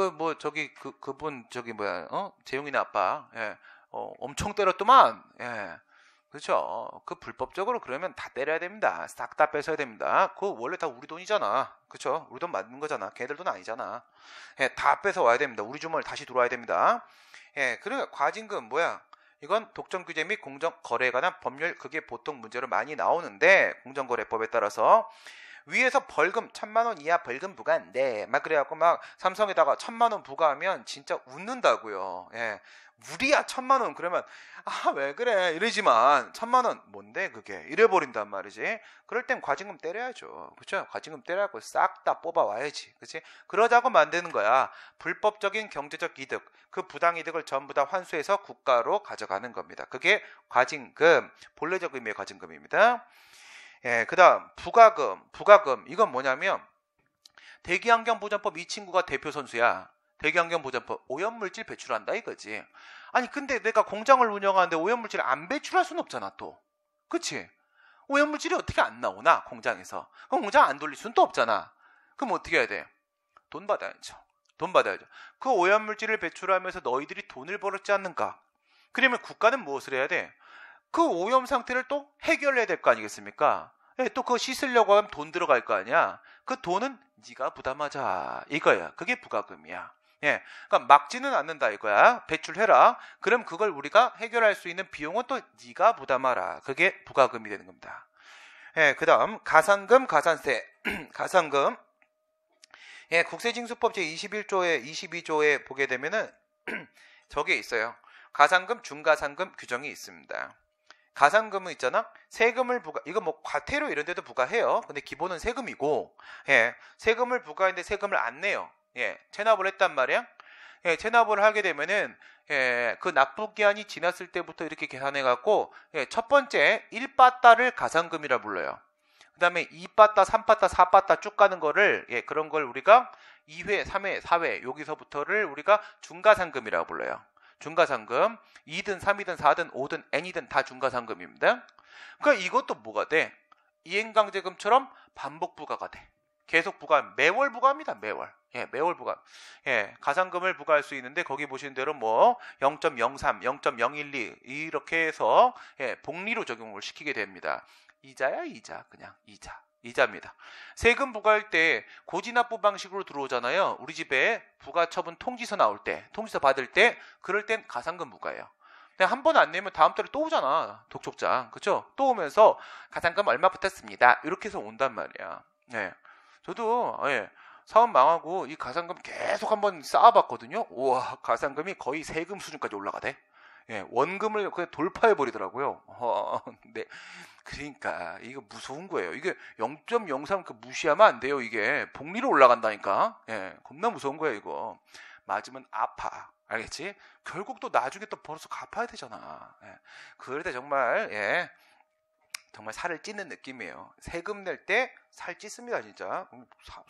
그분 재용이네 아빠 엄청 때렸더만. 그렇죠. 그 불법적으로 그러면 다 때려야 됩니다. 싹 다 뺏어야 됩니다. 그거 원래 다 우리 돈이잖아. 그렇죠? 우리 돈 맞는 거잖아. 걔들 돈 아니잖아. 다 뺏어 와야 됩니다. 우리 주머니 다시 들어와야 됩니다. 그러니까 과징금 뭐야? 이건 독점규제 및 공정거래에 관한 법률 그게 보통 문제로 많이 나오는데 공정거래법에 따라서 위에서 벌금 1,000만 원 이하 벌금 부과인데 막 그래갖고 막 삼성에다가 1,000만 원 부과하면 진짜 웃는다고요. 무리야 1,000만 원 그러면 왜 그래 이러지만 1,000만 원 뭔데 그게 이래버린단 말이지. 그럴 땐 과징금 때려야죠. 그렇죠? 과징금 때려갖고 싹 다 뽑아와야지. 그렇지? 그러자고 만드는 거야. 불법적인 경제적 이득 그 부당이득을 전부 다 환수해서 국가로 가져가는 겁니다. 그게 과징금 본래적 의미의 과징금입니다. 그 다음 부가금 이건 뭐냐면 대기환경보전법 이 친구가 대표 선수야. 대기환경보전법 오염물질 배출한다 이거지. 아니 근데 내가 공장을 운영하는데 오염물질 안 배출할 수는 없잖아 또. 그치? 오염물질이 어떻게 안 나오나 공장에서. 그럼 공장 안 돌릴 수는 또 없잖아. 그럼 어떻게 해야 돼? 돈 받아야죠. 그 오염물질을 배출하면서 너희들이 돈을 벌었지 않는가? 그러면 국가는 무엇을 해야 돼? 그 오염 상태를 또 해결해야 될 거 아니겠습니까? 또 그거 씻으려고 하면 돈 들어갈 거 아니야. 그 돈은 네가 부담하자 이거야. 그게 부가금이야. 그러니까 막지는 않는다 이거야. 배출해라. 그럼 그걸 우리가 해결할 수 있는 비용은 또 네가 부담하라. 그게 부가금이 되는 겁니다. 그 다음 가산금, 가산세. 가산금. 국세징수법 제21조에 22조에 보게 되면은 저게 있어요. 가산금, 중가산금 규정이 있습니다. 가산금은 있잖아. 세금을 이거 뭐 과태료 이런 데도 부과해요. 근데 기본은 세금이고, 예, 세금을 부과했는데 세금을 안 내요. 예, 체납을 했단 말이야. 예, 체납을 하게 되면은, 예, 그 납부기한이 지났을 때부터 이렇게 계산해갖고, 예, 첫 번째 1빠따를 가산금이라 불러요. 그 다음에 2빠따, 3빠따, 4빠따 쭉 가는 거를, 예, 그런 걸 우리가 2회, 3회, 4회, 여기서부터를 우리가 중가상금이라고 불러요. 중가상금, 2든 3이든 4든 5든 n이든 다 중가상금입니다. 그러니까 이것도 뭐가 돼? 이행강제금처럼 반복 부과가 돼. 계속 부과, 매월 부과합니다. 매월. 예, 매월 부과. 예, 가산금을 부과할 수 있는데 거기 보시는 대로 뭐 0.03, 0.012 이렇게 해서 예, 복리로 적용을 시키게 됩니다. 이자야 이자, 그냥 이자입니다. 세금 부과할 때 고지납부 방식으로 들어오잖아요. 우리 집에 부가처분 통지서 나올 때, 통지서 받을 때, 그럴 땐 가산금 부과예요. 근데 한 번 안 내면 다음 달에 또 오잖아. 독촉장, 그렇죠? 또 오면서 가산금 얼마 붙었습니다. 이렇게 해서 온단 말이야. 네, 저도 예, 사업 망하고 이 가산금 계속 한번 쌓아봤거든요. 우와, 가산금이 거의 세금 수준까지 올라가대. 예, 원금을 그냥 돌파해 버리더라고요. 네. 그러니까 이거 무서운 거예요. 이게 0.03 그 무시하면 안 돼요. 이게 복리로 올라간다니까. 예, 겁나 무서운 거예요. 이거 맞으면 아파. 알겠지? 결국 또 나중에 또 벌어서 갚아야 되잖아. 예, 그럴 때 정말 예, 정말 살을 찢는 느낌이에요. 세금 낼 때 살 찢습니다, 진짜.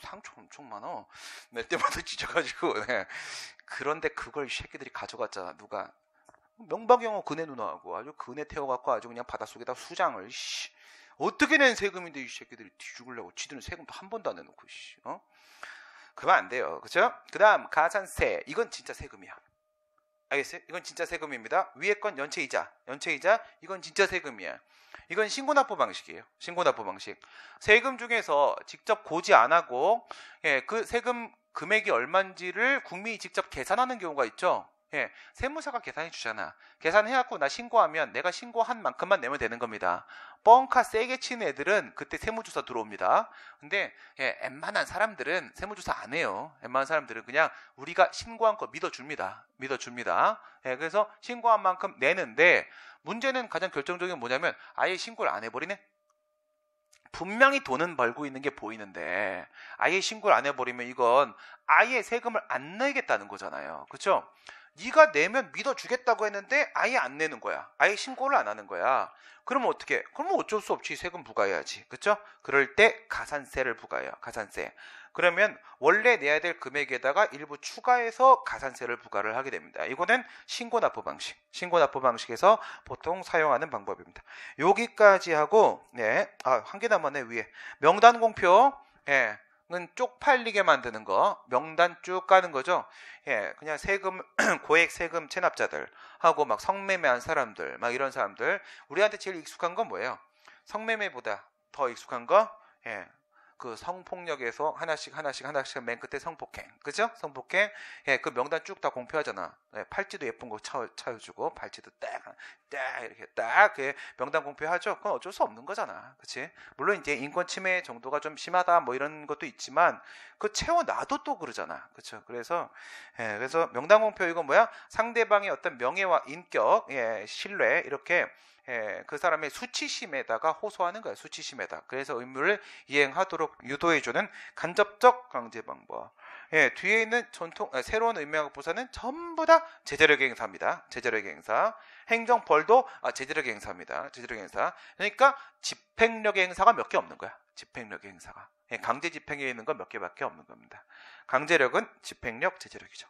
상처 엄청 많아. 낼 때마다 찢어가지고. 네. 그런데 그걸 이 새끼들이 가져갔잖아. 누가? 명박영어 그네 누나하고 아주 그네 태워갖고 아주 그냥 바닷속에다 수장을 어떻게 낸 세금인데 이 새끼들이 뒤죽으려고 지들은 세금도 한 번도 안 내놓고 그러면 안 돼요. 그렇죠? 그 다음 가산세. 이건 진짜 세금이야. 알겠어요? 이건 진짜 세금입니다. 위에 건 연체이자 이건 진짜 세금이야. 이건 신고납부 방식이에요. 신고납부 방식. 세금 중에서 직접 고지 안 하고 예, 그 세금 금액이 얼마인지를 국민이 직접 계산하는 경우가 있죠. 예, 세무사가 계산해 주잖아. 계산해갖고 나 신고하면 내가 신고한 만큼만 내면 되는 겁니다. 뻥카 세게 치는 애들은 그때 세무조사 들어옵니다. 근데 예, 웬만한 사람들은 세무조사 안 해요. 웬만한 사람들은 그냥 우리가 신고한 거 믿어줍니다. 예, 그래서 신고한 만큼 내는데 문제는 가장 결정적인 건 뭐냐면 아예 신고를 안 해버리네. 분명히 돈은 벌고 있는 게 보이는데 아예 신고를 안 해버리면 이건 아예 세금을 안 내겠다는 거잖아요. 그렇죠? 네가 내면 믿어주겠다고 했는데 아예 안 내는 거야. 아예 신고를 안 하는 거야. 그러면 어떻게? 그러면 어쩔 수 없이 세금 부과해야지. 그렇죠? 그럴 때 가산세를 부과해요. 가산세. 그러면 원래 내야 될 금액에다가 일부 추가해서 가산세를 부과를 하게 됩니다. 이거는 신고납부 방식. 신고납부 방식에서 보통 사용하는 방법입니다. 여기까지 하고 네, 한 개 남았네 위에. 명단 공표. 예. 은 쪽팔리게 만드는 거, 명단 쭉 까는 거죠. 예, 그냥 세금 고액 세금 체납자들 하고 막 성매매한 사람들, 막 이런 사람들 우리한테 제일 익숙한 건 뭐예요? 성매매보다 더 익숙한 거, 예, 그 성폭력에서 하나씩 맨 끝에 성폭행, 그죠? 성폭행, 예, 그 명단 쭉 다 공표하잖아. 예, 팔찌도 예쁜 거 차여주고 팔찌도 딱 이렇게 딱 명단 공표하죠. 그건 어쩔 수 없는 거잖아, 그렇지? 물론 이제 인권 침해 정도가 좀 심하다 뭐 이런 것도 있지만 그 채워놔도 또 그러잖아, 그렇죠? 그래서 예, 그래서 명단 공표 이건 뭐야? 상대방의 어떤 명예와 인격, 예, 신뢰 이렇게. 예, 그 사람의 수치심에다가 호소하는 거예요. 수치심에다. 그래서 의무를 이행하도록 유도해주는 간접적 강제 방법. 예, 뒤에 있는 새로운 의무화학 부사는 전부 다 제재력의 행사입니다. 제재력의 행사. 행정벌도 제재력의 행사입니다. 제재력의 행사. 그러니까 집행력의 행사가 몇 개 없는 거야. 집행력의 행사가. 예, 강제 집행에 있는 건 몇 개밖에 없는 겁니다. 강제력은 집행력, 제재력이죠.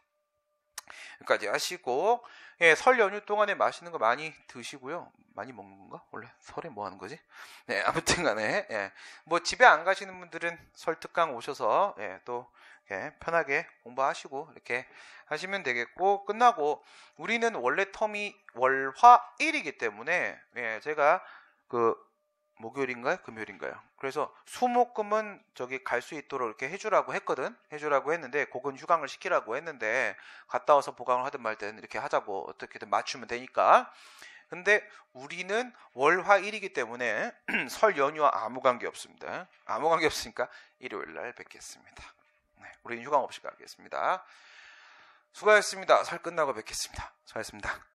여기까지 하시고 예, 설 연휴 동안에 맛있는 거 많이 드시고요. 많이 먹는 건가? 원래 설에 뭐 하는 거지? 네, 아무튼 간에 예, 뭐 집에 안 가시는 분들은 설 특강 오셔서 예, 또 예, 편하게 공부하시고 이렇게 하시면 되겠고 끝나고 우리는 원래 텀이 월화일이기 때문에 예, 제가 그 목요일인가요? 금요일인가요? 그래서 수목금은 저기 갈 수 있도록 이렇게 해주라고 했는데 그건 휴강을 시키라고 했는데 갔다 와서 보강을 하든 말든 이렇게 하자고 어떻게든 맞추면 되니까. 근데 우리는 월화일이기 때문에 설 연휴와 아무 관계 없습니다. 아무 관계 없으니까 일요일 날 뵙겠습니다. 네, 우리는 휴강 없이 가겠습니다. 수고하셨습니다. 설 끝나고 뵙겠습니다. 수고하셨습니다.